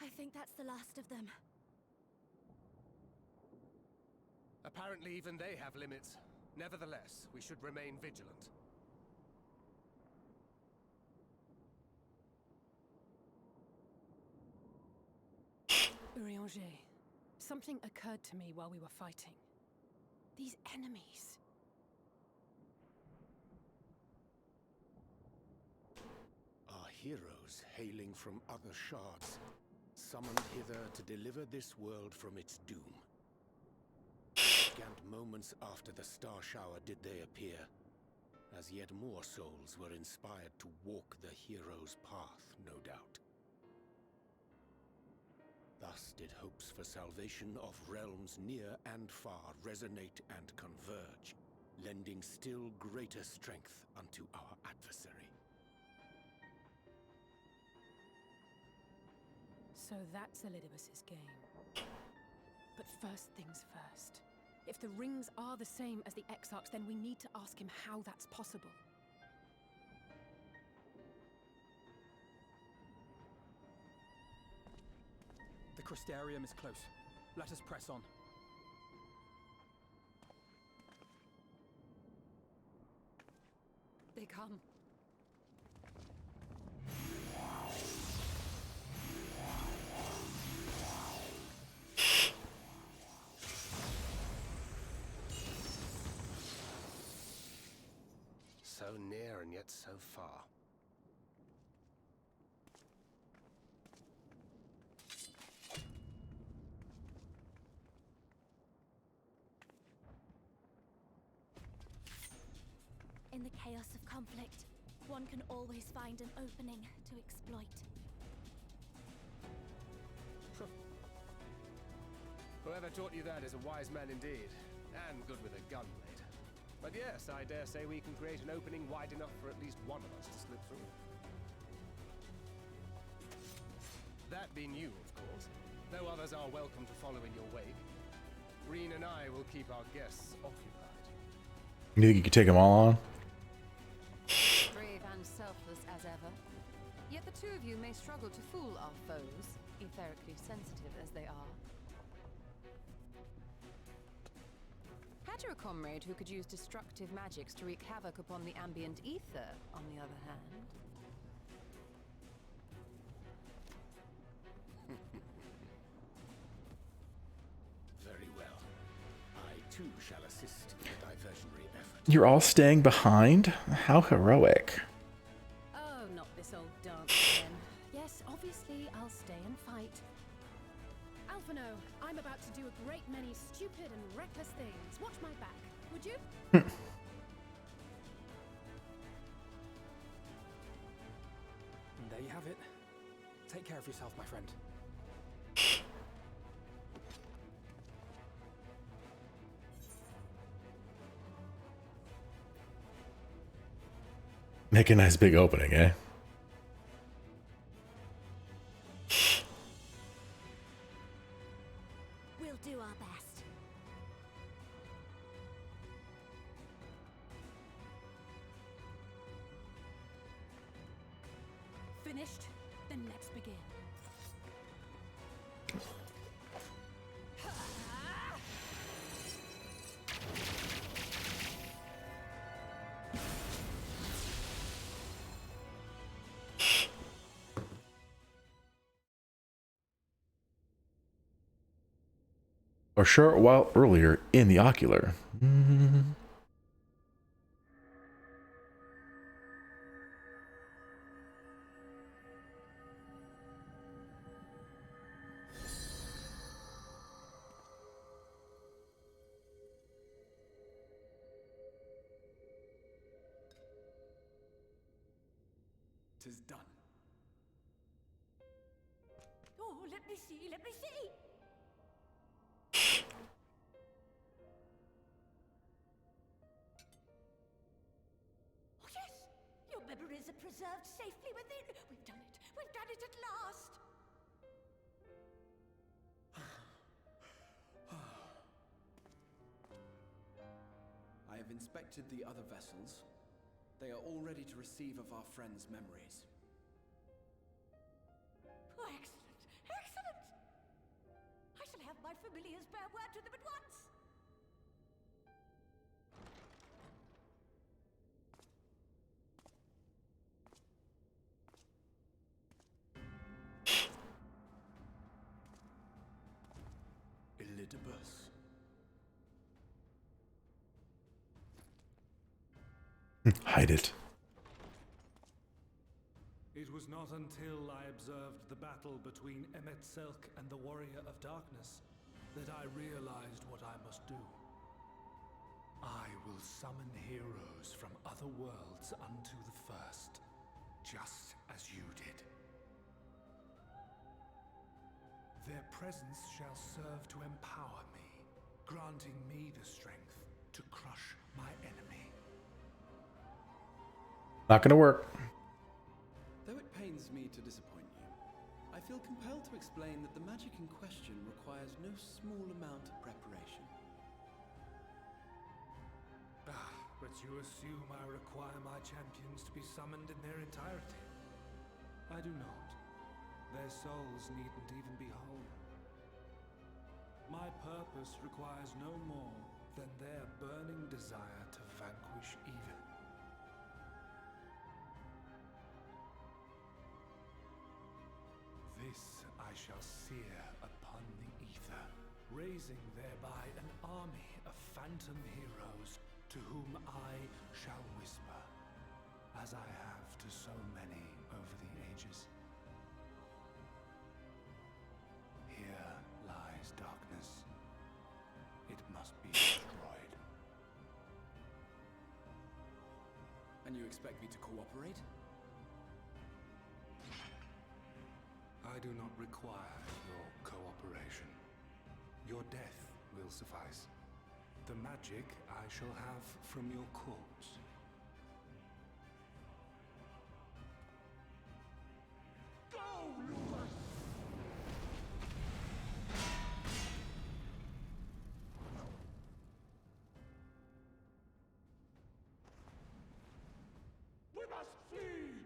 I think that's the last of them. Apparently even they have limits. Nevertheless, we should remain vigilant. Urianger, something occurred to me while we were fighting. These enemies. Are heroes hailing from other shards, summoned hither to deliver this world from its doom. Scant moments after the star shower did they appear, as yet more souls were inspired to walk the hero's path, no doubt. Thus did hopes for salvation of realms near and far resonate and converge, lending still greater strength unto our adversary. So that's Elidibus's game. But first things first. If the rings are the same as the Exarchs, then we need to ask him how that's possible. The Crystarium is close. Let us press on. They come. So near and yet so far. In the chaos of conflict, one can always find an opening to exploit. Whoever taught you that is a wise man indeed, and good with a gun blade. But yes, I dare say we can create an opening wide enough for at least one of us to slip through. That being you, of course, though others are welcome to follow in your wake. Reen and I will keep our guests occupied. You think you could take them all on? Brave and selfless as ever. Yet the two of you may struggle to fool our foes, etherically sensitive as they are. Had you a comrade who could use destructive magics to wreak havoc upon the ambient ether, on the other hand? shall assist in the diversionary effort. You're all staying behind? How heroic. Oh, not this old dance again. Yes, obviously I'll stay and fight. Alphino, I'm about to do a great many stupid and reckless things. Watch my back, would you? And there you have it. Take care of yourself, my friend. Make a nice big opening, eh? We'll do our best. Finished? Then let's begin. A short while earlier in the ocular. Tis done. Oh, let me see, let me see! Oh, yes! Your memories are preserved safely within. We've done it! We've done it at last! I have inspected the other vessels. They are all ready to receive of our friends' memories. Oh, excellent! Excellent! I shall have my familiars bear word to them at once! Elidibus. Hide it. It was not until I observed the battle between Emmet Selk and the Warrior of Darkness that I realized what I must do. I will summon heroes from other worlds unto the first, just as you did. Their presence shall serve to empower me, granting me the strength to crush my enemy. Not gonna work. Though it pains me to disappoint you, I feel compelled to explain that the magic in question requires no small amount of preparation. But you assume I require my champions to be summoned in their entirety. I do not. Their souls needn't even be whole. My purpose requires no more than their burning desire to vanquish evil. This I shall sear upon the ether, raising thereby an army of phantom heroes to whom I shall whisper, as I have to so many over the ages. Here lies darkness. It must be destroyed. And you expect me to cooperate? I do not require your cooperation. Your death will suffice. The magic I shall have from your corpse. Go, Lupus! We must flee!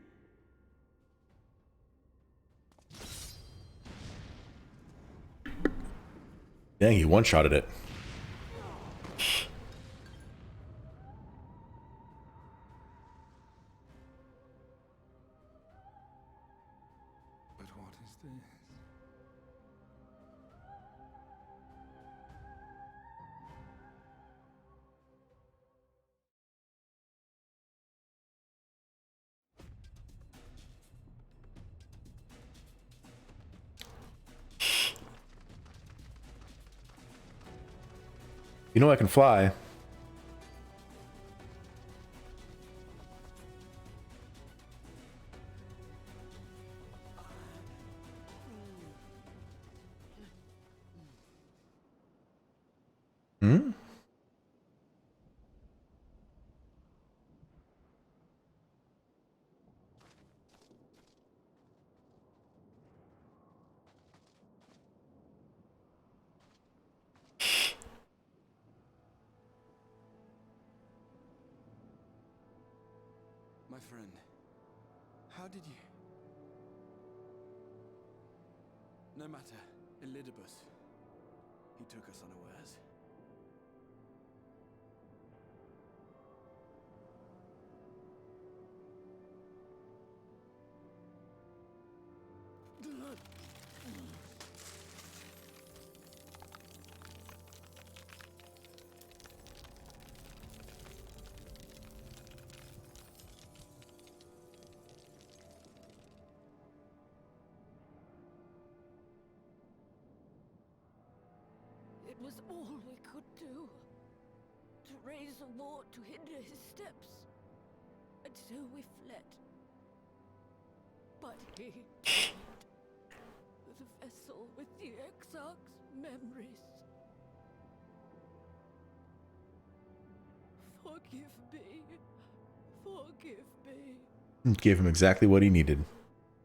Dang, he one-shotted it. But what is this? You know I can fly. Hmm? My friend, how did you... No matter, Elidibus. He took us unawares. It was all we could do. To raise a war to hinder his steps. And so we fled. But he died. With a vessel with the Exarch's memories. Forgive me. Forgive me. Gave him exactly what he needed.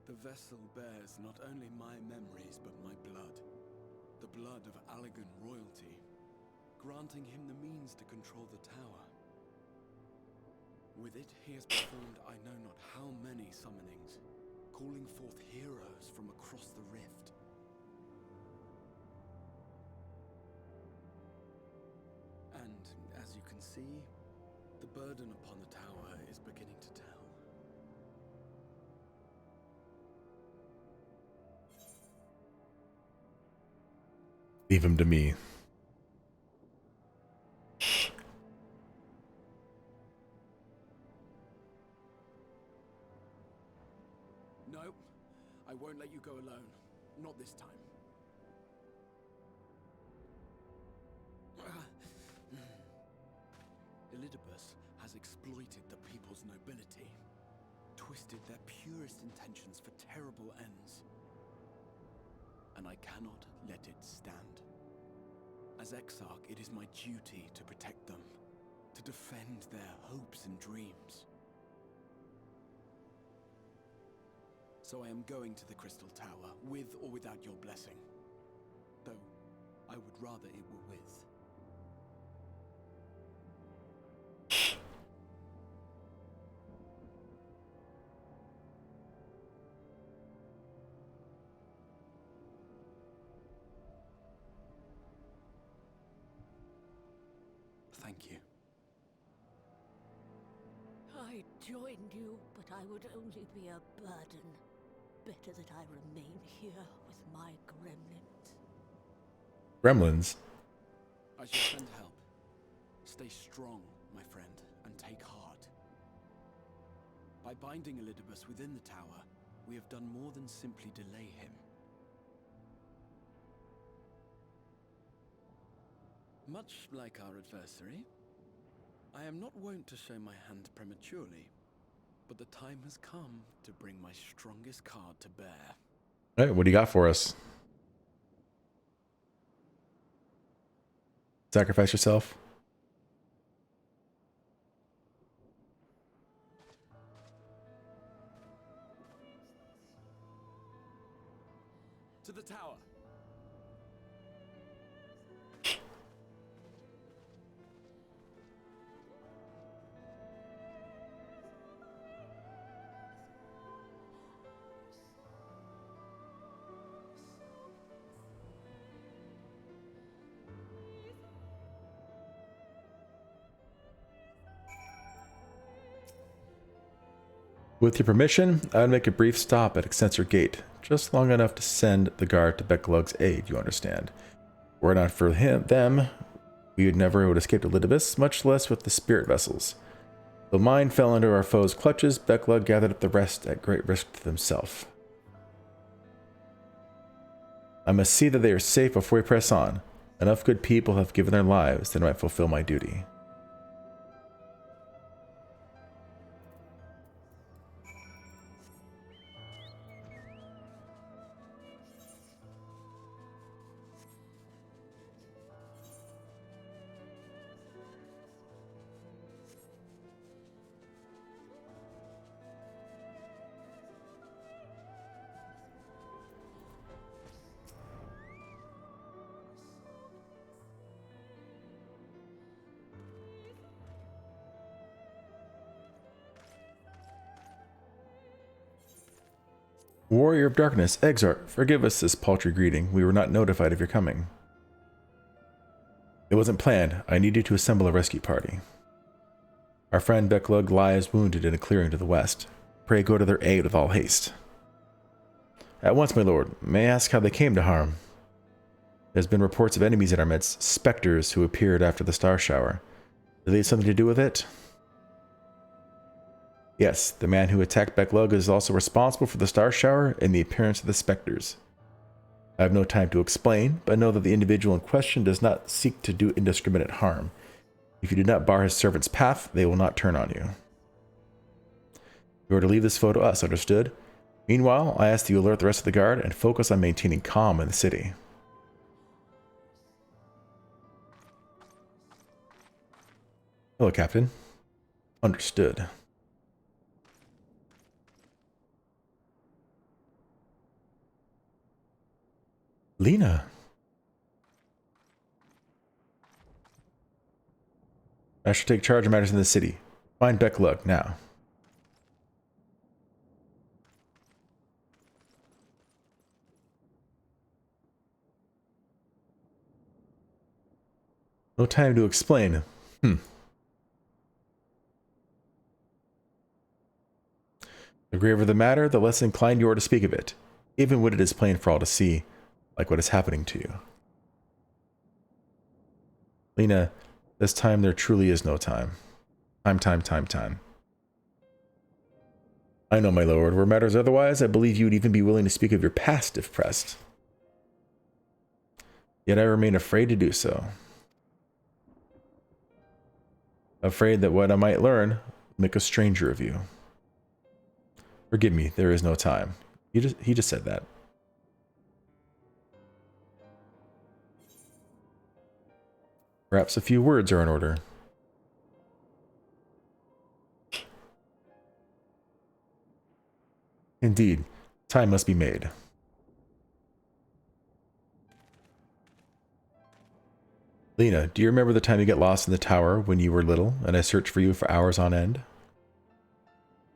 The vessel bears not only my memories, but my blood. The blood of Allegan royalty, granting him the means to control the tower. With it, he has performed I know not how many summonings, calling forth heroes from across the rift. And, as you can see, the burden upon the tower is beginning to tell. Leave him to me. No, I won't let you go alone. Not this time. Elidibus has exploited the people's nobility, twisted their purest intentions for terrible ends. And I cannot let it stand. As Exarch, it is my duty to protect them, to defend their hopes and dreams. So I am going to the Crystal Tower, with or without your blessing. Though, I would rather it were with. Thank you. I joined you, but I would only be a burden. Better that I remain here with my gremlins. Gremlins? I shall send help. Stay strong, my friend, and take heart. By binding Elidibus within the tower, we have done more than simply delay him. Much like our adversary, I am not wont to show my hand prematurely, but the time has come to bring my strongest card to bear. All right, what do you got for us? Sacrifice yourself? To the tower! With your permission, I'd make a brief stop at Extensor Gate, just long enough to send the guard to Becklug's aid, you understand. Were it not for them, we would never have escaped Elidibus, much less with the spirit vessels. Though mine fell into our foes' clutches, Becklug gathered up the rest at great risk to himself. I must see that they are safe before we press on. Enough good people have given their lives that I might fulfill my duty. Warrior of Darkness, Exarch, forgive us this paltry greeting. We were not notified of your coming. It wasn't planned. I needed to assemble a rescue party. Our friend Becklug lies wounded in a clearing to the west. Pray go to their aid with all haste. At once, my lord. May I ask how they came to harm? There's been reports of enemies in our midst, specters who appeared after the star shower. Do they have something to do with it? Yes, the man who attacked Becklug is also responsible for the star shower and the appearance of the specters. I have no time to explain, but know that the individual in question does not seek to do indiscriminate harm. If you do not bar his servant's path, they will not turn on you. You are to leave this foe to us, understood? Meanwhile, I ask that you alert the rest of the guard and focus on maintaining calm in the city. Hello, Captain. Understood. Lena. I shall take charge of matters in the city. Find Becklug now. No time to explain. The graver the matter, the less inclined you are to speak of it, even when it is plain for all to see, like what is happening to you. Lena, this time there truly is no time. Time. I know, my lord. Were matters otherwise, I believe you would even be willing to speak of your past if pressed. Yet I remain afraid to do so. Afraid that what I might learn will make a stranger of you. Forgive me, there is no time. He just said that. Perhaps a few words are in order. Indeed, time must be made. Lena, do you remember the time you got lost in the tower when you were little and I searched for you for hours on end?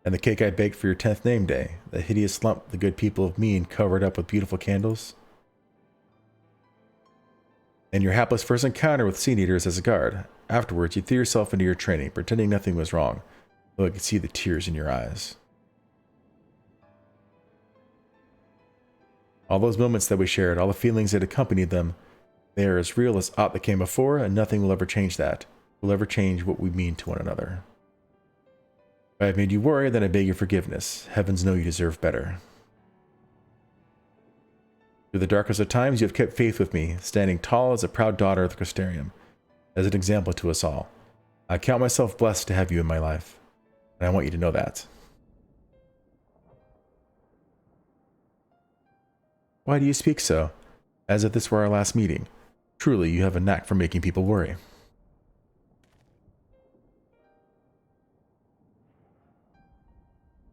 And the cake I baked for your 10th name day, the hideous lump the good people of Mean covered up with beautiful candles? And your hapless first encounter with Sea Eaters as a guard. Afterwards, you threw yourself into your training, pretending nothing was wrong, though I could see the tears in your eyes. All those moments that we shared, all the feelings that accompanied them, they are as real as aught that came before, and nothing will ever change that. Will ever change what we mean to one another. If I have made you worry, then I beg your forgiveness. Heavens know you deserve better. Through the darkest of times, you have kept faith with me, standing tall as a proud daughter of the Crystarium, as an example to us all. I count myself blessed to have you in my life, and I want you to know that. Why do you speak so, as if this were our last meeting? Truly, you have a knack for making people worry.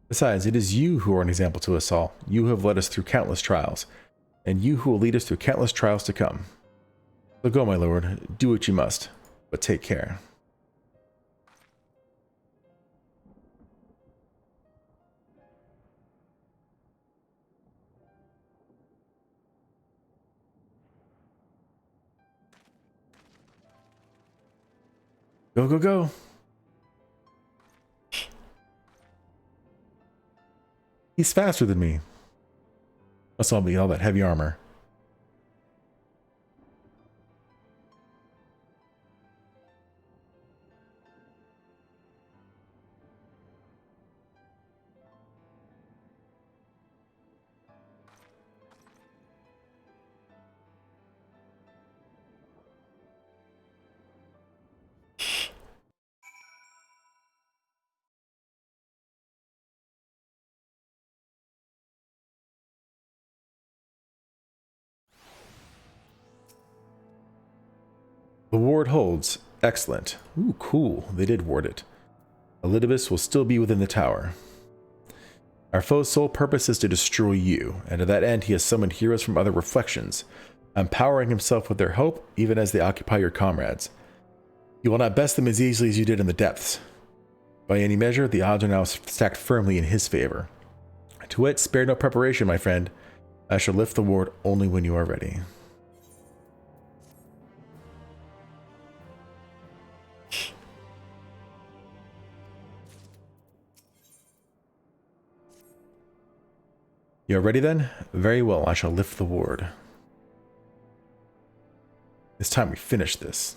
Besides, it is you who are an example to us all. You who have led us through countless trials, and you who will lead us through countless trials to come. So go, my lord, do what you must, but take care. Go, go, go. He's faster than me. Must all be all that heavy armor. The ward holds. Excellent. Ooh, cool. They did ward it. Elidibus will still be within the tower. Our foe's sole purpose is to destroy you, and to that end he has summoned heroes from other reflections, empowering himself with their help even as they occupy your comrades. You will not best them as easily as you did in the depths. By any measure, the odds are now stacked firmly in his favor. To wit, spare no preparation, my friend. I shall lift the ward only when you are ready. You are ready then? Very well, I shall lift the ward. It's time we finish this.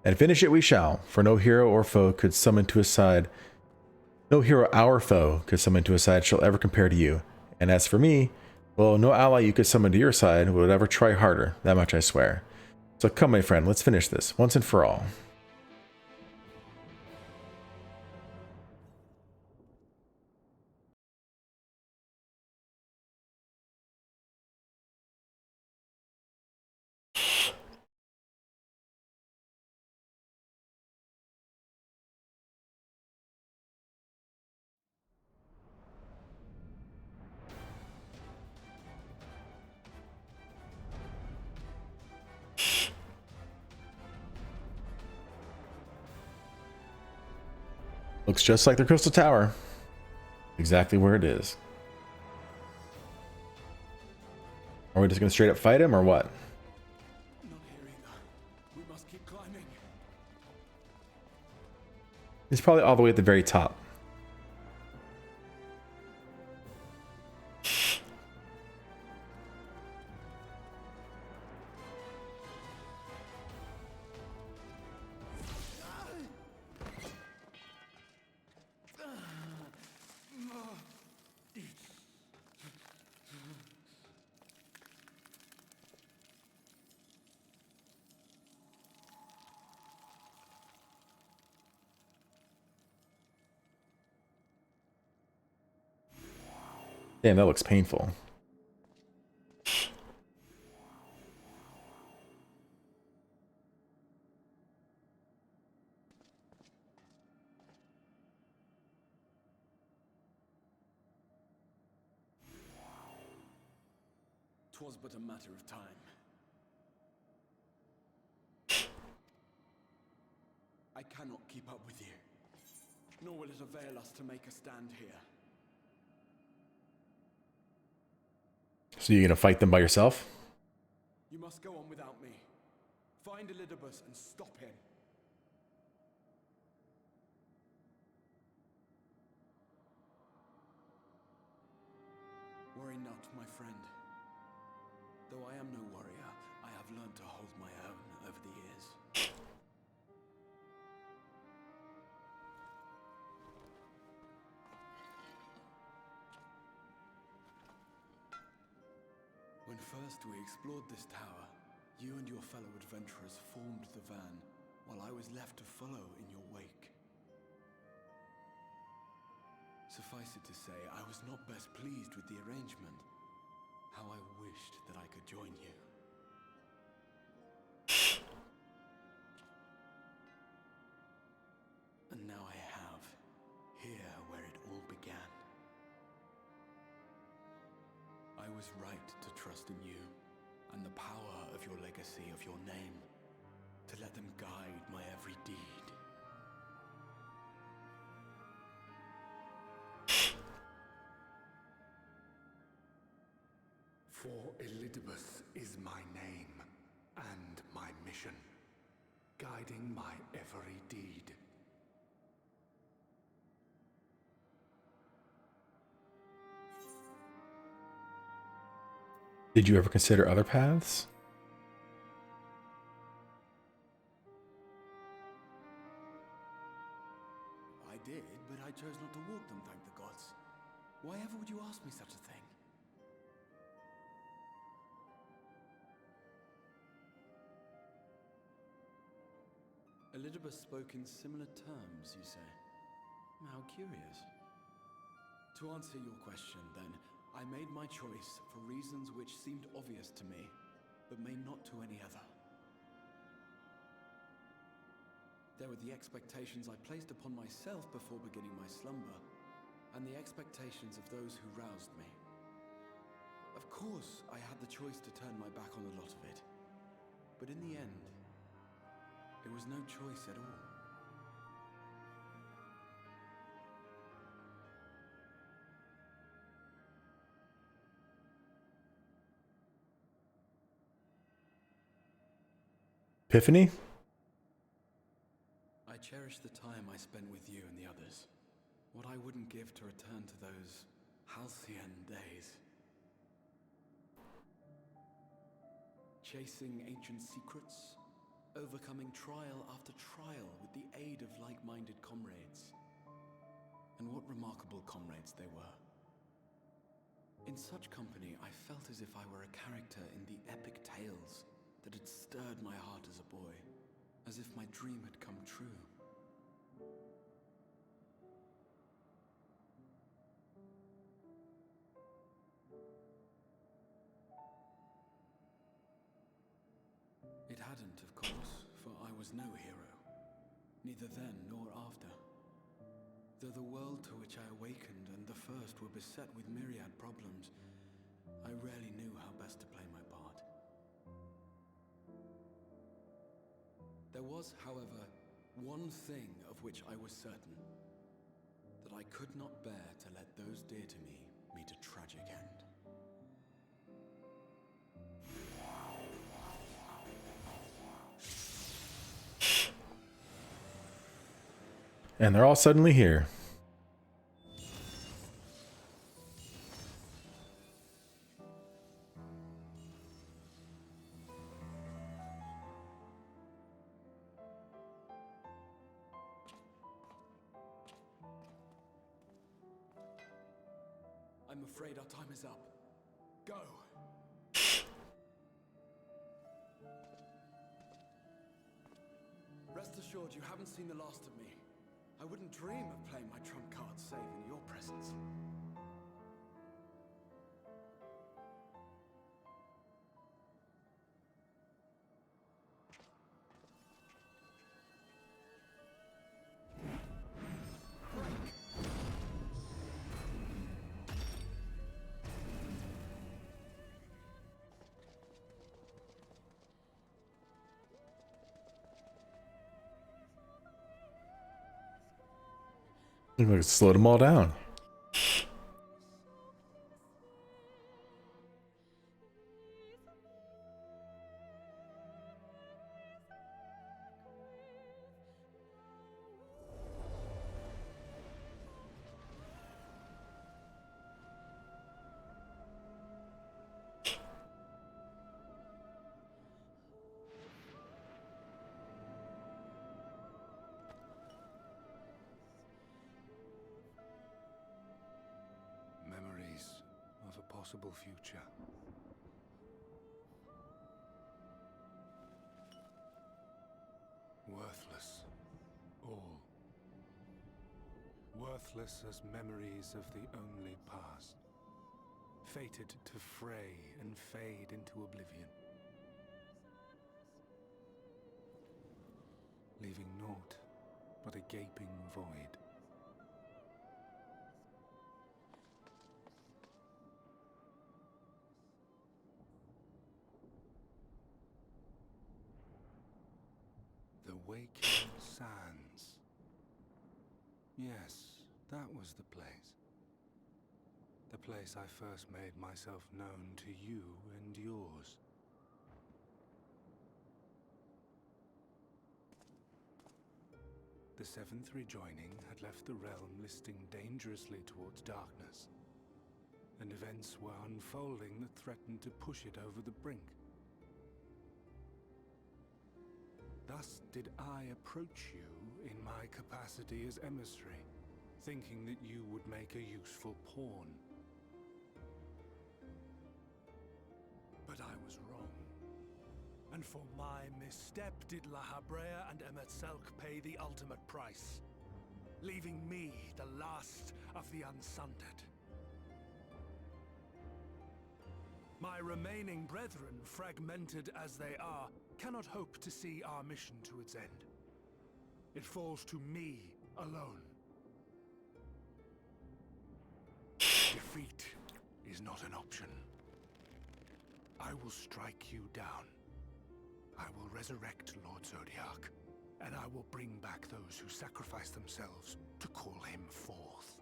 And finish it we shall, for no hero or foe could summon to his side. No hero our foe could summon to his side shall ever compare to you. And as for me, well, no ally you could summon to your side would ever try harder, that much I swear. So come, my friend, let's finish this, once and for all. Looks just like the Crystal Tower. Exactly where it is. Are we just going to straight up fight him or what? Not here either. We must keep climbing. He's probably all the way at the very top. Damn, that looks painful. Twas but a matter of time. I cannot keep up with you, nor will it avail us to make a stand here. So you're gonna fight them by yourself? You must go on without me. Find Elidibus and stop him. Worry not, my friend. Though I am no warrior, I have learned to hold my own over the years. When first we explored this tower, you and your fellow adventurers formed the van, while I was left to follow in your wake. Suffice it to say, I was not best pleased with the arrangement. How I wished that I could join you. And now I have, here where it all began. I was right to trust in you, and the power of your legacy, of your name, to let them guide my every deed. For Elidibus is my name, and my mission, guiding my every deed. Did you ever consider other paths? I did, but I chose not to walk them, thank the gods. Why ever would you ask me such a thing? Elidibus spoke in similar terms, you say? How curious. To answer your question, then, I made my choice for reasons which seemed obvious to me, but may not to any other. There were the expectations I placed upon myself before beginning my slumber, and the expectations of those who roused me. Of course, I had the choice to turn my back on a lot of it, but in the end, it was no choice at all. Epiphany? I cherish the time I spent with you and the others. What I wouldn't give to return to those halcyon days. Chasing ancient secrets, overcoming trial after trial with the aid of like-minded comrades. And what remarkable comrades they were. In such company, I felt as if I were a character in the epic tales that had stirred my heart as a boy, as if my dream had come true. It hadn't, of course, for I was no hero, neither then nor after. Though the world to which I awakened and the first were beset with myriad problems, I rarely knew how best to play my part. There was, however, one thing of which I was certain, that I could not bear to let those dear to me meet a tragic end. And they're all suddenly here. I'm afraid our time is up. Go! Rest assured, you haven't seen the last of me. I wouldn't dream of playing my trump card save in your presence. We slowed them all down. Memories of a possible future. Worthless. All. Worthless as memories of the only past. Fated to fray and fade into oblivion. Leaving naught but a gaping void. The Waking Sands. Yes, that was the place. The place I first made myself known to you and yours. The seventh rejoining had left the realm listing dangerously towards darkness, and events were unfolding that threatened to push it over the brink. Thus did I approach you in my capacity as emissary, thinking that you would make a useful pawn. But I was wrong. And for my misstep did La Habrea and Emetzelk pay the ultimate price, leaving me the last of the Unsundered. My remaining brethren, fragmented as they are, cannot hope to see our mission to its end. It falls to me alone. Defeat is not an option. I will strike you down. I will resurrect Lord Zodiac, and I will bring back those who sacrifice themselves to call him forth.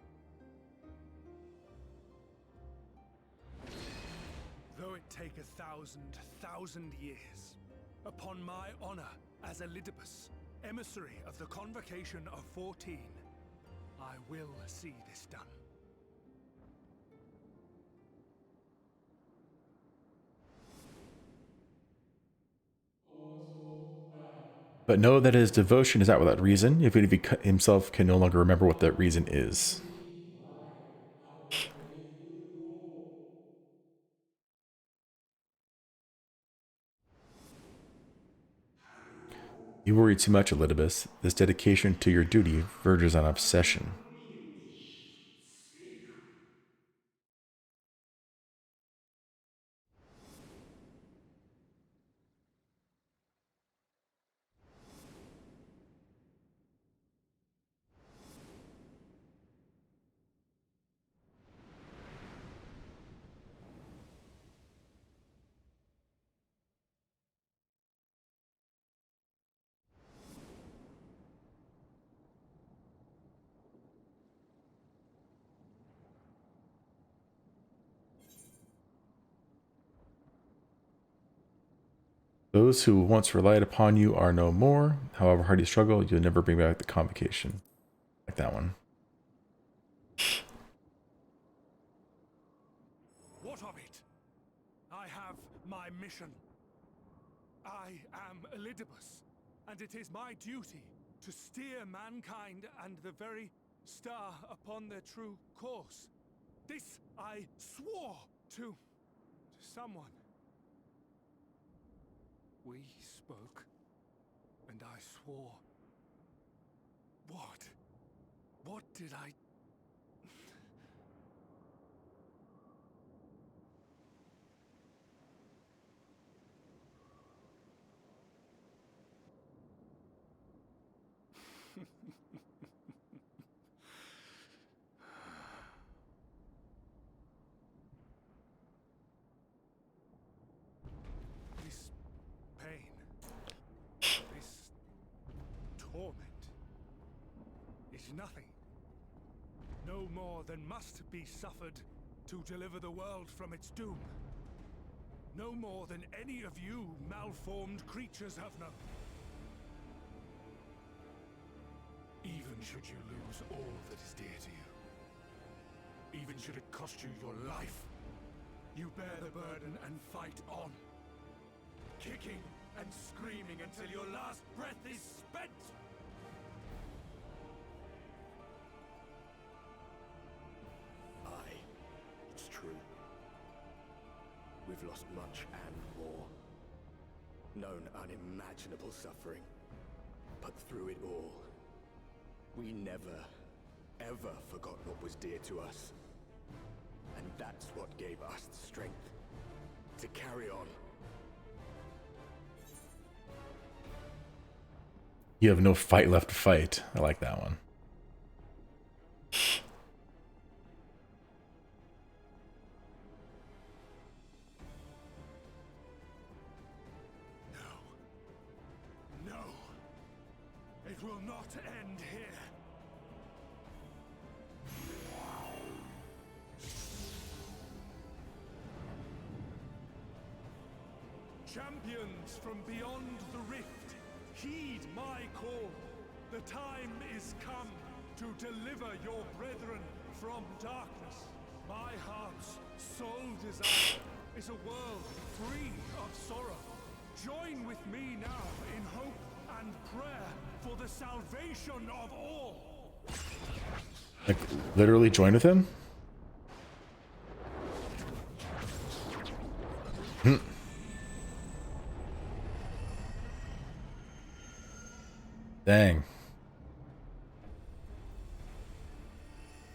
Though it take 1,000 years, upon my honor as Elidibus, emissary of the Convocation of 14, I will see this done. But know that his devotion is not without reason, even if he himself can no longer remember what that reason is. You worry too much, Elidibus. This dedication to your duty verges on obsession. Those who once relied upon you are no more. However hard you struggle, you'll never bring back the convocation. Like that one. What of it? I have my mission. I am Elidibus, and it is my duty to steer mankind and the very star upon their true course. This I swore to someone. We spoke, and I swore. What? What did I... This pain, this torment, is nothing. No more than must be suffered to deliver the world from its doom. No more than any of you malformed creatures have known. Even should you lose all that is dear to you, even should it cost you your life, you bear the burden and fight on, kicking and screaming until your last breath is spent! Aye, it's true. We've lost much and more. Known unimaginable suffering. But through it all, we never, ever forgot what was dear to us. And that's what gave us the strength to carry on. You have no fight left to fight. I like that one. No. It will not end here. Champions from beyond the rift, heed my call. The time is come to deliver your brethren from darkness. My heart's sole desire is a world free of sorrow. Join with me now in hope and prayer for the salvation of all. Like, literally join with him? Dang.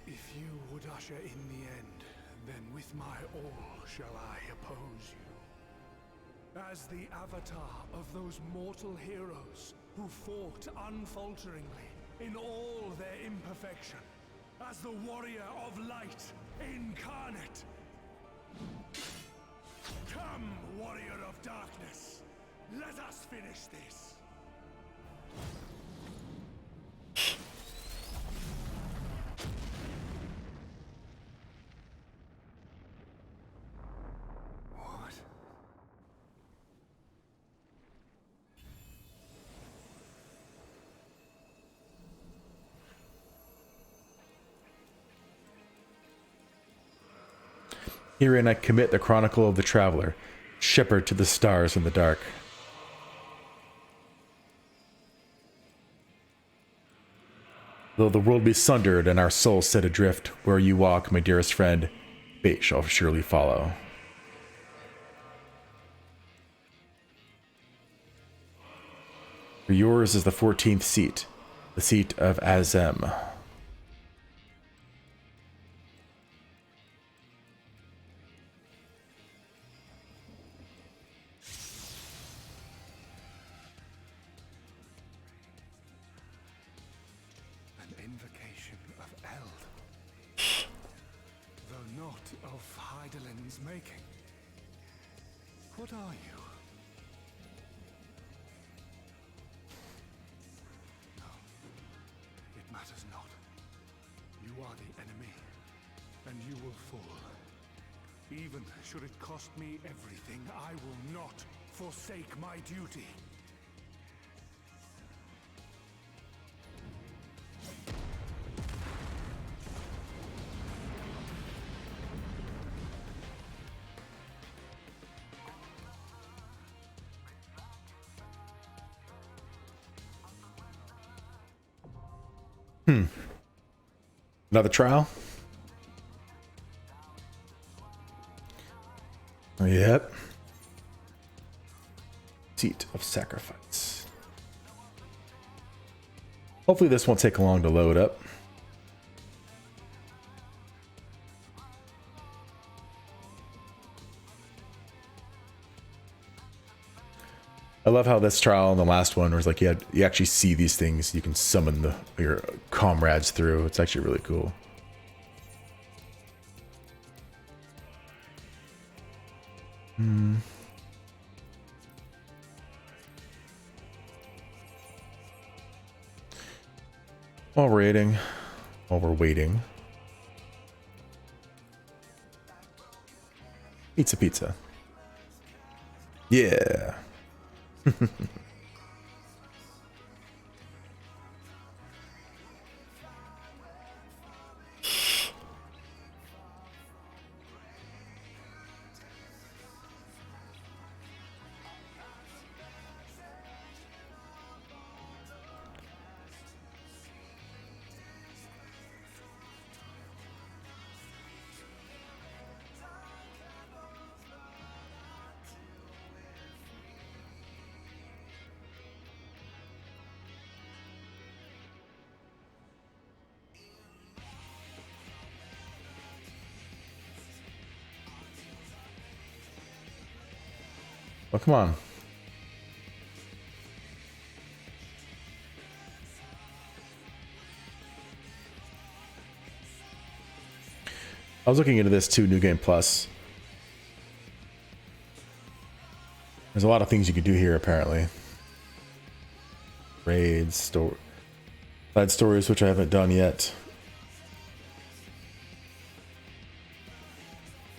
If you would usher in the end, then with my all shall I oppose. oppose you. As the avatar of those mortal heroes who fought unfalteringly in all their imperfection. As the warrior of light incarnate. Come, warrior of darkness. Let us finish this. What? Herein I commit the chronicle of the traveler, shepherd to the stars in the dark. Though the world be sundered and our souls set adrift, where you walk, my dearest friend, fate shall surely follow. For yours is the 14th seat, the seat of Azem. What are you? No, it matters not. You are the enemy, and you will fall. Even should it cost me everything, I will not forsake my duty. Another trial? Yep. Seat of sacrifice. Hopefully this won't take long to load up. I love how this trial and the last one was like you actually see these things. You can summon your comrades through. It's actually really cool. While we're waiting. Pizza. Yeah. Oh, come on. I was looking into this too, New Game Plus. There's a lot of things you can do here, apparently. Raids, side stories, which I haven't done yet.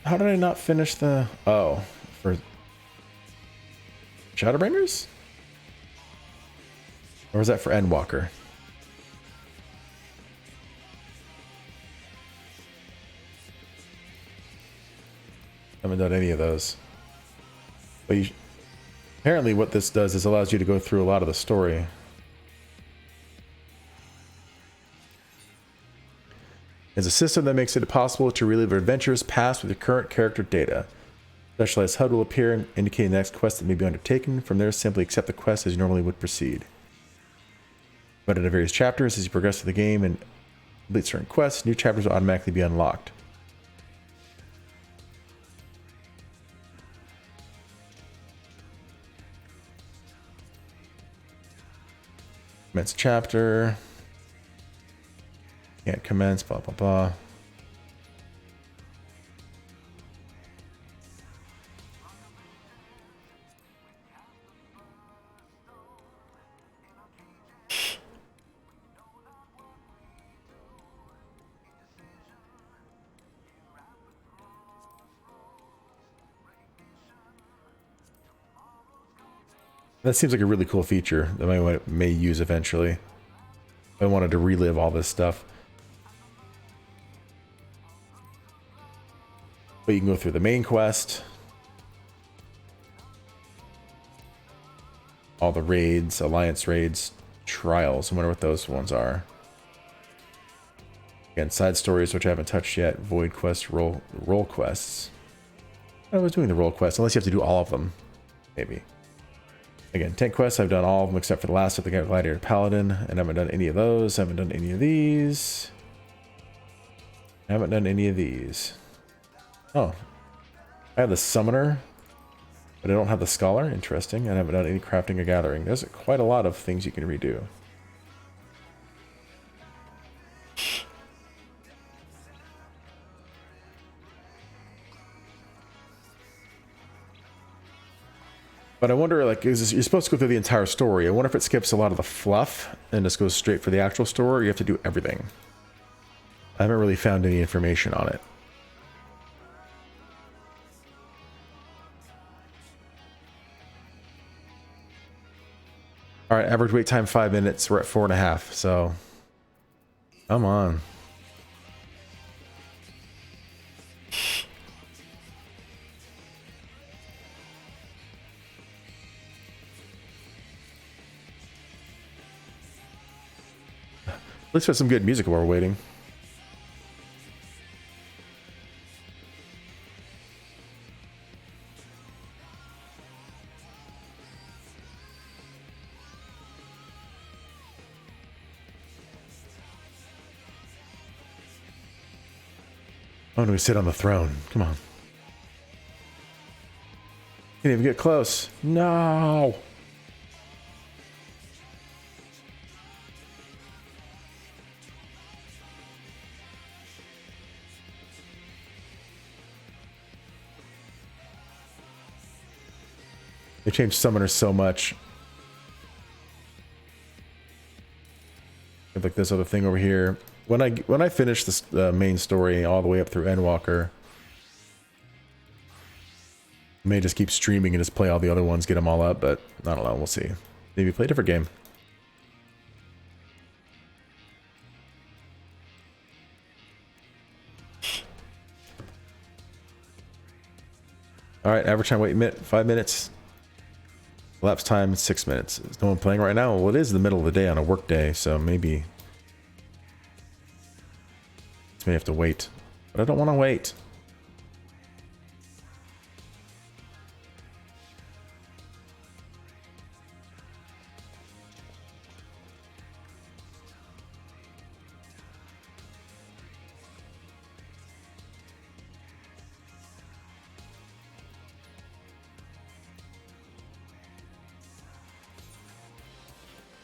How did I not finish the... Oh, for... Shadowbringers? Or was that for Endwalker? I haven't done any of those. But apparently what this does is allows you to go through a lot of the story. It's a system that makes it possible to relive adventures past with your current character data. Specialized HUD will appear indicating the next quest that may be undertaken. From there, simply accept the quest as you normally would proceed. But in the various chapters, as you progress through the game and complete certain quests, new chapters will automatically be unlocked. Commence chapter. Can't commence, blah, blah, blah. That seems like a really cool feature that I may use eventually. I wanted to relive all this stuff. But you can go through the main quest. All the raids, alliance raids, trials. I wonder what those ones are. Again, side stories, which I haven't touched yet. Void quests, role quests. I was doing the role quests, unless you have to do all of them. Maybe. Again, 10 quests, I've done all of them except for the last of the Gladiator Paladin, and I haven't done any of those, haven't done any of these. I haven't done any of these. Oh. I have the Summoner, but I don't have the Scholar. Interesting. And I haven't done any crafting or gathering. There's quite a lot of things you can redo. But I wonder, like, you're supposed to go through the entire story. I wonder if it skips a lot of the fluff and just goes straight for the actual story, or you have to do everything. I haven't really found any information on it. Alright, average wait time 5 minutes. We're at 4.5, so... Come on. Let's put some good music while we're waiting. Oh no, we sit on the throne. Come on. Can't even get close. No! They changed summoners so much. Like this other thing over here. When I finish this main story all the way up through Endwalker, I may just keep streaming and just play all the other ones, get them all up, but I don't know, we'll see. Maybe play a different game. Alright, average time wait 5 minutes. Elapsed time 6 minutes. Is no one playing right now? Well, it is the middle of the day on a work day, so maybe may have to wait. But I don't want to wait.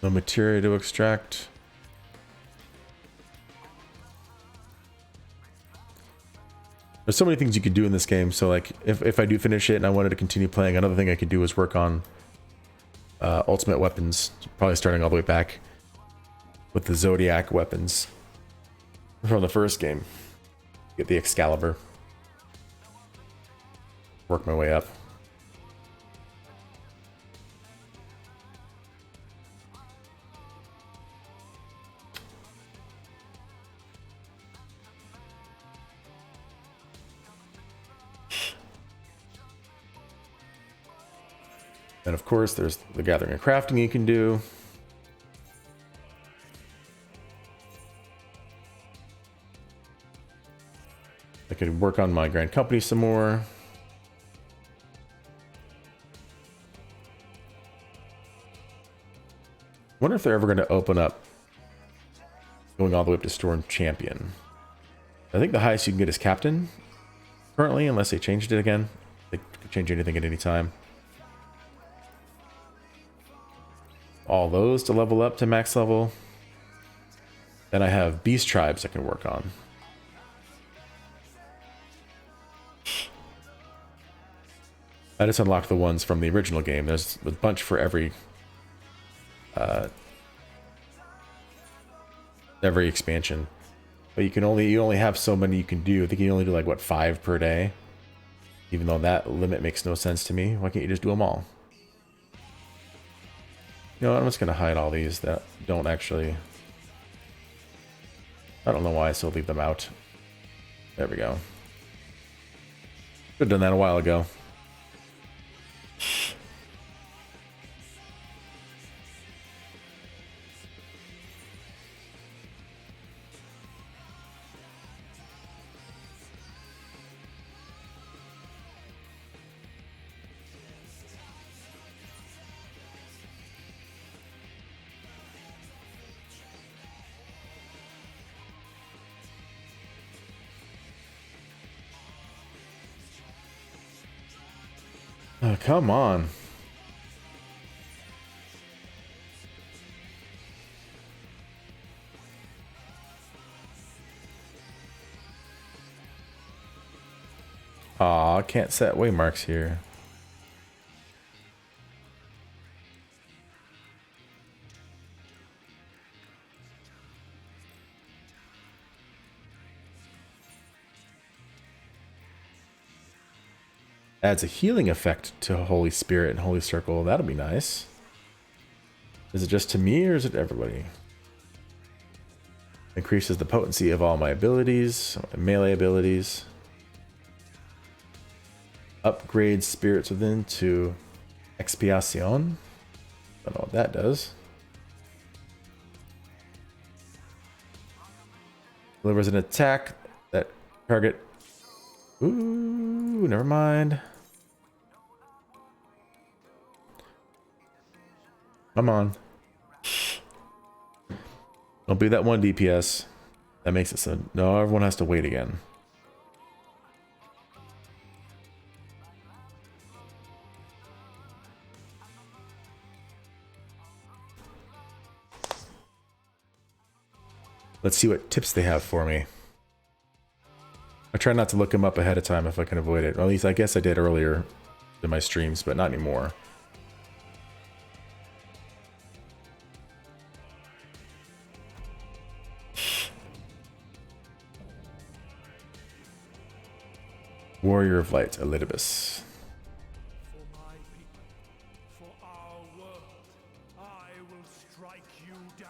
No materia to extract. There's so many things you could do in this game. So like if I do finish it and I wanted to continue playing, another thing I could do is work on ultimate weapons. Probably starting all the way back with the Zodiac weapons from the first game. Get the Excalibur. Work my way up. And of course, there's the gathering and crafting you can do. I could work on my Grand Company some more. Wonder if they're ever going to open up going all the way up to Storm Champion. I think the highest you can get is Captain currently, unless they changed it again. They could change anything at any time. all those to level up to max level. Then I have beast tribes I can work on. I just unlocked the ones from the original game. There's a bunch for every expansion, but you only have so many you can do. I think you only do like what, 5 per day, even though that limit makes no sense to me. Why can't you just do them all? You know what, I'm just gonna hide all these that don't actually. I don't know why I still leave them out. There we go. Could have done that a while ago. Oh, come on. Aw, I can't set waymarks here. Adds a healing effect to Holy Spirit and Holy Circle. That'll be nice. Is it just to me or is it everybody? Increases the potency of all my abilities, melee abilities. Upgrades spirits within to expiacion. Don't know what that does. Delivers an attack that target. Ooh, never mind. Come on. Don't be that one DPS. That makes it so no, everyone has to wait again. Let's see what tips they have for me. I try not to look them up ahead of time if I can avoid it. Or at least I guess I did earlier in my streams, but not anymore. Warrior of Light, Elidibus. For my people, for our world, I will strike you down.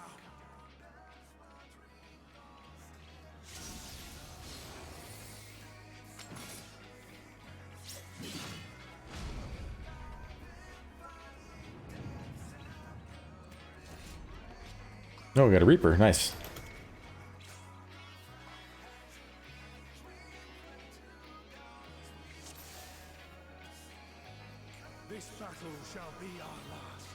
Oh, we got a Reaper. Nice. This battle shall be our last.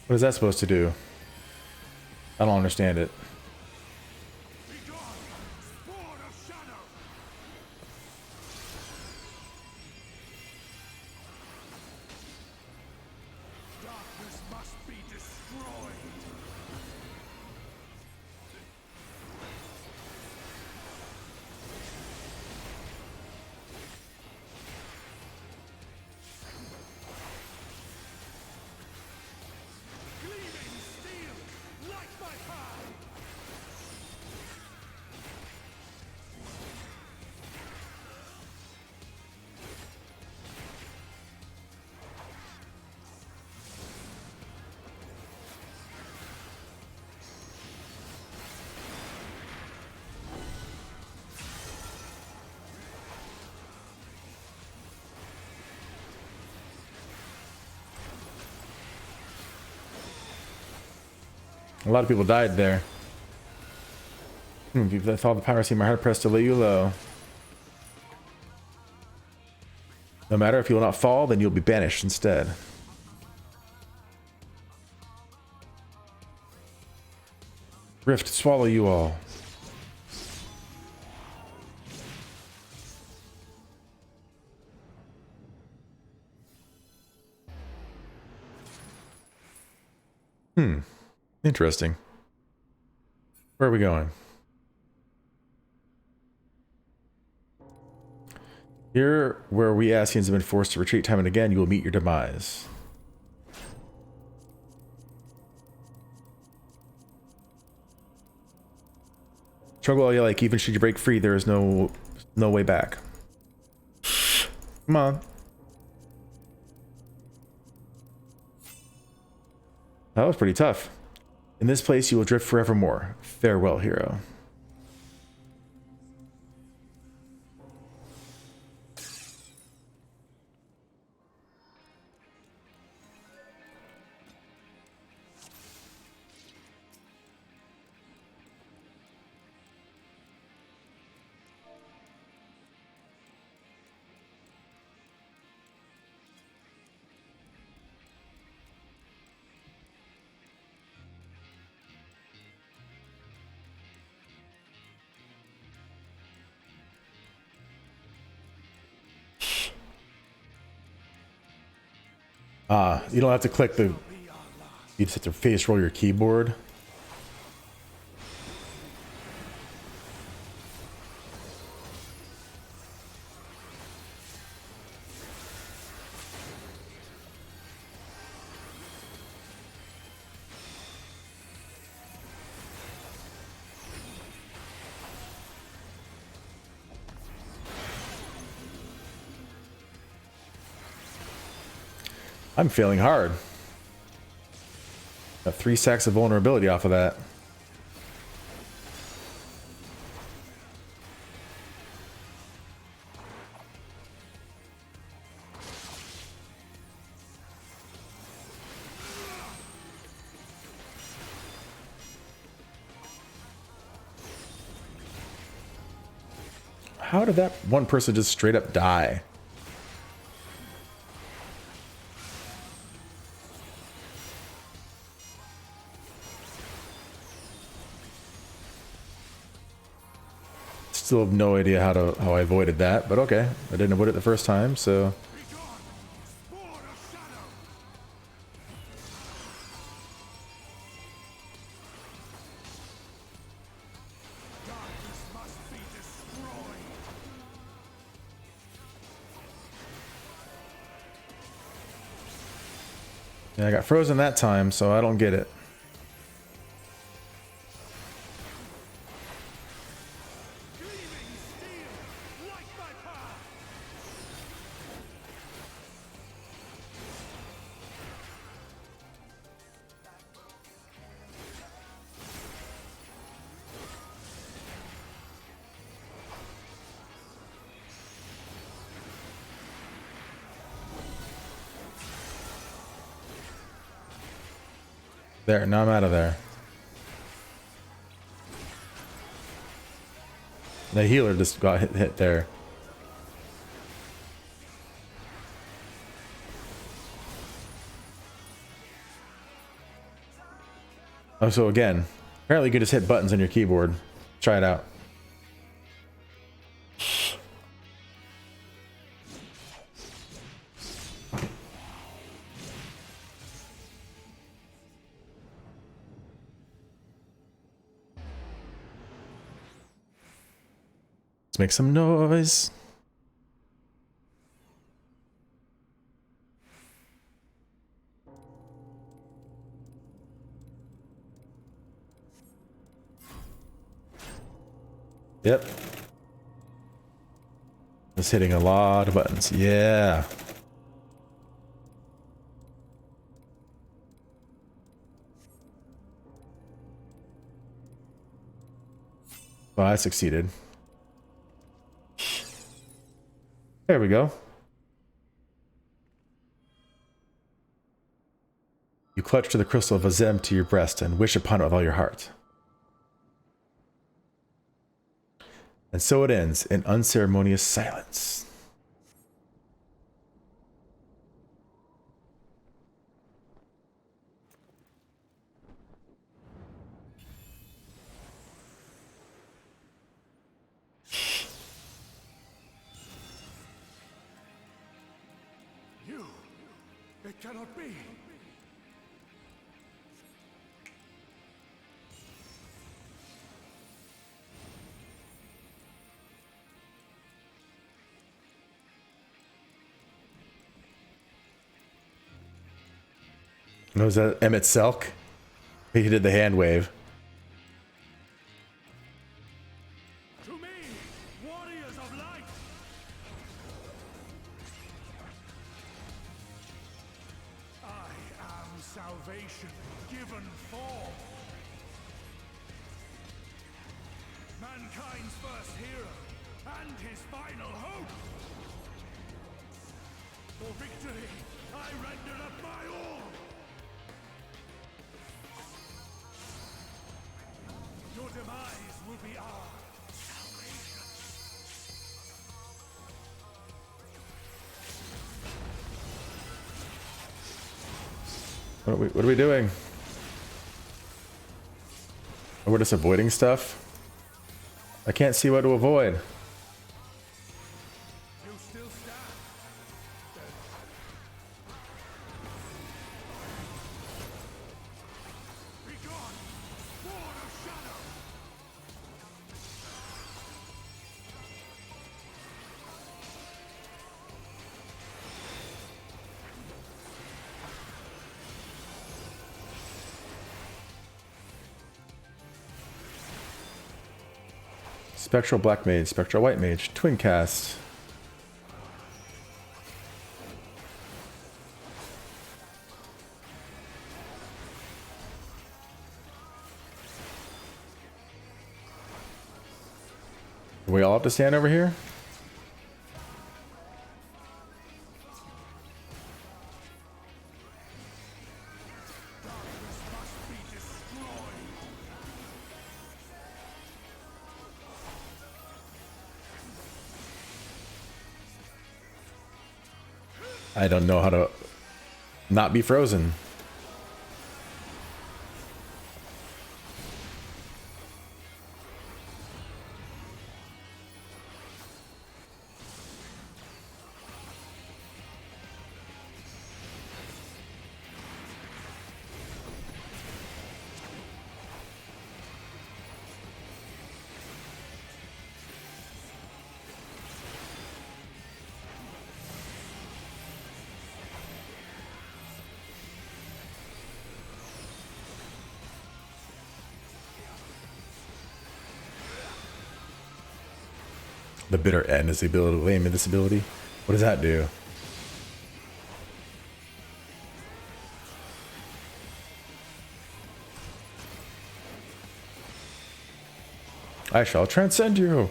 What is that supposed to do? I don't understand it. Darkness must be destroyed. A lot of people died there. With all the piracy, my heart pressed to lay you low. No matter if you will not fall, then you'll be banished instead. Rift swallow you all. Interesting. Where are we going? Here, where we Ascians have been forced to retreat time and again, you will meet your demise. Struggle all you like, even should you break free, there is no way back. Come on. That was pretty tough. In this place you will drift forevermore. Farewell, hero. You don't have to click the... You just have to face roll your keyboard. I'm failing hard. Got 3 sacks of vulnerability off of that. How did that one person just straight up die? Still have no idea how I avoided that, but okay. I didn't avoid it the first time, so... Yeah, I got frozen that time, so I don't get it. There, now I'm out of there. The healer just got hit there. Oh, so again, apparently you can just hit buttons on your keyboard. Try it out. Let's make some noise. Yep. Just hitting a lot of buttons. Yeah. Well, I succeeded. There we go. You clutch to the crystal of Azem to your breast and wish upon it with all your heart. And so it ends in unceremonious silence. It cannot be! Was that Emmett Selk? He did the hand wave. To me, warriors of light! I am salvation given form. Mankind's first hero and his final hope. For victory, I render up my all. Your demise will be our salvation. What are we doing? Oh, we're just avoiding stuff? I can't see what to avoid. You still stand. Be gone, Lord of Shadow. Spectral Black Mage, Spectral White Mage, Twin Cast. We all have to stand over here? I don't know how to not be frozen. The bitter end is the ability to aim this ability. What does that do? I shall transcend you.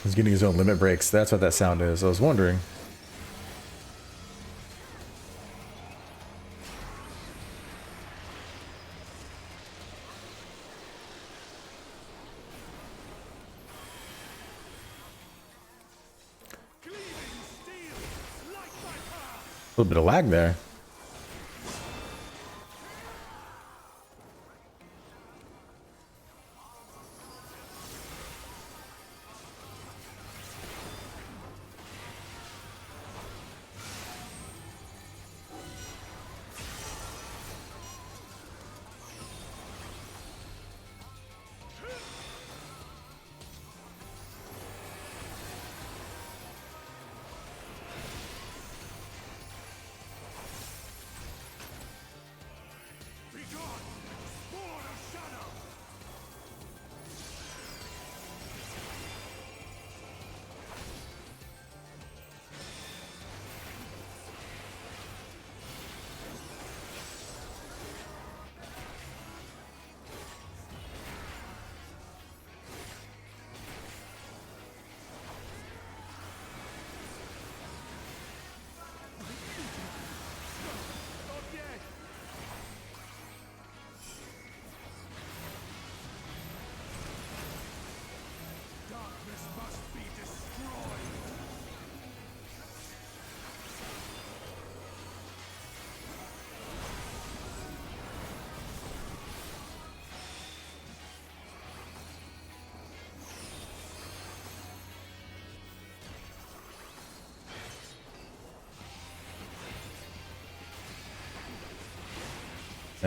He's getting his own limit breaks. That's what that sound is. I was wondering. A little bit of lag there.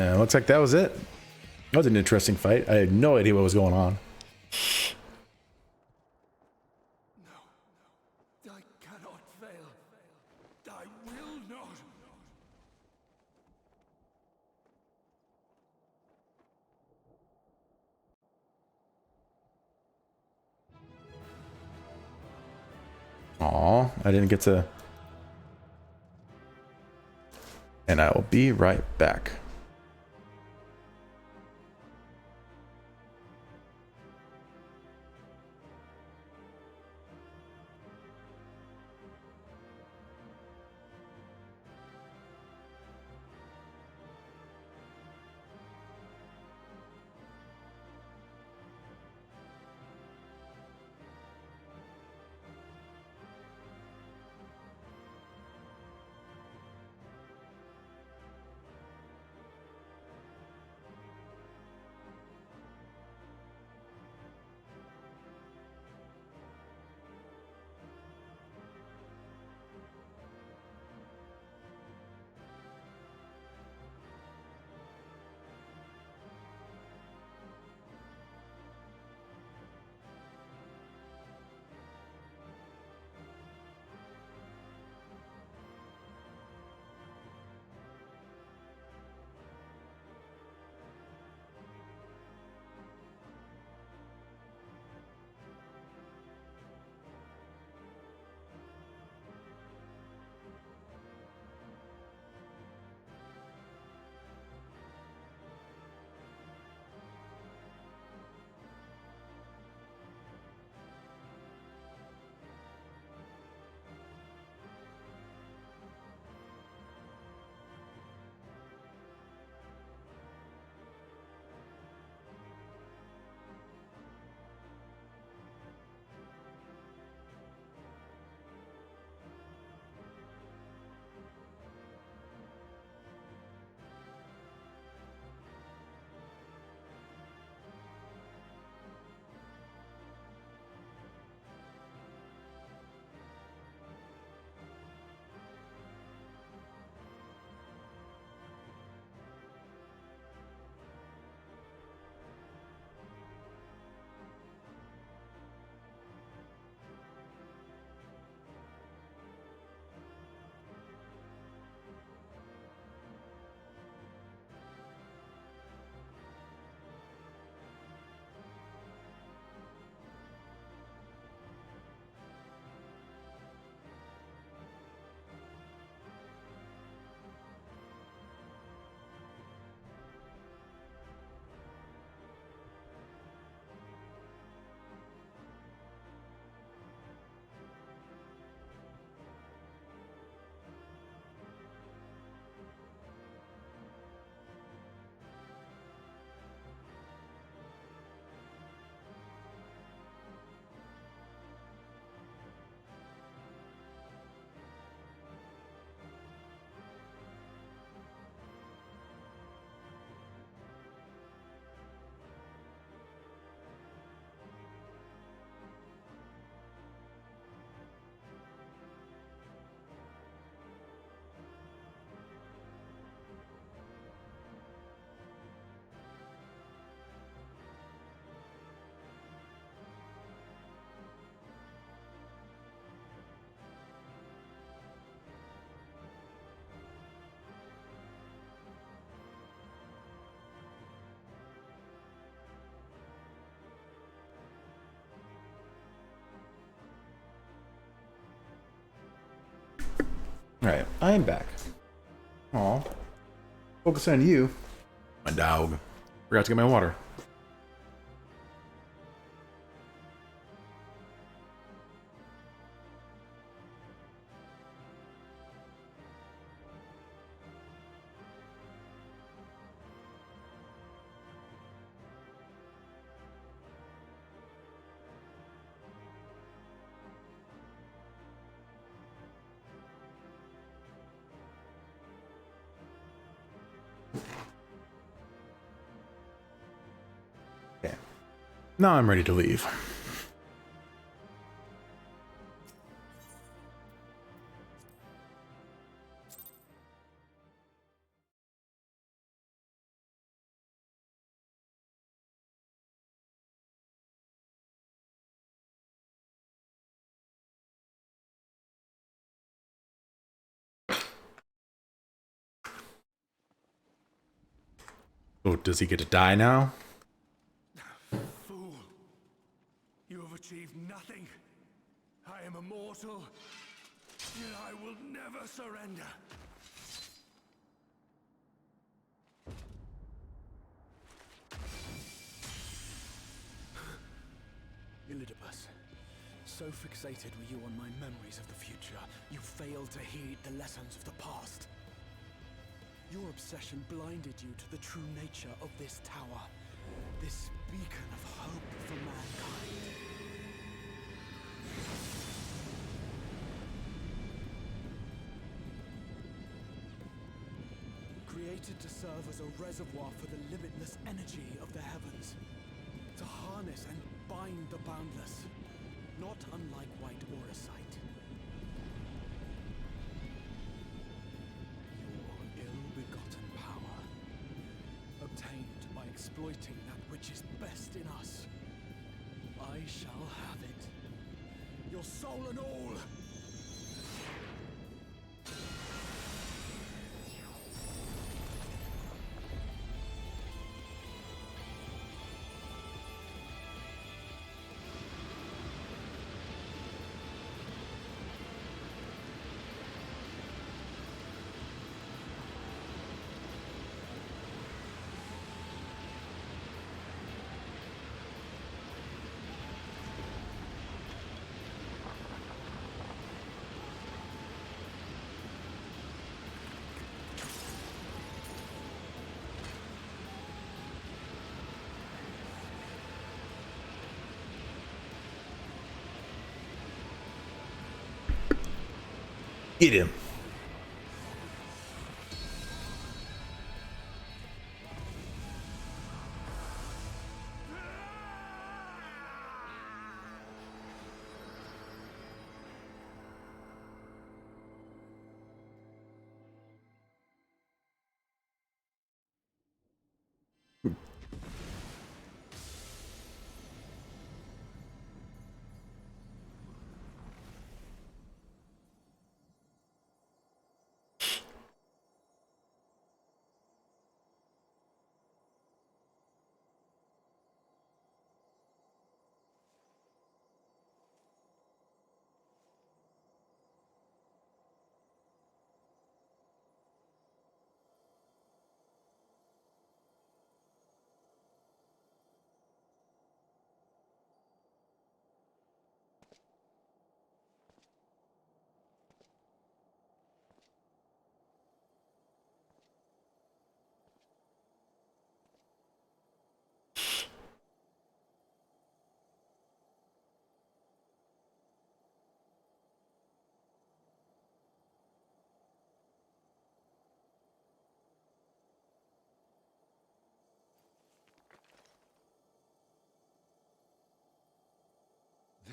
And looks like that was it. That was an interesting fight. I had no idea what was going on. No, I cannot fail. I will not. Aw, I didn't get to... And I will be right back. Alright, I am back. Aw. Focus on you. My dog. Forgot to get my water. Okay. Now I'm ready to leave. Oh, does he get to die now? Fool! You have achieved nothing. I am immortal, yet I will never surrender. Elidibus, so fixated were you on my memories of the future, you failed to heed the lessons of the past. Your obsession blinded you to the true nature of this tower, this beacon of hope for mankind. Created to serve as a reservoir for the limitless energy of the heavens, to harness and bind the boundless, not unlike white auracite. Your ill-begotten power, obtained by exploiting that which is best in us. I shall have it. Your soul and all! Eat him.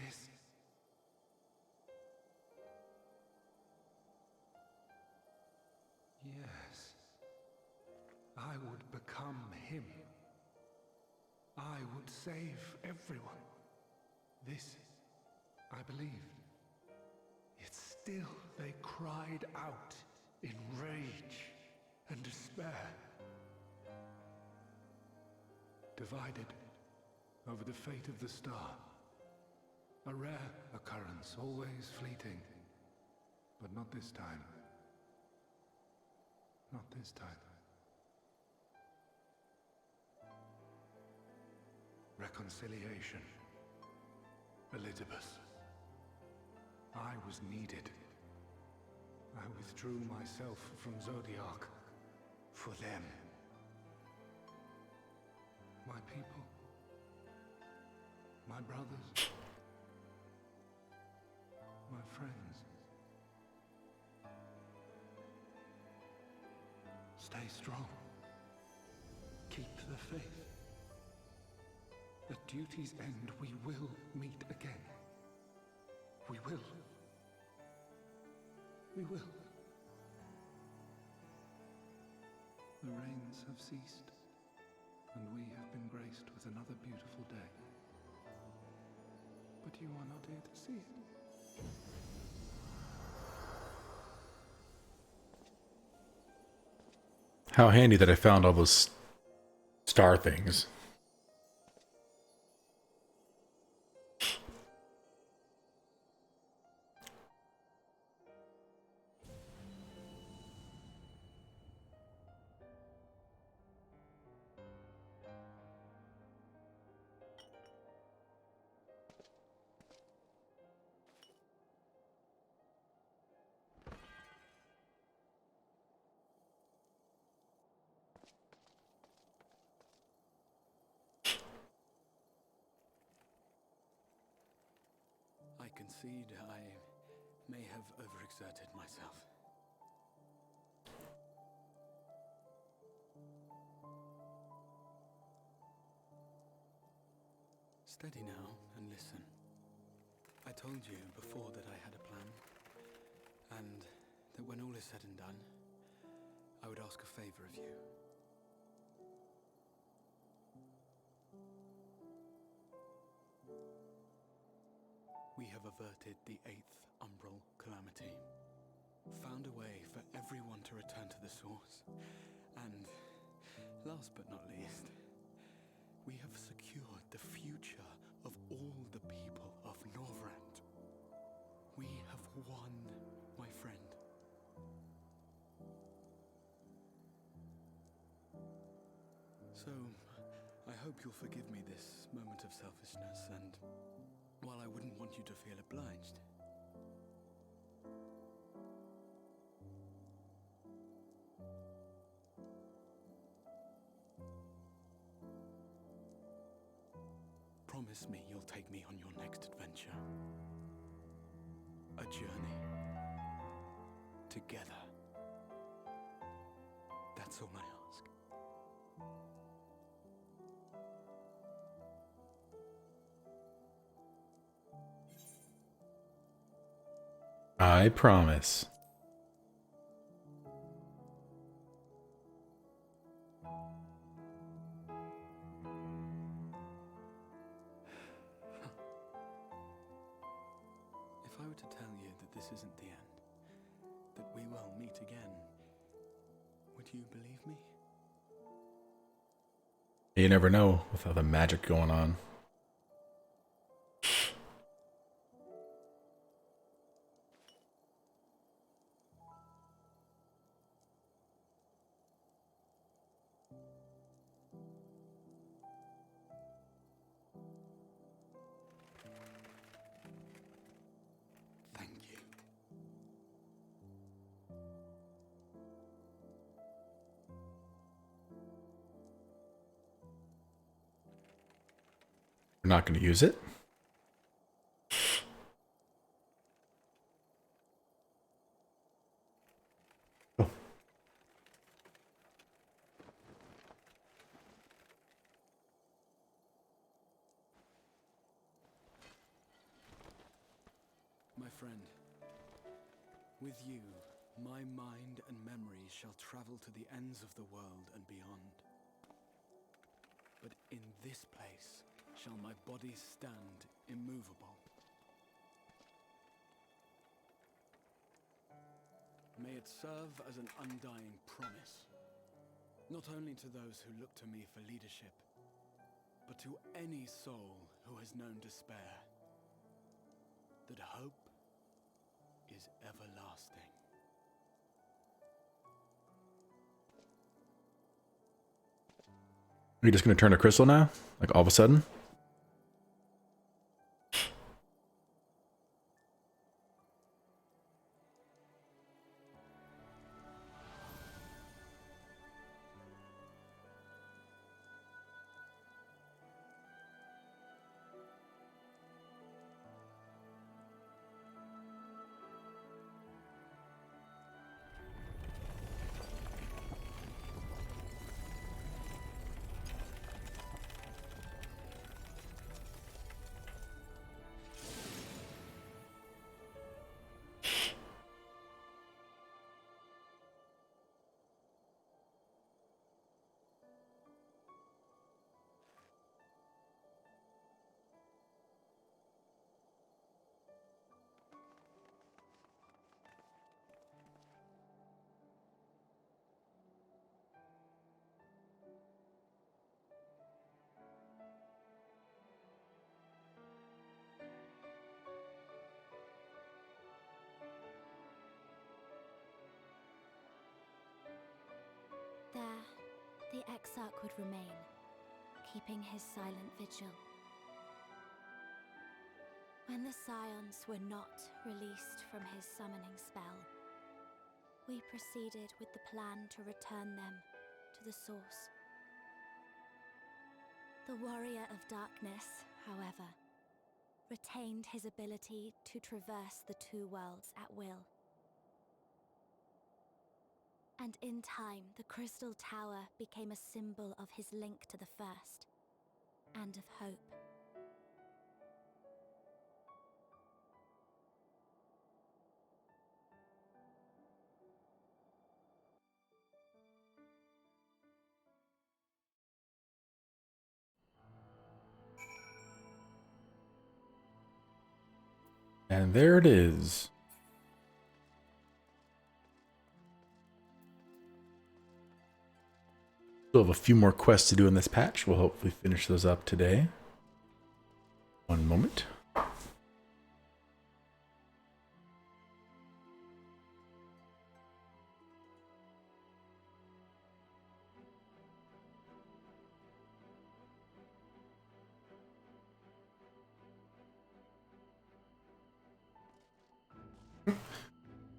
This... Yes. I would become him. I would save everyone. This, I believed. Yet still they cried out in rage and despair. Divided over the fate of the star. A rare occurrence, always fleeting. But not this time. Not this time. Reconciliation. Elidibus. I was needed. I withdrew myself from Zodiac. For them. My people. My brothers. My friends. Stay strong. Keep the faith. At duty's end, we will meet again. We will. We will. The rains have ceased, and we have been graced with another beautiful day. But you are not here to see it. How handy that I found all those star things. I concede I may have overexerted myself. Steady now and listen. I told you before that I had a plan, and that when all is said and done, I would ask a favor of you. We have averted the 8th Umbral Calamity, found a way for everyone to return to the source, and, last but not least, we have secured the future of all the people of Norvrand. We have won, my friend. So, I hope you'll forgive me this moment of selfishness, and while I wouldn't want you to feel obliged, promise me you'll take me on your next adventure. A journey. Together. That's all I ask. I promise. If I were to tell you that this isn't the end, that we will meet again, would you believe me? You never know with all the magic going on. Thank you. We're not going to use it. Oh. My friend, with you, my mind and memories shall travel to the ends of the world and beyond. But in this place shall my body stand immovable. May it serve as an undying promise, not only to those who look to me for leadership, but to any soul who has known despair, that hope is everlasting. Are you just going to turn to crystal now? Like all of a sudden? Exarch would remain, keeping his silent vigil. When the Scions were not released from his summoning spell, we proceeded with the plan to return them to the source. The Warrior of Darkness, however, retained his ability to traverse the two worlds at will. And in time, the Crystal Tower became a symbol of his link to the First, and of hope. And there it is. We'll have a few more quests to do in this patch. We'll hopefully finish those up today. One moment.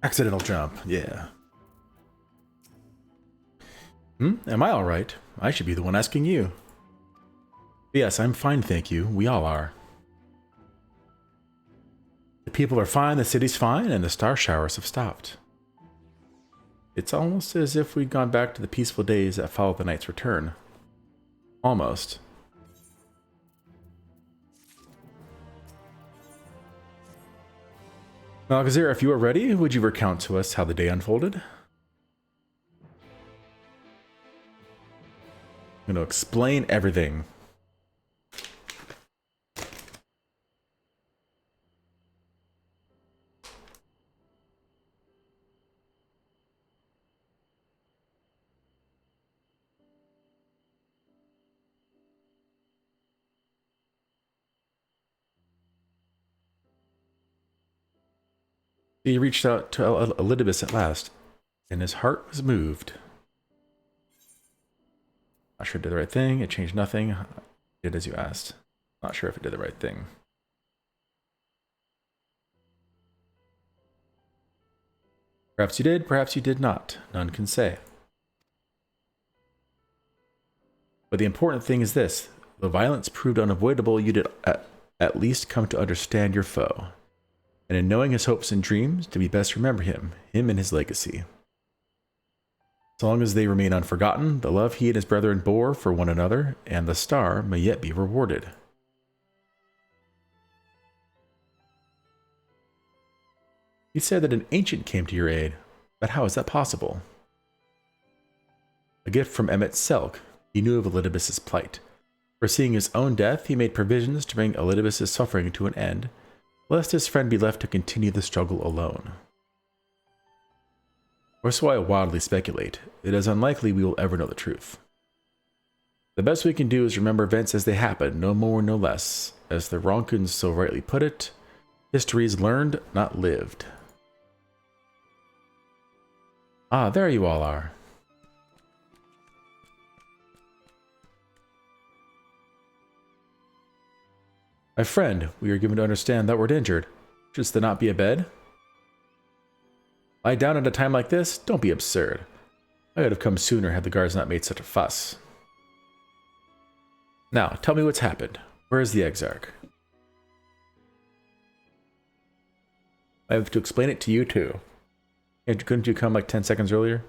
Accidental jump, yeah. Am I alright? I should be the one asking you. Yes, I'm fine, thank you. We all are. The people are fine, the city's fine, and the star showers have stopped. It's almost as if we'd gone back to the peaceful days that followed the knight's return. Almost. Malgazir, if you are ready, would you recount to us how the day unfolded? I'm going to explain everything. He reached out to Elidibus at last, and his heart was moved. Not sure it did the right thing. It changed nothing. It did as you asked. Not sure if it did the right thing. Perhaps you did, perhaps you did not. None can say. But the important thing is this. Though violence proved unavoidable, you did at least come to understand your foe. And in knowing his hopes and dreams, to be best remember him and his legacy. So long as they remain unforgotten, the love he and his brethren bore for one another, and the star may yet be rewarded. He said that an ancient came to your aid, but how is that possible? A gift from Emmet Selk, he knew of Elidibus' plight. Foreseeing his own death, he made provisions to bring Elidibus' suffering to an end, lest his friend be left to continue the struggle alone. Or so I wildly speculate. It is unlikely we will ever know the truth. The best we can do is remember events as they happen, no more, no less. As the Ronkins so rightly put it, history is learned, not lived. Ah, there you all are. My friend, we are given to understand that we're injured. Shouldst there not be a bed? Lie down at a time like this? Don't be absurd. I would have come sooner had the guards not made such a fuss. Now, tell me what's happened. Where is the Exarch? I have to explain it to you too. Couldn't you come like 10 seconds earlier?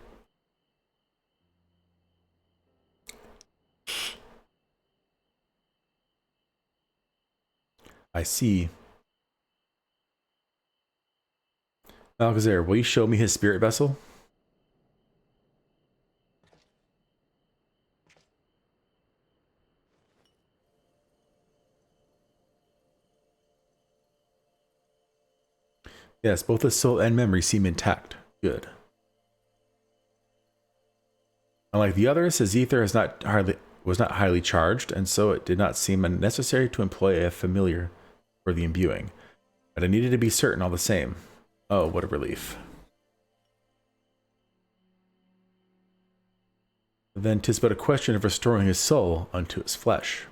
I see. Malgazir, will you show me his spirit vessel? Yes, both his soul and memory seem intact. Good. Unlike the others, his ether was not highly charged, and so it did not seem unnecessary to employ a familiar for the imbuing. But I needed to be certain all the same. Oh, what a relief. then 'tis but a question of restoring his soul unto his flesh.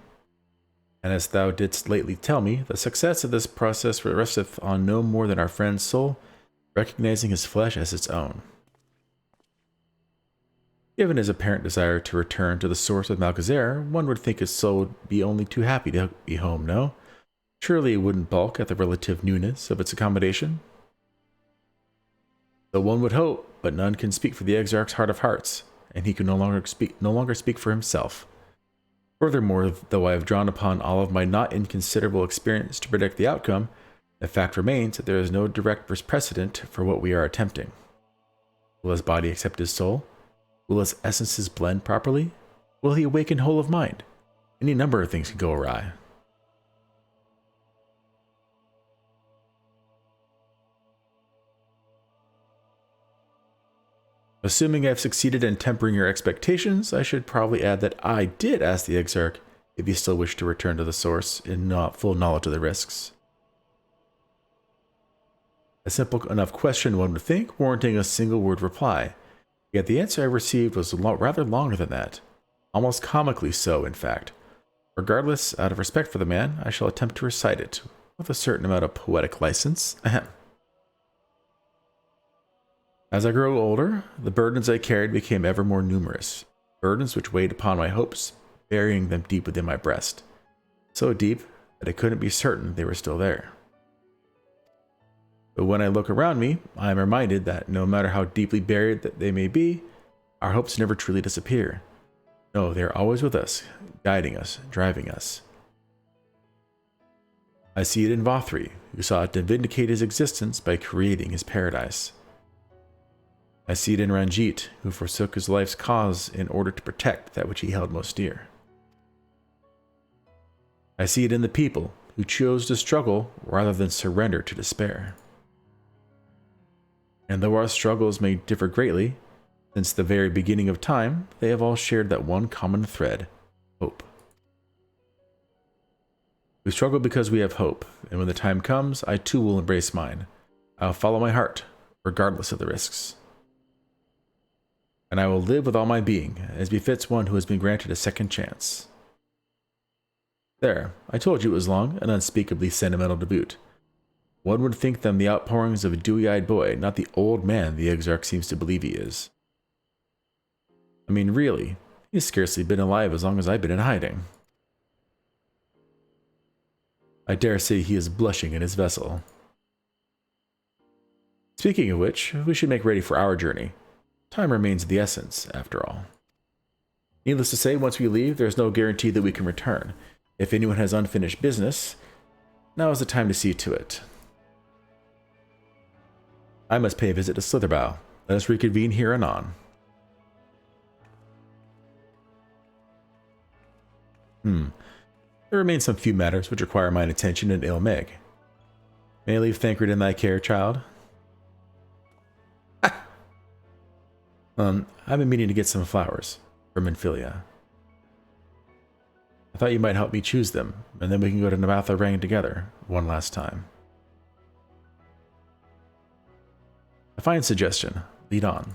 And as thou didst lately tell me, the success of this process resteth on no more than our friend's soul, recognizing his flesh as its own. Given his apparent desire to return to the source of Malkazair, one would think his soul would be only too happy to be home, no? Surely it wouldn't balk at the relative newness of its accommodation. So one would hope, but none can speak for the Exarch's heart of hearts, and he can no longer speak for himself. Furthermore, though I have drawn upon all of my not inconsiderable experience to predict the outcome, the fact remains that there is no direct precedent for what we are attempting. Will his body accept his soul? Will his essences blend properly? Will he awaken whole of mind? Any number of things can go awry. Assuming I've succeeded in tempering your expectations, I should probably add that I did ask the Exarch if he still wished to return to the source in full knowledge of the risks. A simple enough question, one would think, warranting a single word reply. Yet the answer I received was rather longer than that. Almost comically so, in fact. Regardless, out of respect for the man, I shall attempt to recite it, with a certain amount of poetic license. As I grew older, the burdens I carried became ever more numerous. Burdens which weighed upon my hopes, burying them deep within my breast. So deep that I couldn't be certain they were still there. But when I look around me, I am reminded that no matter how deeply buried that they may be, our hopes never truly disappear. No, they are always with us, guiding us, driving us. I see it in Vothri, who sought to vindicate his existence by creating his paradise. I see it in Ranjit, who forsook his life's cause in order to protect that which he held most dear. I see it in the people, who chose to struggle rather than surrender to despair. And though our struggles may differ greatly, since the very beginning of time, they have all shared that one common thread: hope. We struggle because we have hope, and when the time comes, I too will embrace mine. I will follow my heart, regardless of the risks. And I will live with all my being, as befits one who has been granted a second chance. There, I told you it was long and unspeakably sentimental to boot. One would think them the outpourings of a dewy-eyed boy, not the old man the Exarch seems to believe he is. I mean, really, he's scarcely been alive as long as I've been in hiding. I dare say he is blushing in his vessel. Speaking of which, we should make ready for our journey. Time remains the essence, after all. Needless to say, once we leave, there is no guarantee that we can return. If anyone has unfinished business, now is the time to see to it. I must pay a visit to Slitherbough. Let us reconvene here anon. There remain some few matters which require mine attention and Ilmeg. May I leave Thancred in thy care, child? I've been meaning to get some flowers from Infilia. I thought you might help me choose them, and then we can go to Nabatha Rang together one last time. A fine suggestion. Lead on.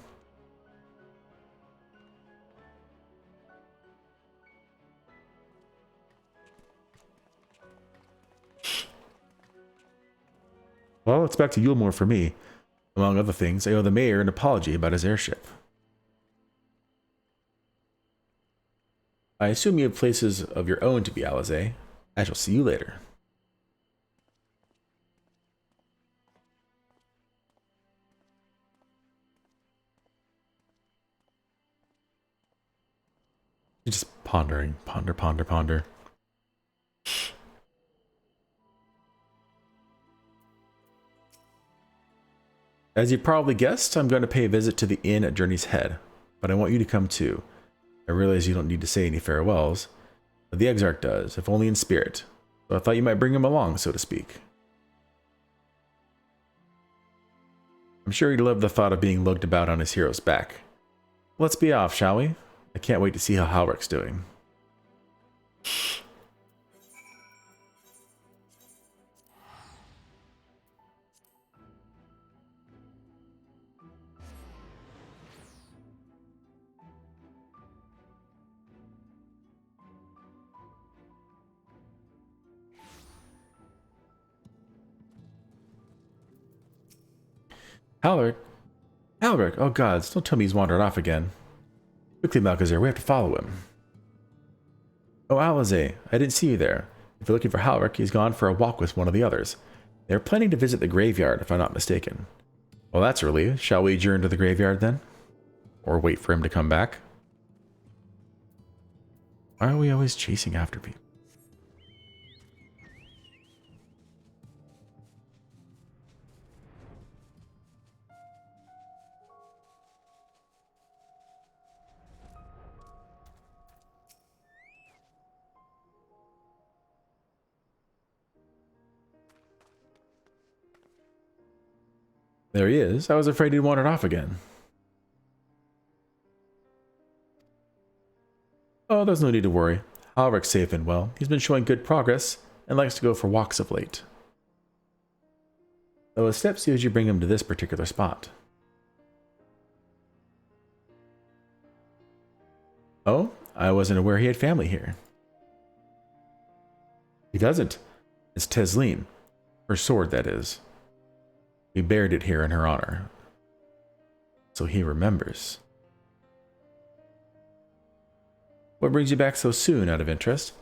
Well, it's back to Yulmore for me. Among other things, I owe the mayor an apology about his airship. I assume you have places of your own to be Alizé. I shall see you later. Just pondering, ponder. As you probably guessed, I'm going to pay a visit to the inn at Journey's Head, but I want you to come too. I realize you don't need to say any farewells, but the Exarch does, if only in spirit, so I thought you might bring him along, so to speak. I'm sure he'd love the thought of being lugged about on his hero's back. Let's be off, shall we? I can't wait to see how Halrick's doing. Halbert? Halbert! Oh gods, don't tell me he's wandered off again. Quickly, Malchazar, we have to follow him. Oh, Alize, I didn't see you there. If you're looking for Halbert, he's gone for a walk with one of the others. They're planning to visit the graveyard, if I'm not mistaken. Well, that's early. Shall we adjourn to the graveyard then? Or wait for him to come back? Why are we always chasing after people? There he is. I was afraid he'd wandered off again. Oh, there's no need to worry. Halbert's safe and well. He's been showing good progress and likes to go for walks of late. Though a step sees you bring him to this particular spot. Oh, I wasn't aware he had family here. He doesn't. It's Tesleen. Her sword, that is. We buried it here in her honor. So he remembers. What brings you back so soon, out of interest?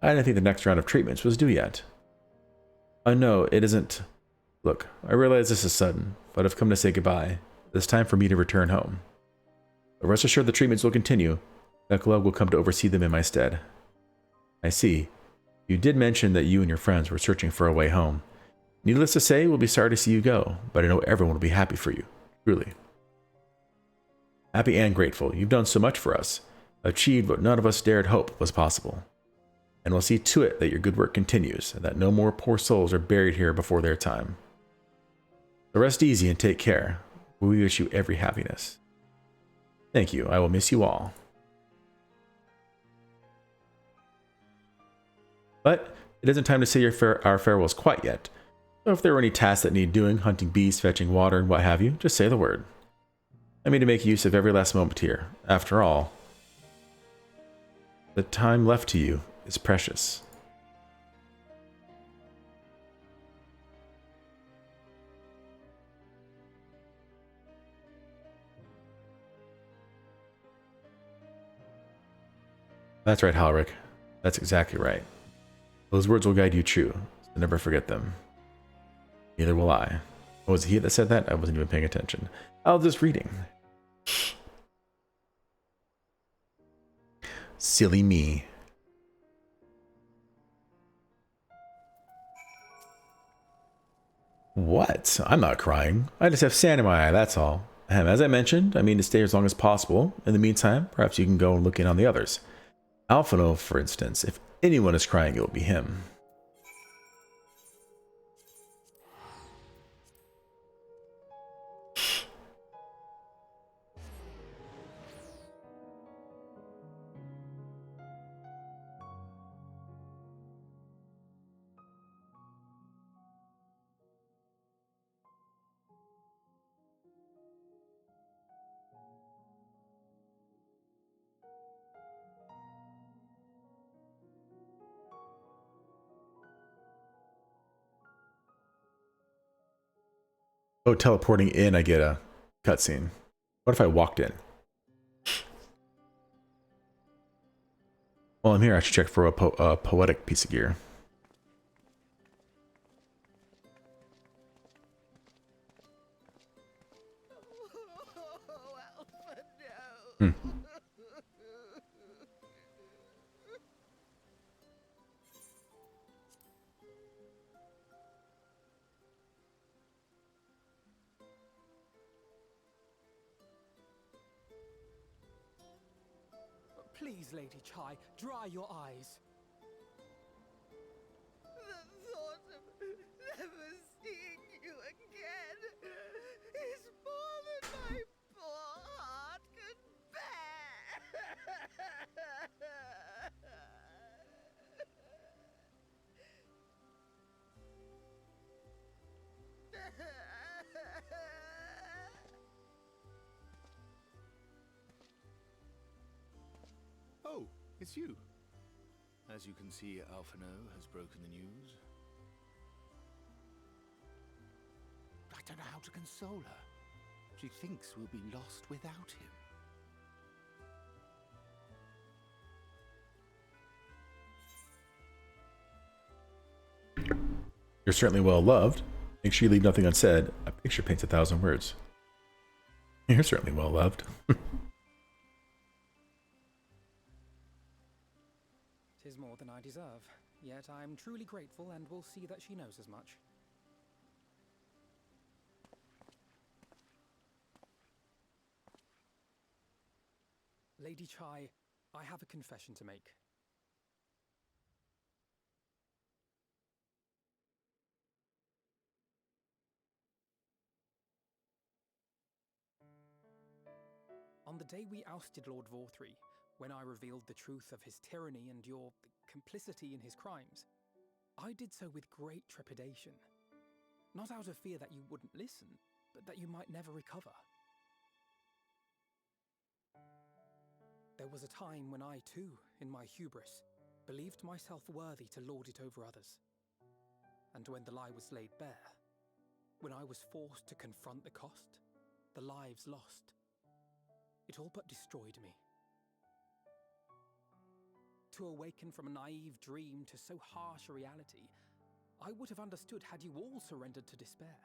I didn't think the next round of treatments was due yet. No, it isn't. Look, I realize this is sudden, but I've come to say goodbye. It's time for me to return home. But rest assured the treatments will continue. Nicola will come to oversee them in my stead. I see. You did mention that you and your friends were searching for a way home. Needless to say, we'll be sorry to see you go, but I know everyone will be happy for you. Truly. Happy and grateful. You've done so much for us. Achieved what none of us dared hope was possible. And we'll see to it that your good work continues, and that no more poor souls are buried here before their time. So rest easy and take care. We wish you every happiness. Thank you. I will miss you all. But it isn't time to say our farewells quite yet. So if there were any tasks that need doing, hunting bees, fetching water, and what have you, just say the word. I mean to make use of every last moment here. After all, the time left to you is precious. That's right, Halric. That's exactly right. Those words will guide you true, so never forget them. Neither will I. Oh, was it he that said that? I wasn't even paying attention. I was just reading. Silly me. What? I'm not crying. I just have sand in my eye, that's all. As I mentioned, I mean to stay as long as possible. In the meantime, perhaps you can go and look in on the others. Alphino, for instance. If anyone is crying, it will be him. Oh, teleporting in, I get a cutscene. What if I walked in? While I'm here, I should check for a poetic piece of gear. Hmm. Please, Lady Chai, dry your eyes. The thought of never seeing you again is more than my poor heart can bear. Oh, it's you. As you can see, Alphino has broken the news. I don't know how to console her. She thinks we'll be lost without him. You're certainly well loved. Make sure you leave nothing unsaid. A picture paints 1,000 words. You're certainly well loved. Tis more than I deserve, yet I'm truly grateful and will see that she knows as much. Lady Chai, I have a confession to make. On the day we ousted Lord Vorthree, when I revealed the truth of his tyranny and your complicity in his crimes, I did so with great trepidation. Not out of fear that you wouldn't listen, but that you might never recover. There was a time when I too, in my hubris, believed myself worthy to lord it over others. And when the lie was laid bare, when I was forced to confront the cost, the lives lost, it all but destroyed me. To awaken from a naive dream to so harsh a reality, I would have understood had you all surrendered to despair.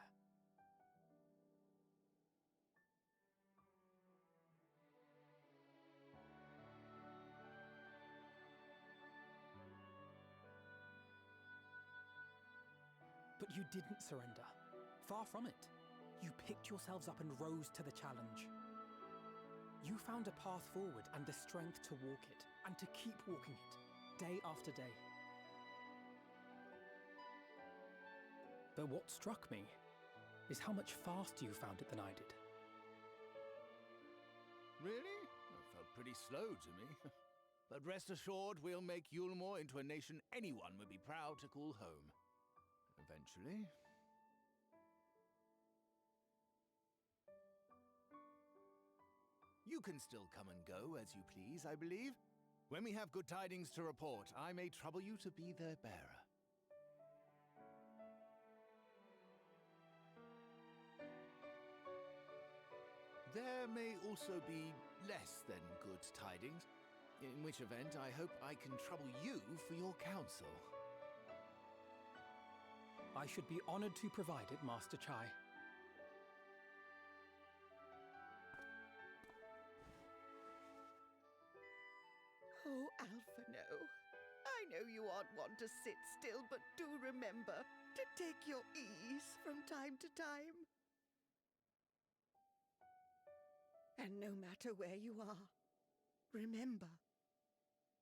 But you didn't surrender. Far from it. You picked yourselves up and rose to the challenge. You found a path forward and the strength to walk it, and to keep walking it, day after day. But what struck me is how much faster you found it than I did. Really? That felt pretty slow to me. But rest assured, we'll make Yulmore into a nation anyone would be proud to call home. Eventually. You can still come and go as you please, I believe. When we have good tidings to report, I may trouble you to be their bearer. There may also be less than good tidings, in which event I hope I can trouble you for your counsel. I should be honored to provide it, Master Chai. Oh, Alphino, I know you aren't one to sit still, but do remember to take your ease from time to time. And no matter where you are, remember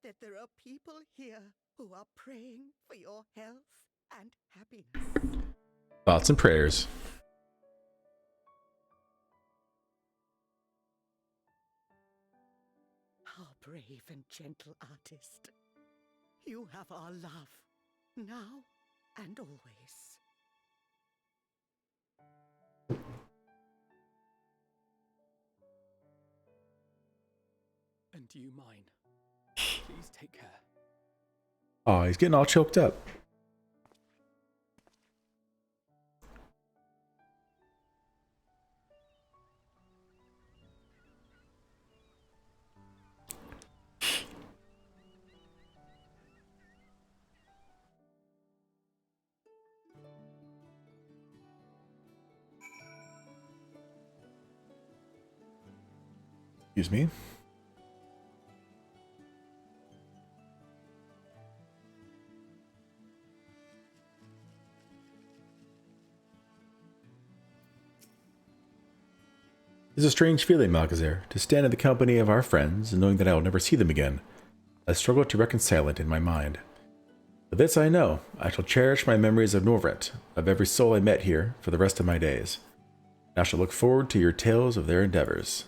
that there are people here who are praying for your health and happiness. Thoughts and prayers. Our brave and gentle artist. You have our love, now and always. And you mine. Please take care. Oh, he's getting all choked up. Excuse me. It's a strange feeling, Malkazer, to stand in the company of our friends and knowing that I will never see them again. I struggle to reconcile it in my mind. But this I know, I shall cherish my memories of Norvrent, of every soul I met here, for the rest of my days. And I shall look forward to your tales of their endeavors.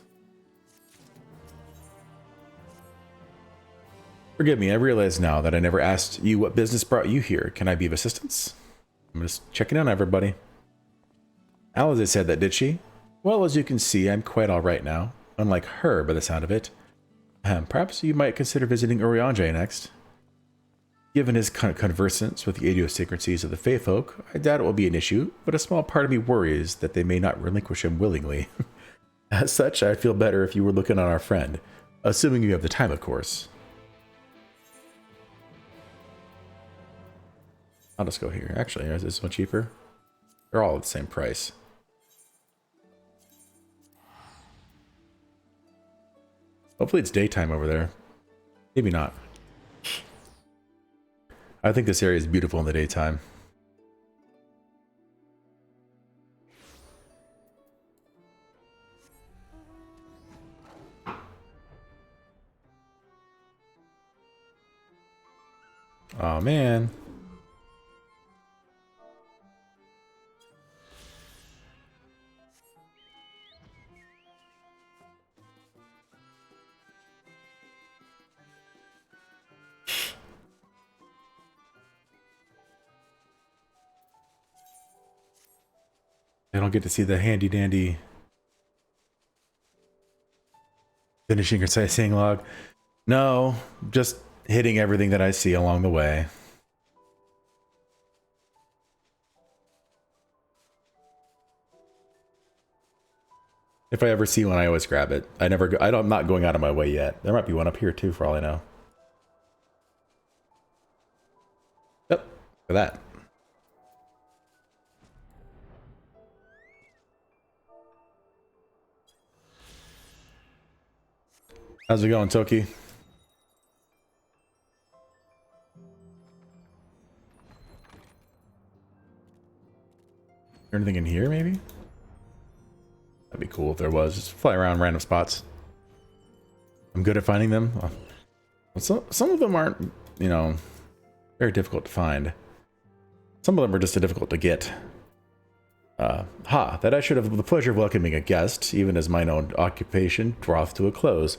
Forgive me, I realize now that I never asked you what business brought you here. Can I be of assistance? I'm just checking on everybody. Alize said that, did she? Well, as you can see, I'm quite alright now. Unlike her, by the sound of it. Perhaps you might consider visiting Urianger next. Given his conversance with the idiosyncrasies of the Fae folk, I doubt it will be an issue, but a small part of me worries that they may not relinquish him willingly. As such, I'd feel better if you were looking on our friend. Assuming you have the time, of course. I'll just go here. Actually, is this one cheaper? They're all at the same price. Hopefully it's daytime over there. Maybe not. I think this area is beautiful in the daytime. Oh man. I don't get to see the handy dandy finishing or sightseeing log. No, just hitting everything that I see along the way. If I ever see one, I always grab it. I'm not going out of my way yet. There might be one up here too, for all I know. Yep, look at that. How's it going, Toki? Anything in here, maybe? That'd be cool if there was. Just fly around random spots. I'm good at finding them. Some of them aren't, you know, very difficult to find. Some of them are just difficult to get. That I should have the pleasure of welcoming a guest, even as mine own occupation draweth to a close.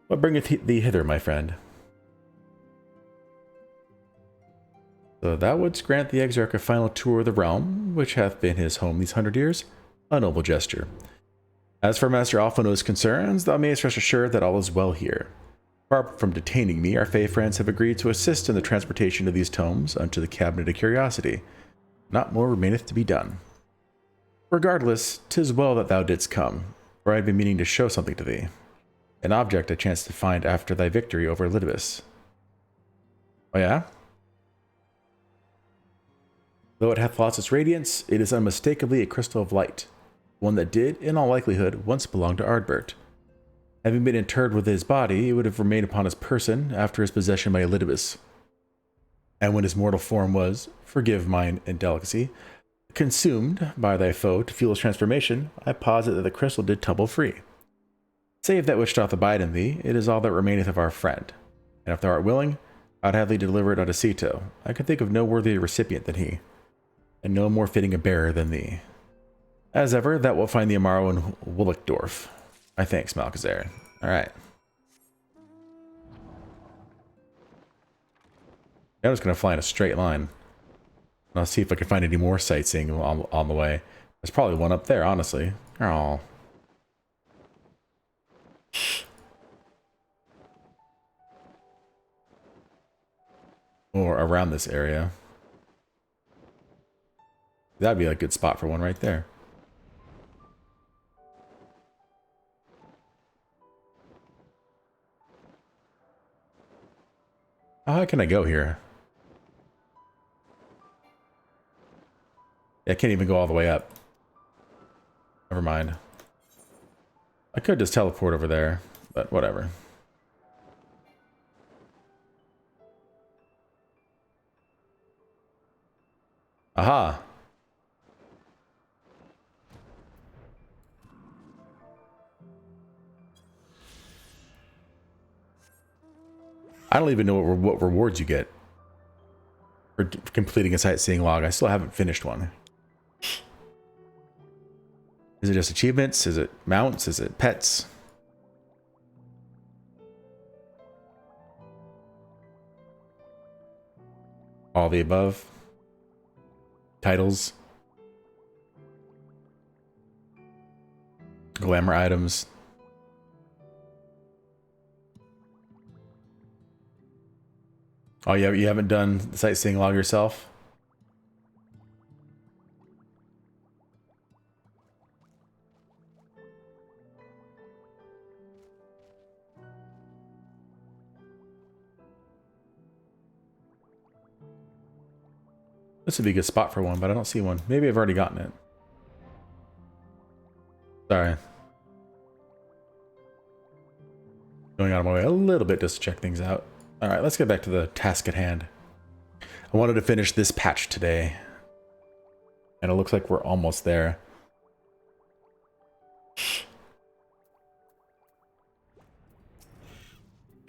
What bringeth thee hither, my friend? So thou wouldst grant the Exarch a final tour of the realm, which hath been his home these 100 years? A noble gesture. As for Master Alphino's concerns, thou mayest rest assured that all is well here. Far from detaining me, our Fey friends have agreed to assist in the transportation of these tomes unto the Cabinet of Curiosity. Not more remaineth to be done. Regardless, 'tis well that thou didst come, for I had been meaning to show something to thee. An object I chanced to find after thy victory over Elidibus. Oh yeah? Though it hath lost its radiance, it is unmistakably a crystal of light, one that did, in all likelihood, once belong to Ardbert. Having been interred with his body, it would have remained upon his person after his possession by Elidibus. And when his mortal form was, forgive mine indelicacy, consumed by thy foe to fuel his transformation, I posit that the crystal did tumble free. Save that which doth abide in thee, it is all that remaineth of our friend. And if thou art willing, I'd have thee deliver it unto Sito. I can think of no worthier recipient than he, and no more fitting a bearer than thee. As ever, thou wilt find the Amaro in Willickdorf. My thanks, Malchazar. Alright. I'm just going to fly in a straight line. I'll see if I can find any more sightseeing on the way. There's probably one up there, honestly. Oh. Or around this area. That'd be a good spot for one right there. How high can I go here? I can't even go all the way up. Never mind. I could just teleport over there, but whatever. Aha! I don't even know what rewards you get for completing a sightseeing log. I still haven't finished one. Is it just achievements? Is it mounts? Is it pets? All the above. Titles. Glamour items. Oh, you haven't done the sightseeing log yourself? This would be a good spot for one, but I don't see one. Maybe I've already gotten it. Sorry. Going out of my way a little bit just to check things out. Alright, let's get back to the task at hand. I wanted to finish this patch today. And it looks like we're almost there.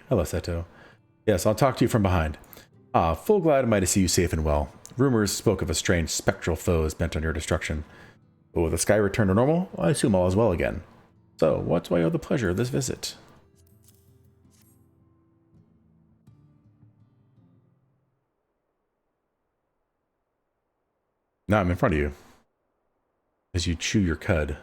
Hello, Seto. Yes, I'll talk to you from behind. Ah, full glad am I to see you safe and well. Rumors spoke of a strange spectral foes bent on your destruction. But with the sky returned to normal, I assume all is well again. So, what do I owe the pleasure of this visit? Now I'm in front of you. As you chew your cud.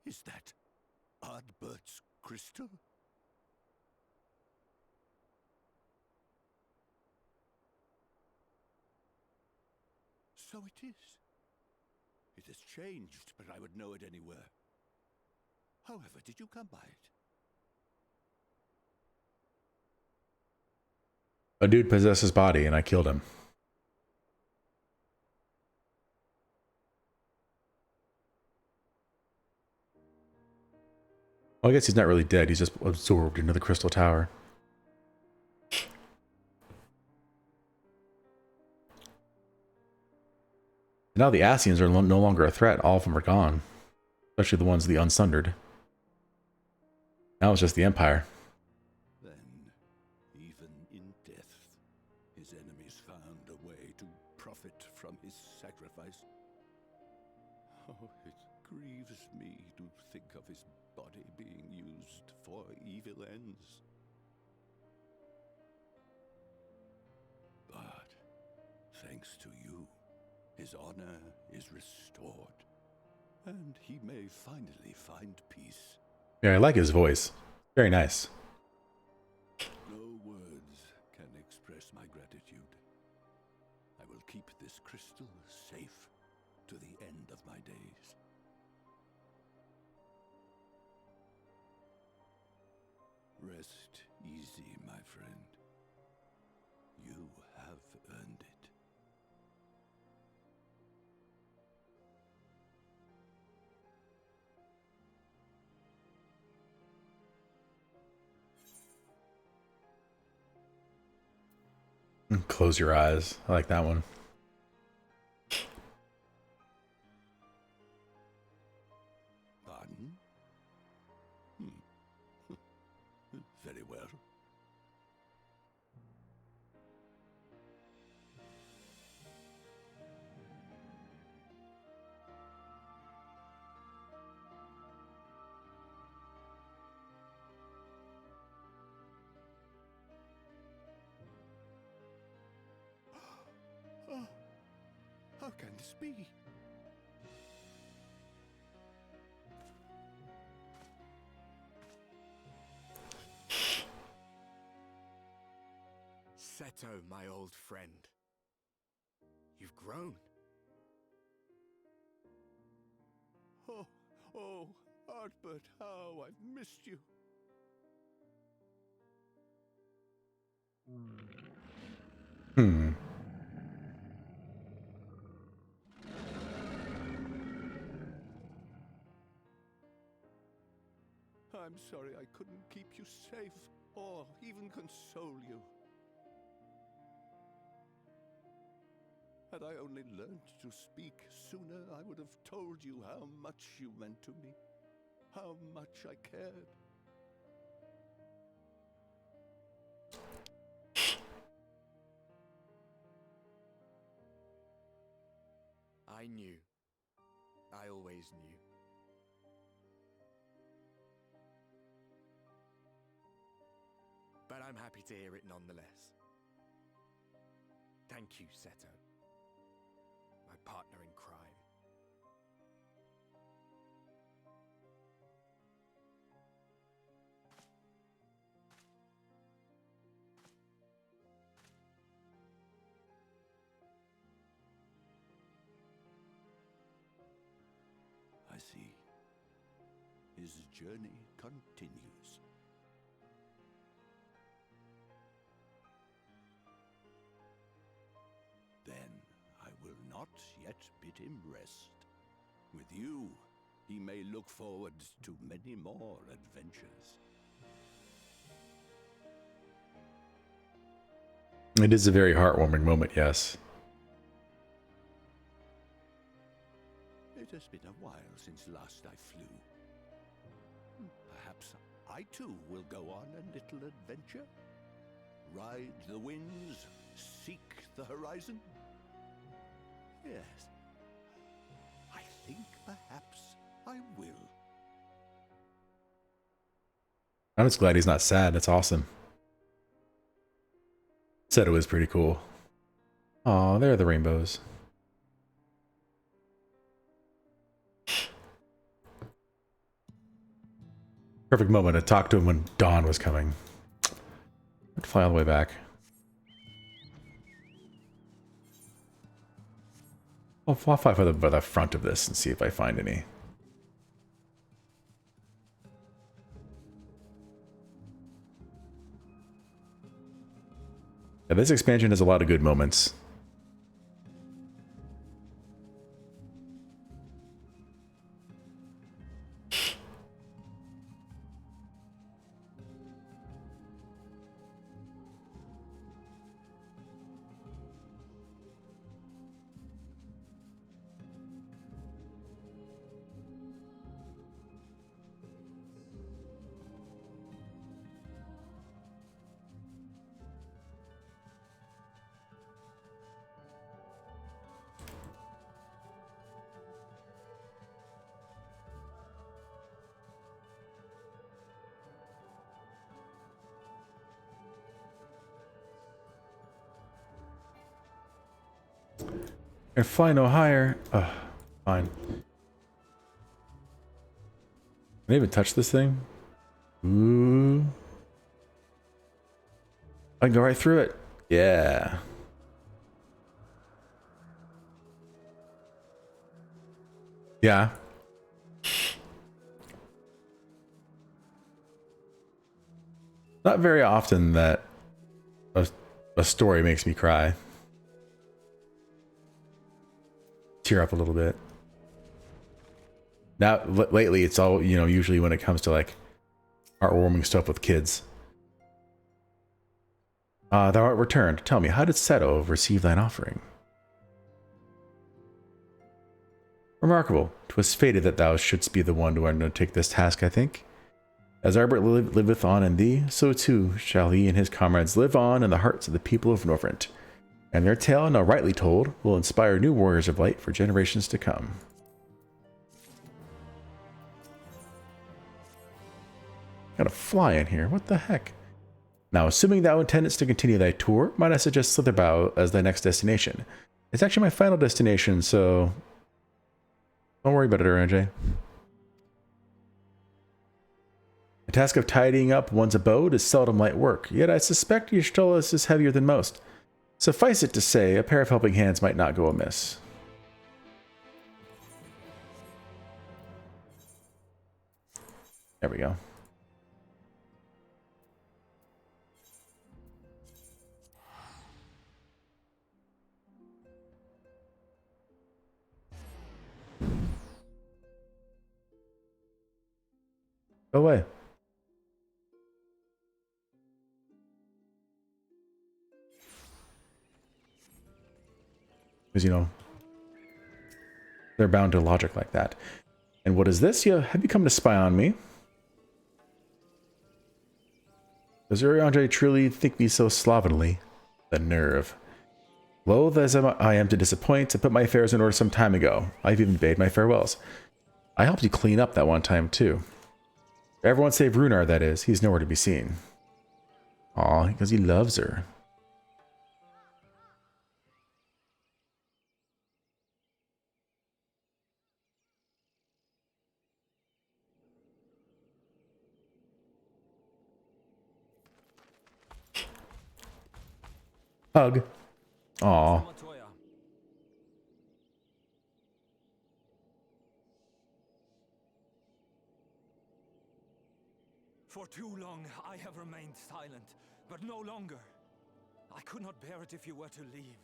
Is that Ardbert's crystal? So it is. It has changed, but I would know it anywhere. However, did you come by it? A dude possessed his body and I killed him. Well, I guess he's not really dead. He's just absorbed into the crystal tower. Now the Asians are no longer a threat. All of them are gone. Especially the ones, the Unsundered. Now it's just the Empire. Then, even in death, his enemies found a way to profit from his sacrifice. Oh, it grieves me to think of his body being used for evil ends. But, thanks to you, his honor is restored, and he may finally find peace. Yeah, I like his voice. Very nice. No words can express my gratitude. I will keep this crystal safe to the end of my days. Rest easy, my friend. You have earned it. Close your eyes. I like that one. Pardon? Very well. Oh, how can this be? Seto, my old friend. You've grown. Oh, Ardbert, how I've missed you. I'm sorry I couldn't keep you safe or even console you. Had I only learned to speak sooner, I would have told you how much you meant to me, how much I cared. I knew. I always knew. But I'm happy to hear it nonetheless. Thank you, Seto. My partner in crime. his journey continues. Then I will not yet bid him rest. With you, he may look forward to many more adventures. It is a very heartwarming moment, yes. It has been a while since last I flew. Perhaps I too will go on a little adventure? Ride the winds, seek the horizon? Yes. I think perhaps I will. I'm just glad he's not sad. That's awesome. Said it was pretty cool. Aw, there are the rainbows. Perfect moment to talk to him when dawn was coming. I'd fly all the way back. I'll fly by the front of this and see if I find any. Yeah, this expansion has a lot of good moments. And fly no higher. Ugh, fine. Can I even touch this thing? Ooh. I can go right through it. Yeah. Yeah. Not very often that a story makes me cry. Tear up a little bit. Now, lately, it's all, you know, usually when it comes to like heartwarming stuff with kids. Thou art returned. Tell me, how did Seto receive thine offering? Remarkable. 'Twas fated that thou shouldst be the one to undertake this task, I think. As Arbert liveth on in thee, so too shall he and his comrades live on in the hearts of the people of Norvrent. And their tale, now rightly told, will inspire new warriors of light for generations to come. Got a fly in here. What the heck? Now, assuming thou intendest to continue thy tour, might I suggest Slitherbow as thy next destination? It's actually my final destination, so don't worry about it, RNJ. The task of tidying up one's abode is seldom light work, yet I suspect your stolus is heavier than most. Suffice it to say, a pair of helping hands might not go amiss. There we go. Go away. Because, you know, they're bound to logic like that. And what is this? Have you come to spy on me? Does Urianger truly think me so slovenly? The nerve. Loath as I am to disappoint, I put my affairs in order some time ago. I've even bade my farewells. I helped you clean up that one time, too. Everyone save Runar, that is. He's nowhere to be seen. Aw, because he loves her. Hug. Aw. For too long I have remained silent, but no longer. I could not bear it if you were to leave.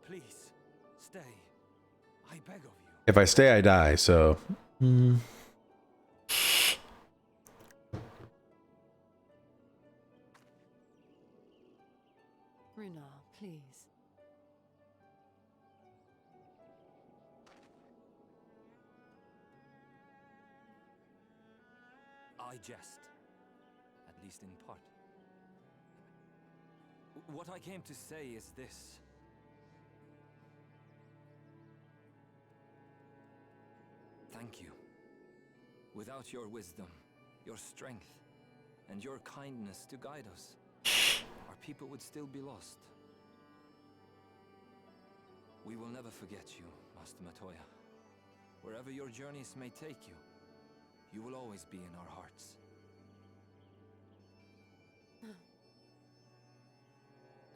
Please, stay. I beg of you. If I stay, I die, so... Runa, please. I jest. At least in part. What I came to say is this. Thank you. Without your wisdom, your strength, and your kindness to guide us, our people would still be lost. We will never forget you, Master Matoya. Wherever your journeys may take you, you will always be in our hearts.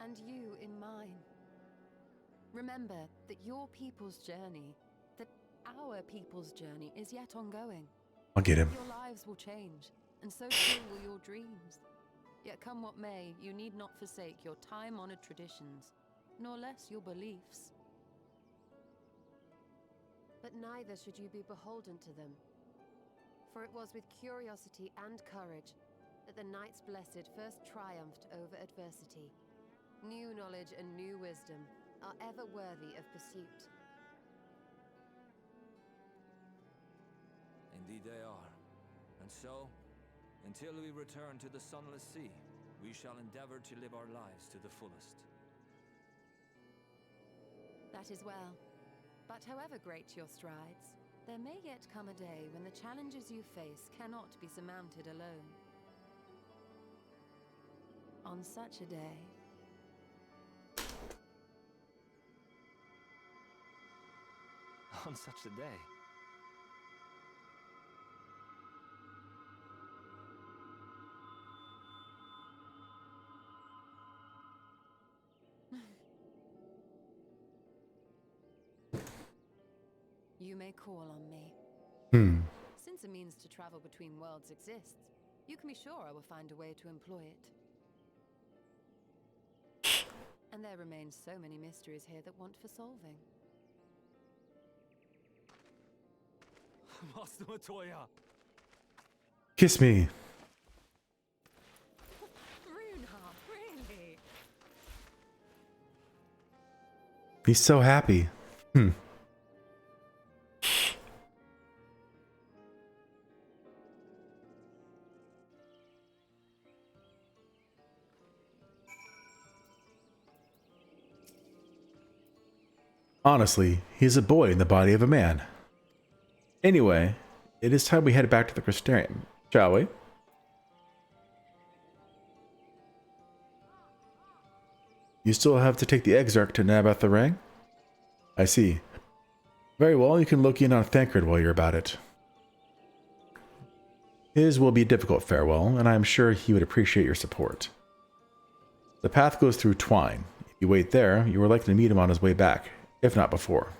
And you in mine. Remember that your people's journey, that our people's journey is yet ongoing. I'll get him. Your lives will change, and so too will your dreams. Yet come what may, you need not forsake your time-honored traditions, nor less your beliefs. But neither should you be beholden to them. For it was with curiosity and courage that the Knights Blessed first triumphed over adversity. New knowledge and new wisdom are ever worthy of pursuit. Indeed they are. And so, until we return to the Sunless Sea, we shall endeavor to live our lives to the fullest. That is well. But however great your strides, there may yet come a day when the challenges you face cannot be surmounted alone. On such a day... On such a day. You may call on me. Since a means to travel between worlds exists, you can be sure I will find a way to employ it. And there remain so many mysteries here that want for solving. Master Matoya! Kiss me. Runa, really? He's so happy. Honestly, he's a boy in the body of a man. Anyway, it is time we head back to the Crystarium, shall we? You still have to take the Exarch to Naboth the Ring? I see. Very well, you can look in on Thancred while you're about it. His will be a difficult farewell, and I am sure he would appreciate your support. The path goes through Twine. If you wait there, you are likely to meet him on his way back, if not before.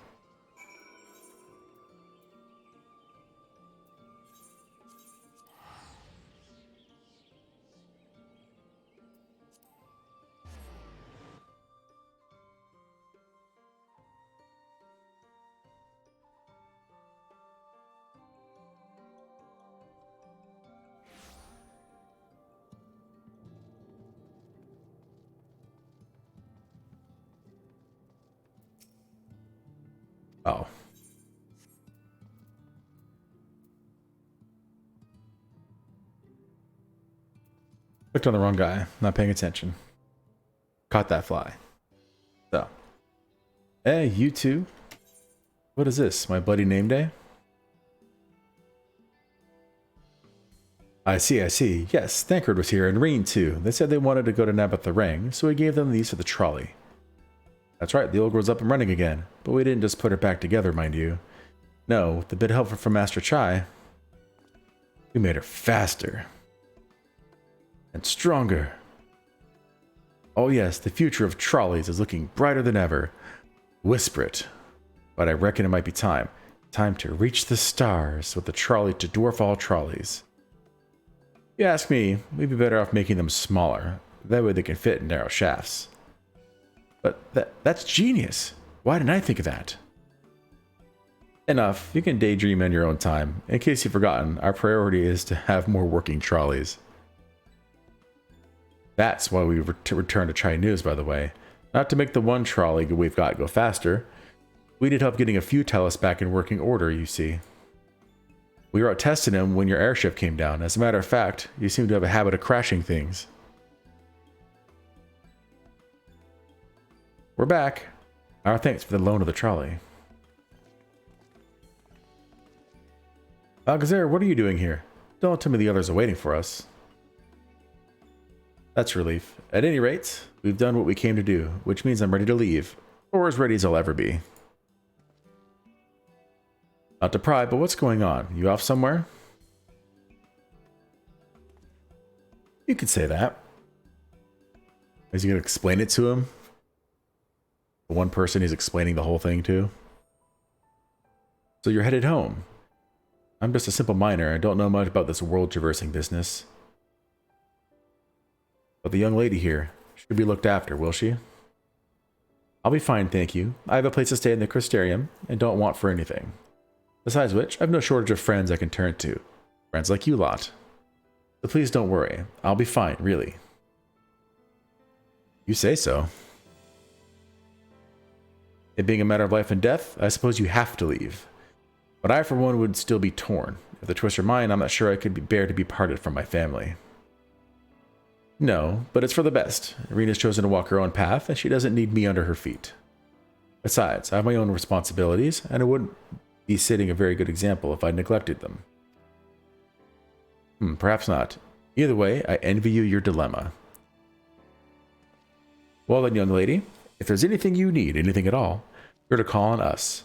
Oh. Clicked on the wrong guy. Not paying attention. Caught that fly. So. Hey, you two. What is this? My bloody name day? I see, I see. Yes, Thancred was here and Reen too. They said they wanted to go to Naboth the Ring, so we gave them these for the trolley. That's right, the old girl's up and running again. But we didn't just put her back together, mind you. No, with a bit of help from Master Chai, we made her faster. And stronger. Oh yes, the future of trolleys is looking brighter than ever. Whisper it. But I reckon it might be time. Time to reach the stars with the trolley to dwarf all trolleys. You ask me, we'd be better off making them smaller. That way they can fit in narrow shafts. But that's genius. Why didn't I think of that? Enough. You can daydream in your own time. In case you've forgotten, our priority is to have more working trolleys. That's why we returned to Chai News, by the way. Not to make the one trolley we've got go faster. We need help getting a few Tellus back in working order, you see. We were out testing them when your airship came down. As a matter of fact, you seem to have a habit of crashing things. We're back. Our thanks for the loan of the trolley. Alcazar, what are you doing here? Don't tell me the others are waiting for us. That's relief. At any rate, we've done what we came to do, which means I'm ready to leave. Or as ready as I'll ever be. Not to pry, but what's going on? You off somewhere? You could say that. Is he going to explain it to him? The one person he's explaining the whole thing to? So you're headed home. I'm just a simple miner. I don't know much about this world traversing business. But the young lady here should be looked after, will she? I'll be fine, thank you. I have a place to stay in the Crystarium and don't want for anything. Besides which, I have no shortage of friends I can turn to. Friends like you lot. But please don't worry. I'll be fine, really. You say so. It being a matter of life and death, I suppose you have to leave. But I, for one, would still be torn. If the choice were mine, I'm not sure I could bear to be parted from my family. No, but it's for the best. Irina's chosen to walk her own path, and she doesn't need me under her feet. Besides, I have my own responsibilities, and I wouldn't be setting a very good example if I neglected them. Perhaps not. Either way, I envy you your dilemma. Well then, young lady, if there's anything you need, anything at all, you're to call on us.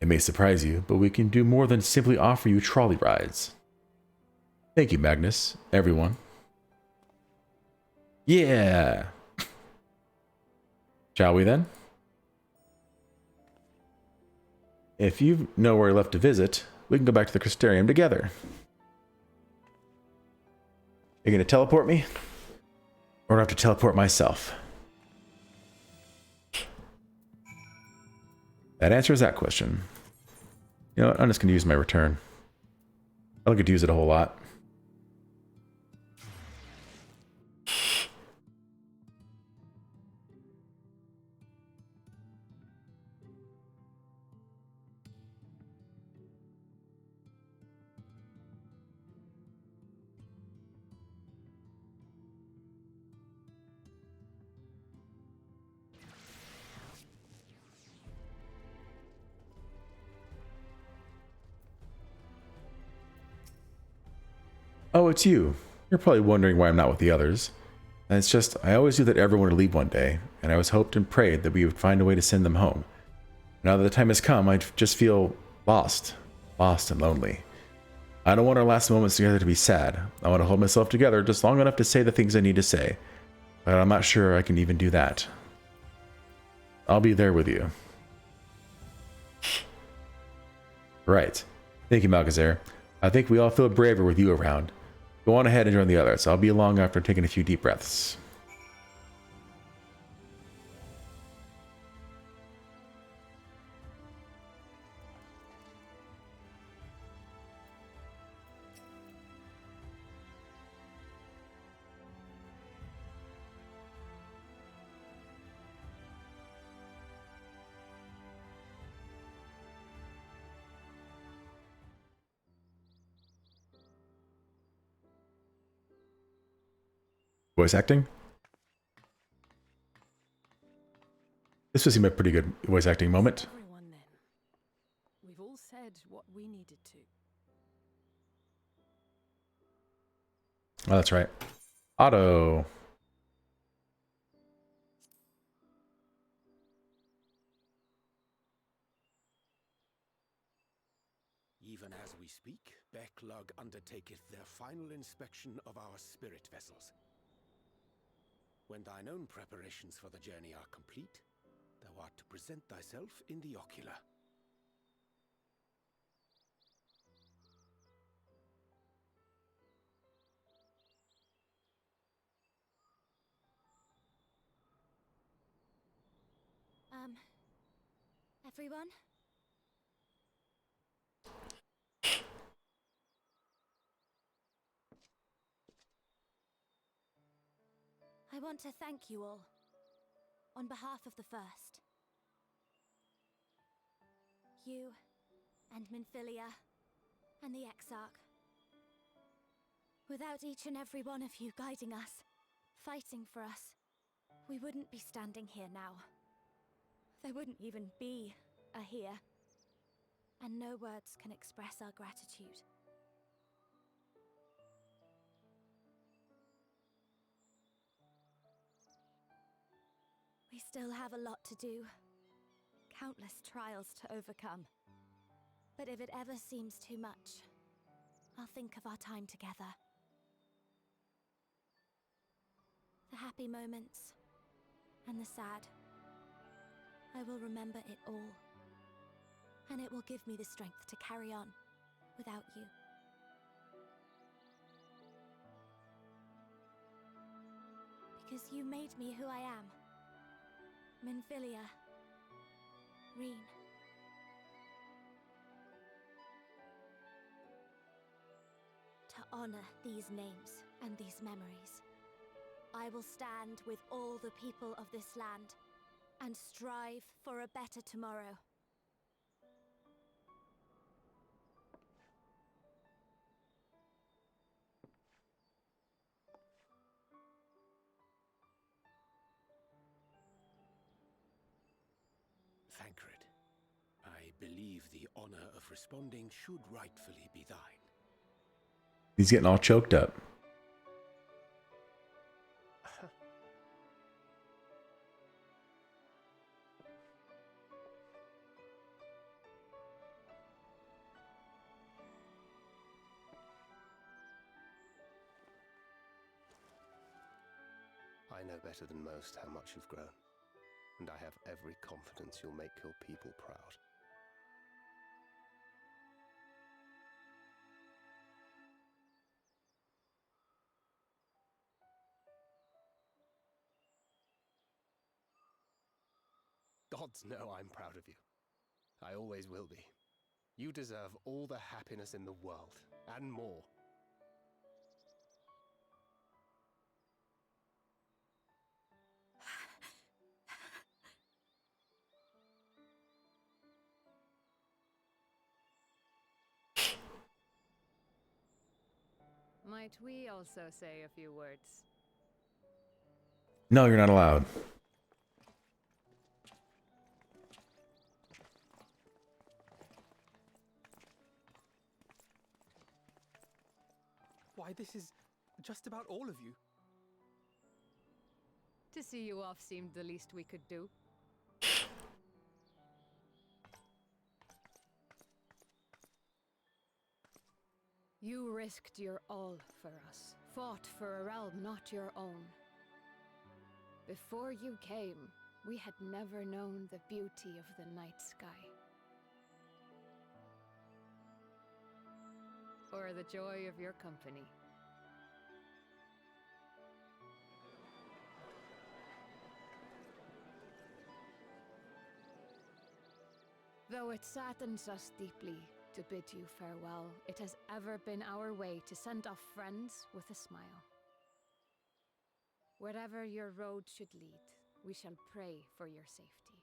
It may surprise you, but we can do more than simply offer you trolley rides. Thank you, Magnus, everyone. Yeah! Shall we then? If you know where left to visit, we can go back to the Crystarium together. You're gonna teleport me? Or do I have to teleport myself? That answers that question. You know what? I'm just gonna use my return. I don't get to use it a whole lot. Oh, it's you. You're probably wondering why I'm not with the others. And it's just, I always knew that everyone would leave one day, and I always hoped and prayed that we would find a way to send them home. Now that the time has come, I just feel lost and lonely. I don't want our last moments together to be sad. I want to hold myself together just long enough to say the things I need to say, but I'm not sure I can even do that. I'll be there with you. Right. Thank you, Malgazar. I think we all feel braver with you around. Go on ahead and join the others. I'll be along after taking a few deep breaths. Voice acting? This would seem a pretty good voice acting moment. Everyone then. We've all said what we needed to. Oh, that's right. Otto. Even as we speak, Backlog undertaketh their final inspection of our spirit vessels. When thine own preparations for the journey are complete, thou art to present thyself in the ocular. Everyone? I want to thank you all, on behalf of the First. You, and Minfilia, and the Exarch. Without each and every one of you guiding us, fighting for us, we wouldn't be standing here now. There wouldn't even be a here. And no words can express our gratitude. We still have a lot to do. Countless trials to overcome. But if it ever seems too much, I'll think of our time together. The happy moments, and the sad. I will remember it all. And it will give me the strength to carry on without you. Because you made me who I am. Minfilia. Reen. To honor these names and these memories, I will stand with all the people of this land and strive for a better tomorrow. Thancred, I believe the honor of responding should rightfully be thine. He's getting all choked up. I know better than most how much you've grown, and I have every confidence you'll make your people proud. Gods know I'm proud of you. I always will be. You deserve all the happiness in the world, and more. Might we also say a few words? No, you're not allowed. Why, this is just about all of you. To see you off seemed the least we could do. You risked your all for us, fought for a realm not your own. Before you came, we had never known the beauty of the night sky. Or the joy of your company. Though it saddens us deeply to bid you farewell, it has ever been our way to send off friends with a smile. Wherever your road should lead, we shall pray for your safety.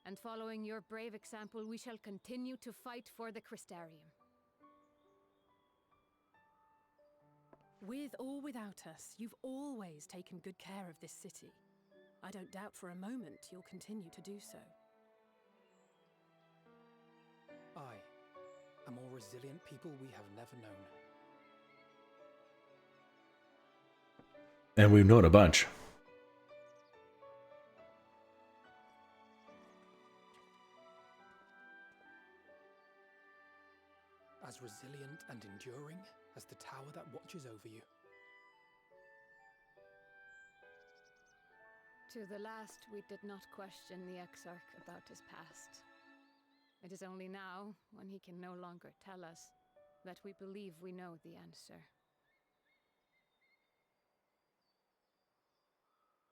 And following your brave example, we shall continue to fight for the Crystarium. With or without us, you've always taken good care of this city. I don't doubt for a moment you'll continue to do so. I, a more resilient people we have never known. And we've known a bunch. As resilient and enduring as the tower that watches over you. To the last, we did not question the Exarch about his past. It is only now, when he can no longer tell us, that we believe we know the answer.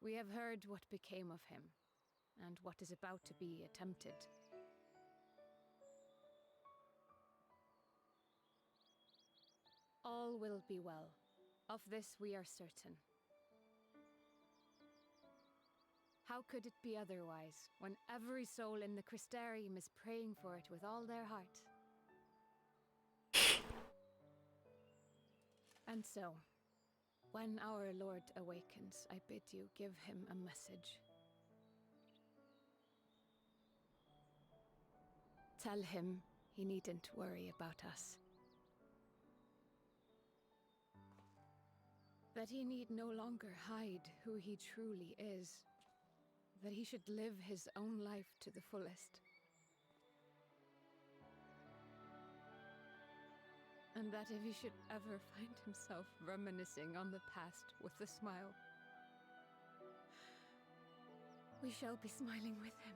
We have heard what became of him, and what is about to be attempted. All will be well. Of this we are certain. How could it be otherwise, when every soul in the Crystarium is praying for it with all their heart? And so, when our Lord awakens, I bid you give him a message. Tell him he needn't worry about us. That he need no longer hide who he truly is. That he should live his own life to the fullest. And that if he should ever find himself reminiscing on the past with a smile, we shall be smiling with him.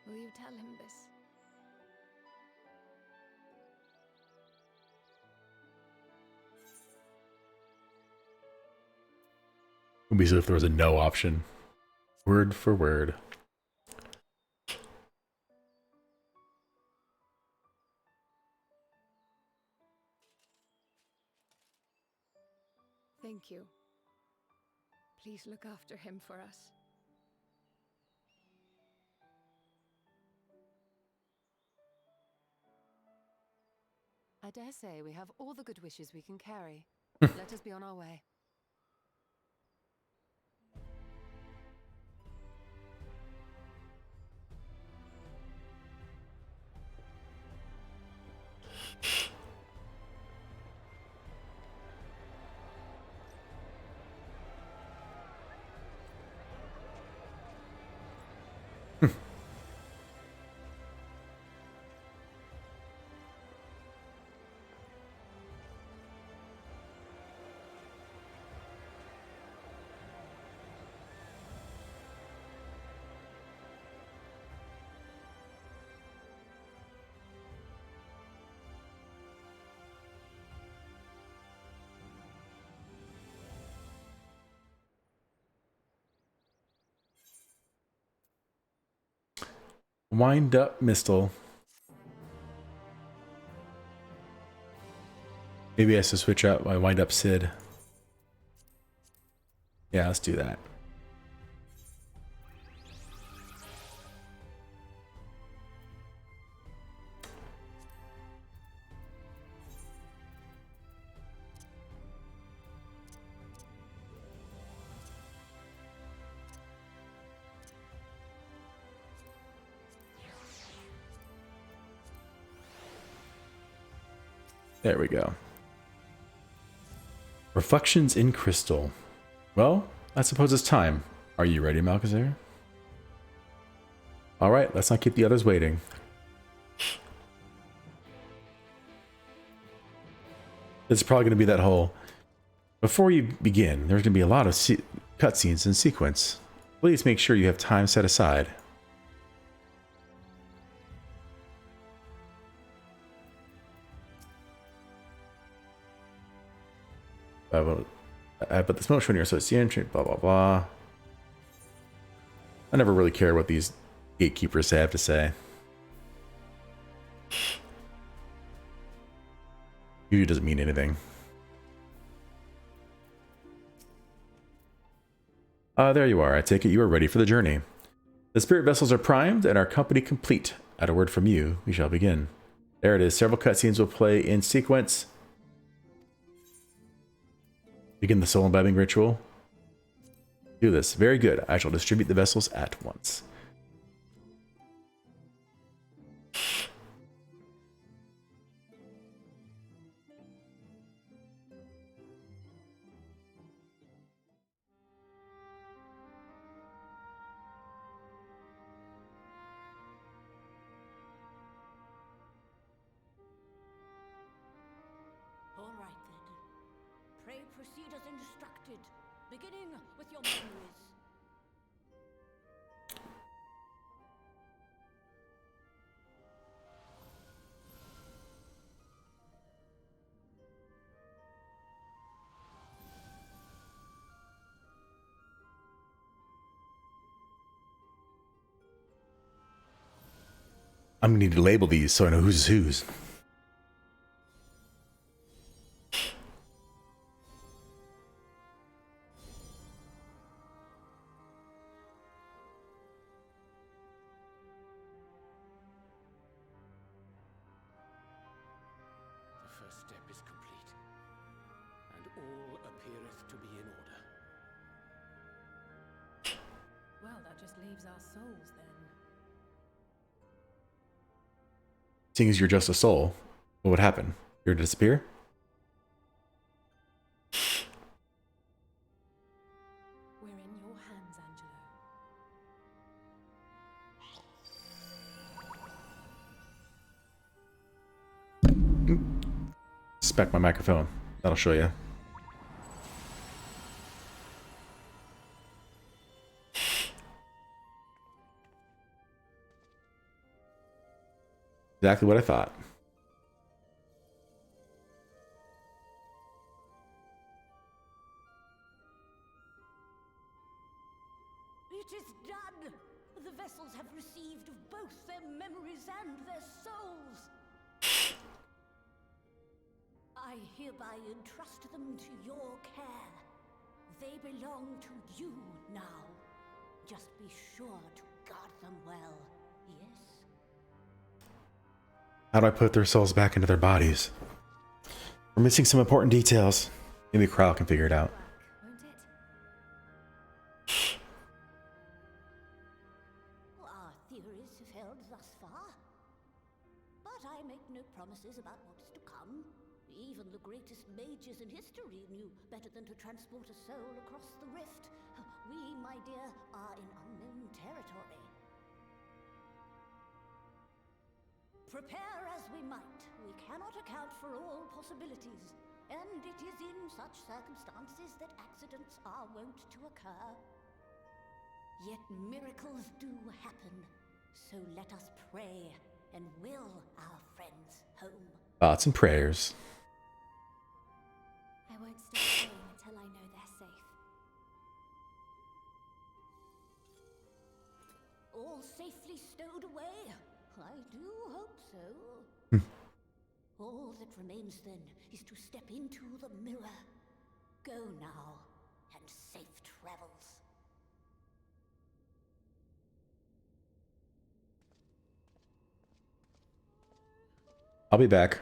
Will you tell him this? It would be as if there was a no option. Word for word. Thank you. Please look after him for us. I dare say we have all the good wishes we can carry. Let us be on our way. Wind up Mistle. Maybe I have to switch out my wind up Sid. Yeah, let's do that. There we go. Reflections in Crystal. Well, I suppose it's time. Are you ready, Malchezair? Alright, let's not keep the others waiting. This is probably going to be that whole... Before you begin, there's going to be a lot of cutscenes in sequence. Please make sure you have time set aside. But the smoke showing your association, blah blah blah. I never really care what these gatekeepers have to say. Usually doesn't mean anything. There you are. I take it you are ready for the journey. The spirit vessels are primed and our company complete. At a word from you, we shall begin. There it is. Several cutscenes will play in sequence. Begin the soul imbibing ritual. Do this. Very good. I shall distribute the vessels at once. All right then. Pray proceed as instructed, beginning with your memories. I'm gonna need to label these so I know who's whose. The first step is complete, and all appeareth to be in order. Well, that just leaves our souls then. Seeing as you're just a soul, what would happen? You're to disappear? We're in your hands, Angelo. Spec my microphone. That'll show you. Exactly what I thought. It is done! The vessels have received both their memories and their souls. I hereby entrust them to your care. They belong to you now. Just be sure to guard them well, yes? How do I put their souls back into their bodies? We're missing some important details. Maybe Kryle can figure it out. Our theories have held thus far. But I make no promises about what is to come. Even the greatest mages in history knew better than to transport a soul across the rift. We, my dear, are in unknown territory. Prepare as we might, we cannot account for all possibilities. And it is in such circumstances that accidents are wont to occur. Yet miracles do happen. So let us pray and will our friends home. Thoughts and prayers. I won't stop praying until I know they're safe. All safely stowed away? I do hope so. All that remains then is to step into the mirror. Go now, and safe travels. I'll be back.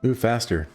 Move faster.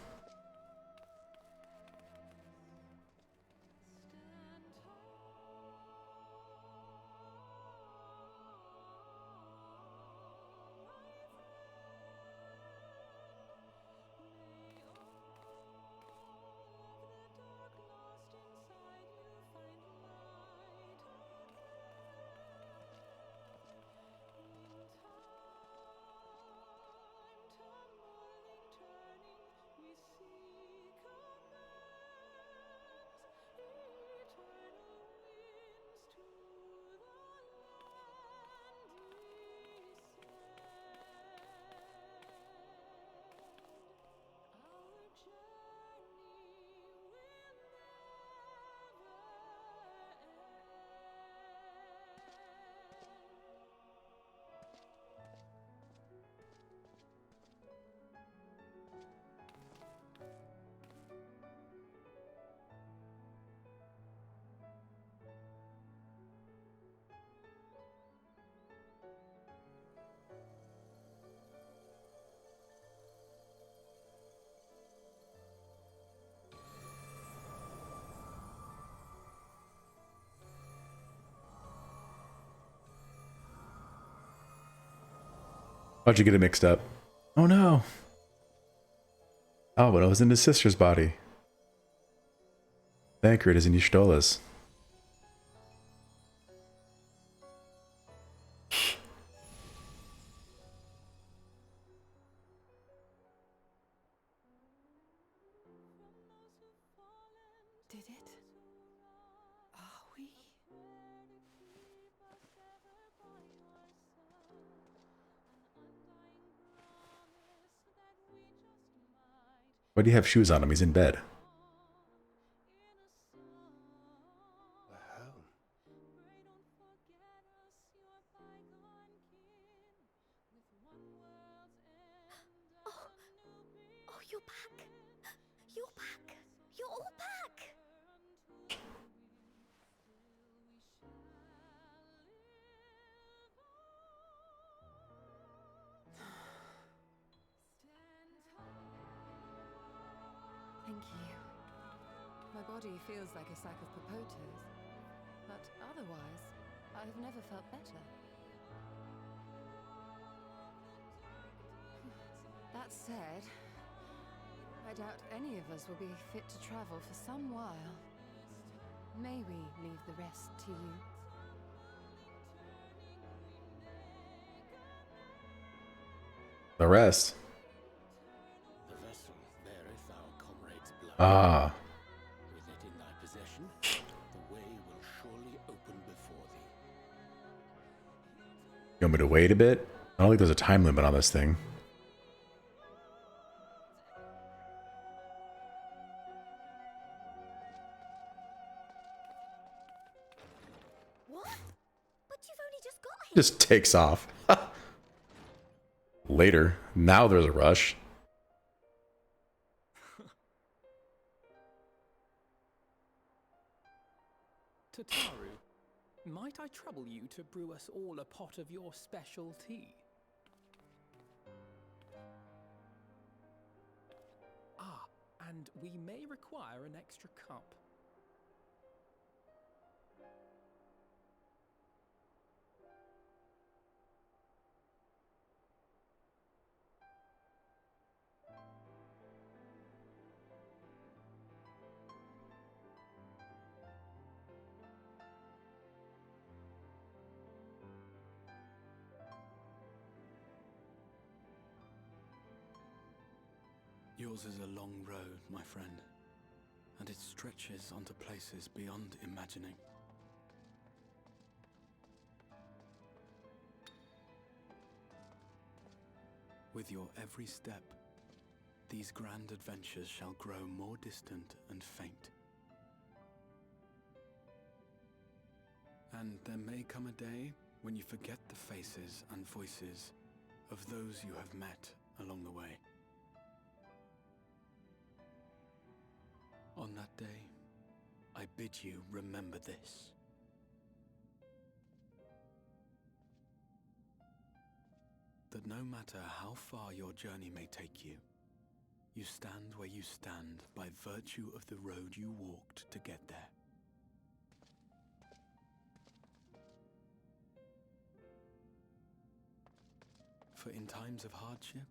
How'd you get it mixed up? Oh no. Oh, but it was in his sister's body. Thancred is in Yshtola's. Did it? Are we? Why do you have shoes on him? He's in bed. Oh, you're back. You're back. You're all back. Thank you. My body feels like a sack of popotos, but otherwise, I have never felt better. That said, I doubt any of us will be fit to travel for some while. May we leave the rest to you? The rest. The vessel beareth our comrade's blood. Ah. With it in thy possession, the way will surely open before thee. You want me to wait a bit? I don't think there's a time limit on this thing. What? But you've only just got here. Just takes off. Later. Now there's a rush. Tataru, might I trouble you to brew us all a pot of your special tea? Ah, and we may require an extra cup. Yours is a long road, my friend, and it stretches onto places beyond imagining. With your every step, these grand adventures shall grow more distant and faint. And there may come a day when you forget the faces and voices of those you have met along the way. On that day, I bid you remember this. That no matter how far your journey may take you, you stand where you stand by virtue of the road you walked to get there. For in times of hardship,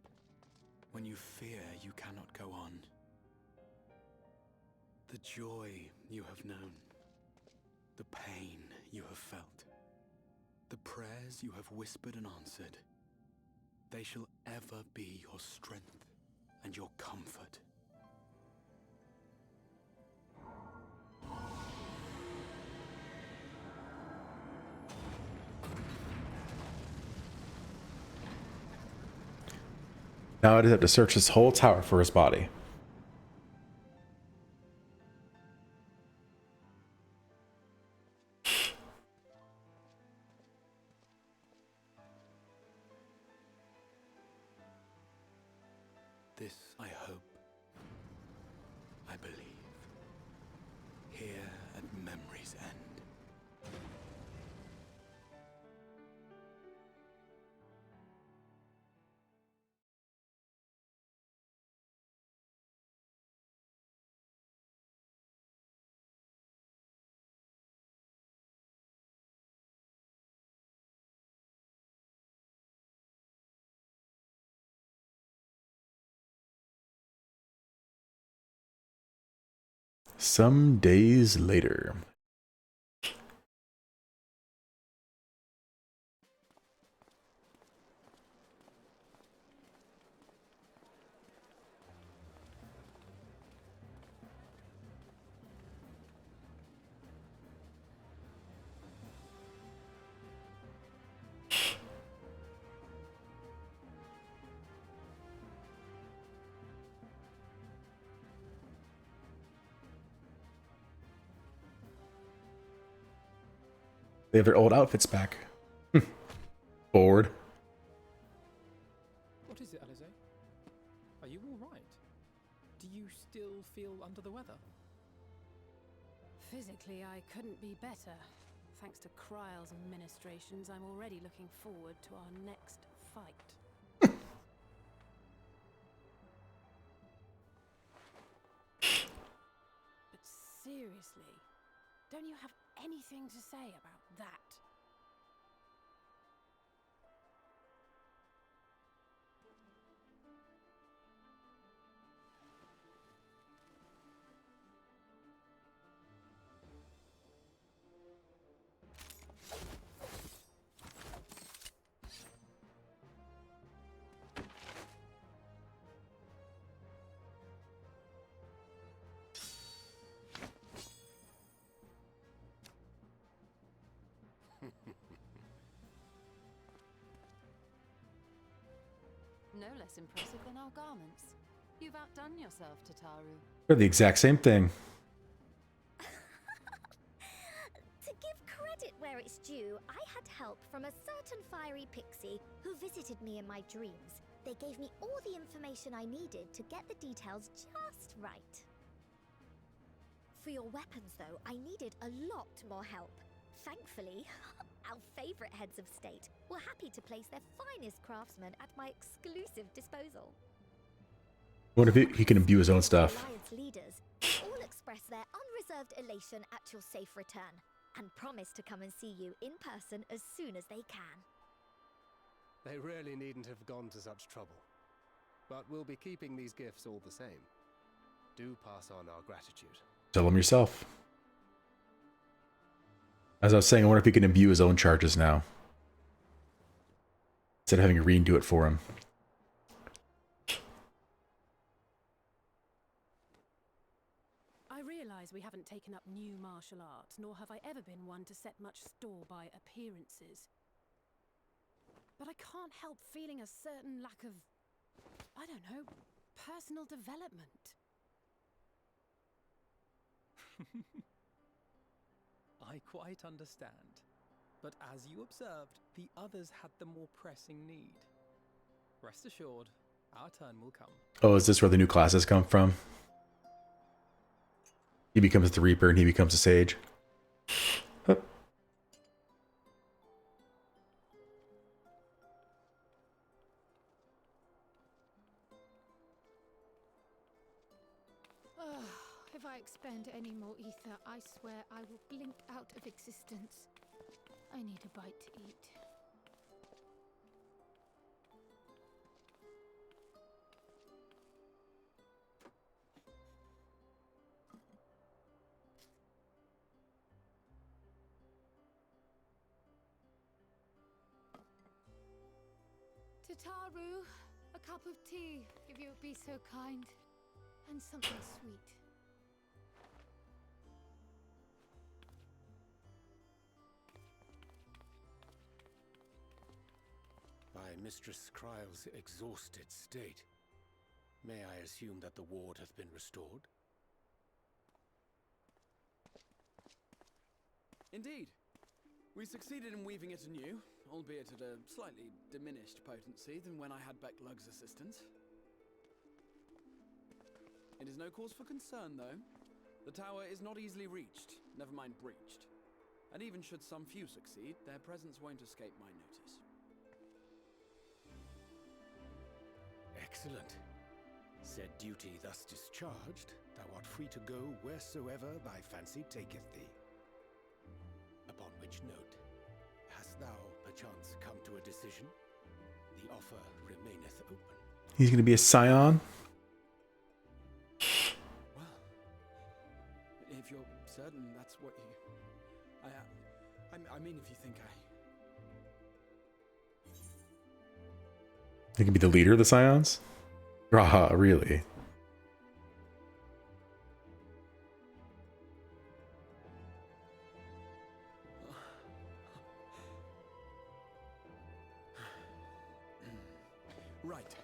when you fear you cannot go on, the joy you have known, the pain you have felt, the prayers you have whispered and answered, they shall ever be your strength and your comfort. Now I just have to search this whole tower for his body. This I hope, I believe, here at memory's end. Some days later. They have their old outfits back. Bored. What is it, Alize? Are you all right? Do you still feel under the weather? Physically, I couldn't be better. Thanks to Kryle's ministrations, I'm already looking forward to our next fight. But seriously, don't you have anything to say about that? No less impressive than our garments. You've outdone yourself, Tataru. They're the exact same thing. To give credit where it's due, I had help from a certain fiery pixie who visited me in my dreams. They gave me all the information I needed to get the details just right. For your weapons, though, I needed a lot more help. Thankfully, our favorite heads of state were happy to place their finest craftsmen at my exclusive disposal. What if he can imbue his own stuff? Alliance leaders all express their unreserved elation at your safe return and promise to come and see you in person as soon as they can. They really needn't have gone to such trouble. But we'll be keeping these gifts all the same. Do pass on our gratitude. Tell him yourself. As I was saying, I wonder if he can imbue his own charges now, instead of having Reen do it for him. I realise we haven't taken up new martial arts, nor have I ever been one to set much store by appearances. But I can't help feeling a certain lack of, I don't know, personal development. I quite understand. But as you observed, the others had the more pressing need. Rest assured, our turn will come. Oh, is this where the new classes come from? He becomes the Reaper and he becomes a Sage. Hup. If I expend any more ether, I swear I will blink out of existence. I need a bite to eat. Tataru, a cup of tea, if you would be so kind. And something sweet. By Mistress Kryle's exhausted state, may I assume that the ward hath been restored? Indeed. We succeeded in weaving it anew, albeit at a slightly diminished potency than when I had Becklug's assistance. It is no cause for concern, though. The tower is not easily reached, never mind breached. And even should some few succeed, their presence won't escape my notice. Excellent. Said duty thus discharged, thou art free to go wheresoever thy fancy taketh thee. Upon which note, hast thou perchance come to a decision? The offer remaineth open. He's going to be a Scion? if you're certain that's what you... I mean, if you think You can be the leader of the Scions? Raha, really? Right.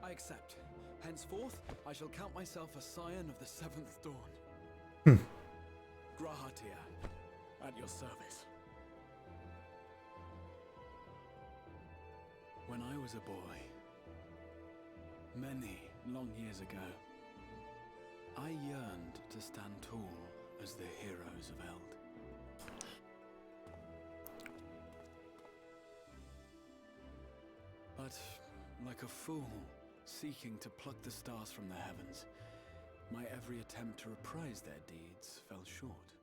I accept. Henceforth, I shall count myself a scion of the seventh dawn. Grahatia, at your service. When I was a boy, many long years ago, I yearned to stand tall as the heroes of Eld. But, like a fool, seeking to pluck the stars from the heavens, my every attempt to reprise their deeds fell short.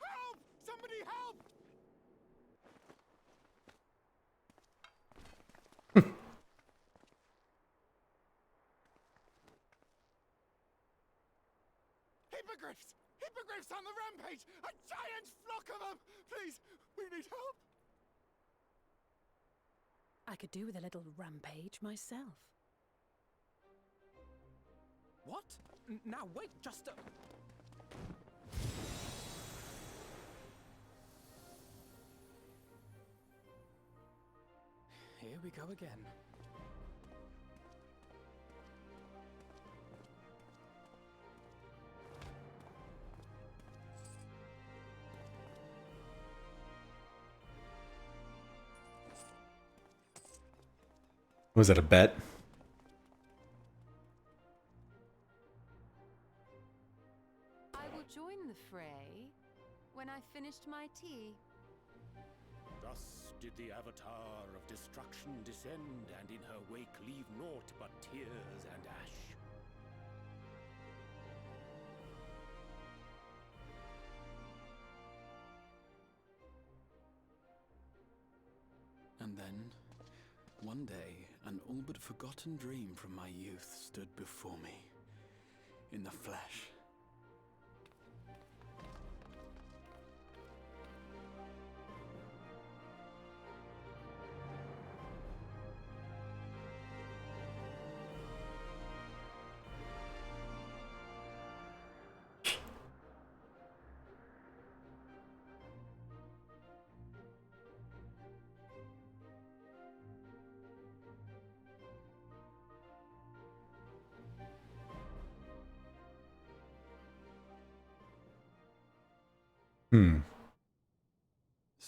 Help! Somebody help! Hippogriffs! Hippogriffs on the rampage! A giant flock of them! Please, we need help! I could do with a little rampage myself. What? Now wait, just a... Here we go again. Was that a bet? I will join the fray when I finished my tea. Thus did the Avatar of Destruction descend, and in her wake leave naught but tears and ash. And then, one day, an all but forgotten dream from my youth stood before me, in the flesh.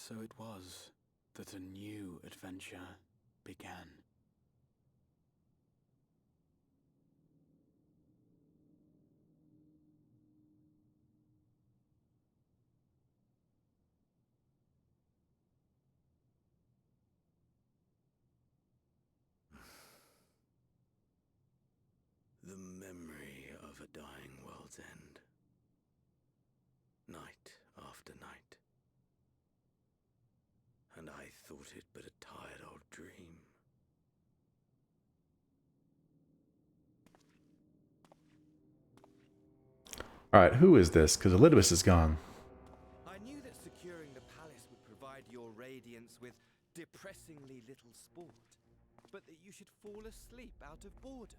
So it was that a new adventure began. The memory of a dying world's end. Night after night. And I thought it but a tired old dream. Alright, who is this? Because Elidibus is gone. I knew that securing the palace would provide your radiance with depressingly little sport, but that you should fall asleep out of boredom.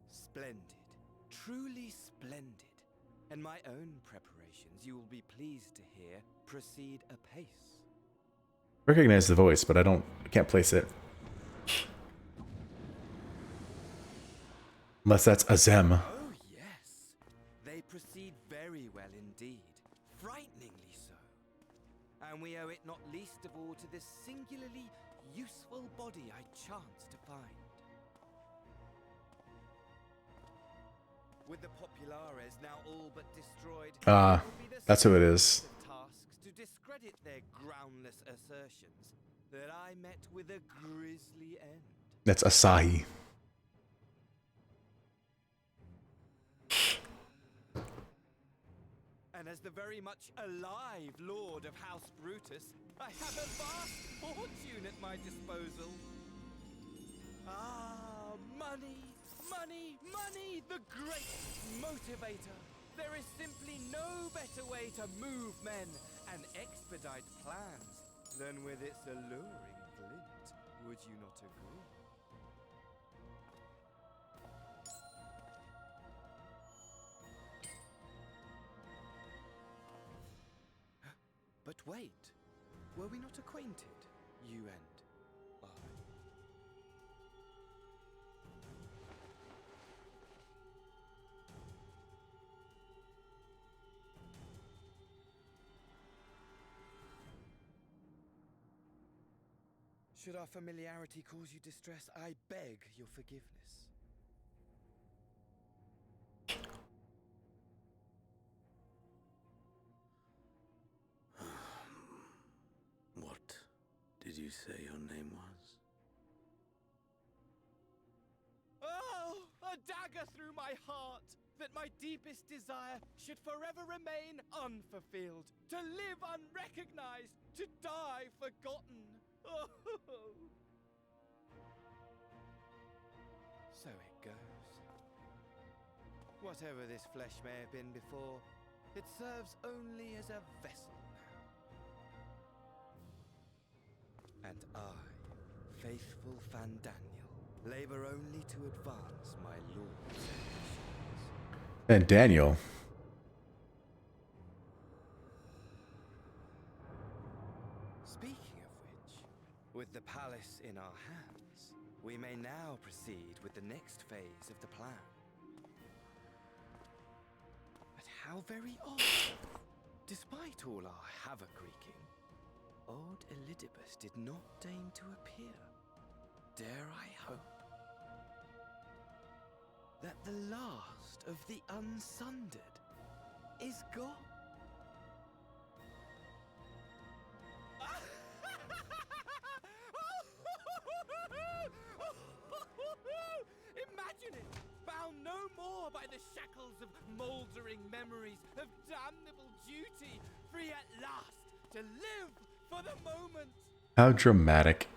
Splendid. Truly splendid. And my own preparations, you will be pleased to hear, proceed apace. Recognize the voice, but I can't place it. Unless that's Azem. Oh yes, they proceed very well indeed, frighteningly so. And we owe it not least of all to this singularly useful body I chanced to find. With the populares now all but destroyed, That's who it is. tasks to discredit their groundless assertions that I met with a grisly end. That's Asahi. And as the very much alive Lord of House Brutus, I have a vast fortune at my disposal. Ah, money, money, money, the great motivator. There is simply no better way to move men and expedite plans than with its alluring glint. Would you not agree? But wait, were we not acquainted, you and I? Should our familiarity cause you distress, I beg your forgiveness. What did you say your name was? Oh, a dagger through my heart, that my deepest desire should forever remain unfulfilled, to live unrecognized, to die forgotten. Oh. So it goes. Whatever this flesh may have been before, it serves only as a vessel now. And I, faithful Fandaniel, labor only to advance my lord's ambitions. And Daniel. Speaking of which, with the palace in our hands, we may now proceed with the next phase of the plan. But how very odd! Despite all our havoc wreaking, old Elidibus did not deign to appear. Dare I hope that the last of the Unsundered is gone? Imagine it! Bound no more by the shackles of mouldering memories, of damnable duty, free at last to live for the moment! How dramatic.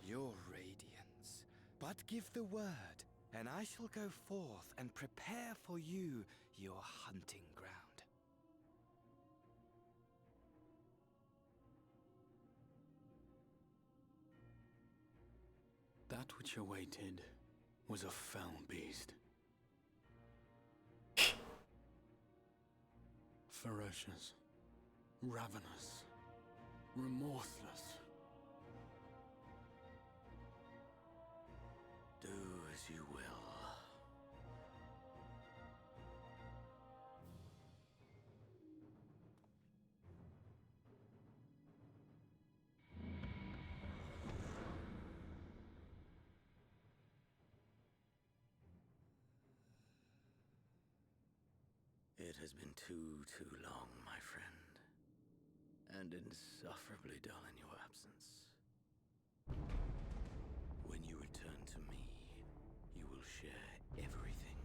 Your radiance, but give the word, and I shall go forth and prepare for you your hunting ground. That which awaited was a fell beast. Ferocious, ravenous, remorseless. Do as you will. It has been too long, my friend, and insufferably dull in your absence. When you return to me, you will share everything.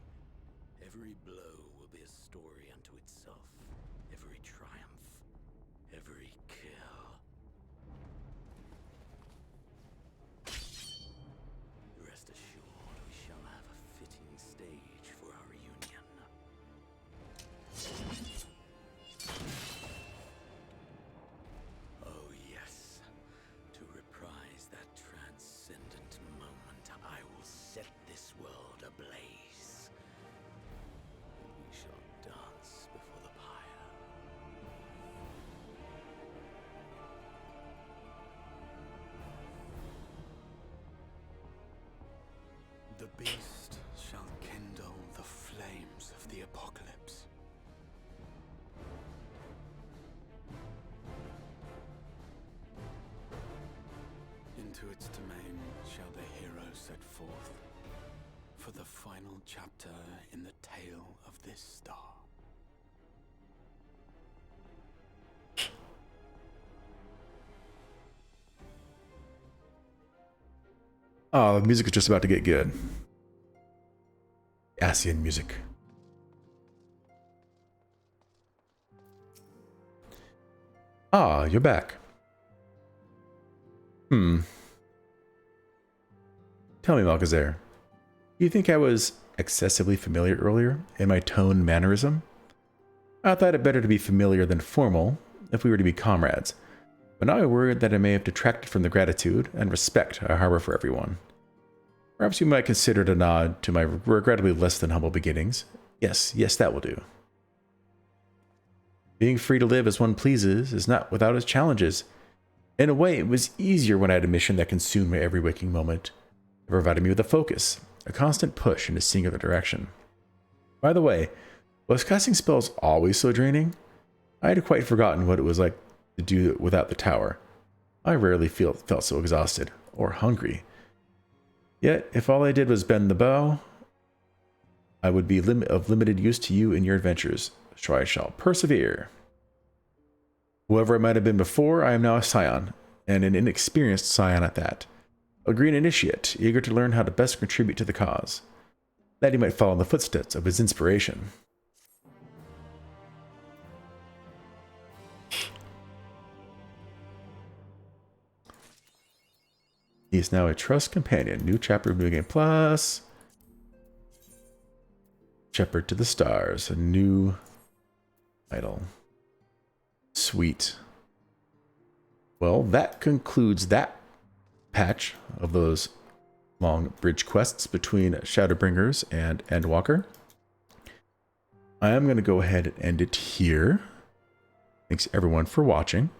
Every blow will be a story unto itself. Every triumph, every kill. Rest assured, we shall have a fitting stage for our reunion. Oh yes, to reprise that transcendent moment, I will set this world ablaze. We shall dance before the pyre. The beast shall kindle the flames of the apocalypse. Into its domain shall the hero set forth for the final chapter in the tale of this star. Oh, the music is just about to get good. Asian music. Ah, you're back. Tell me, Malkazair, do you think I was excessively familiar earlier in my tone and mannerism? I thought it better to be familiar than formal if we were to be comrades, but now I worried that I may have detracted from the gratitude and respect I harbor for everyone. Perhaps you might consider it a nod to my regrettably less than humble beginnings. Yes, that will do. Being free to live as one pleases is not without its challenges. In a way, it was easier when I had a mission that consumed my every waking moment. It provided me with a focus, a constant push in a singular direction. By the way, was casting spells always so draining? I had quite forgotten what it was like to do it without the tower. I rarely felt so exhausted, or hungry. Yet, if all I did was bend the bow, I would be of limited use to you in your adventures, so I shall persevere. Whoever I might have been before, I am now a scion, and an inexperienced scion at that. A green initiate, eager to learn how to best contribute to the cause, that he might follow in the footsteps of his inspiration. He is now a trust companion. New chapter of New Game Plus. Shepherd to the Stars. A new title. Sweet. Well, that concludes that patch of those long bridge quests between Shadowbringers and Endwalker. I am going to go ahead and end it here. Thanks everyone for watching.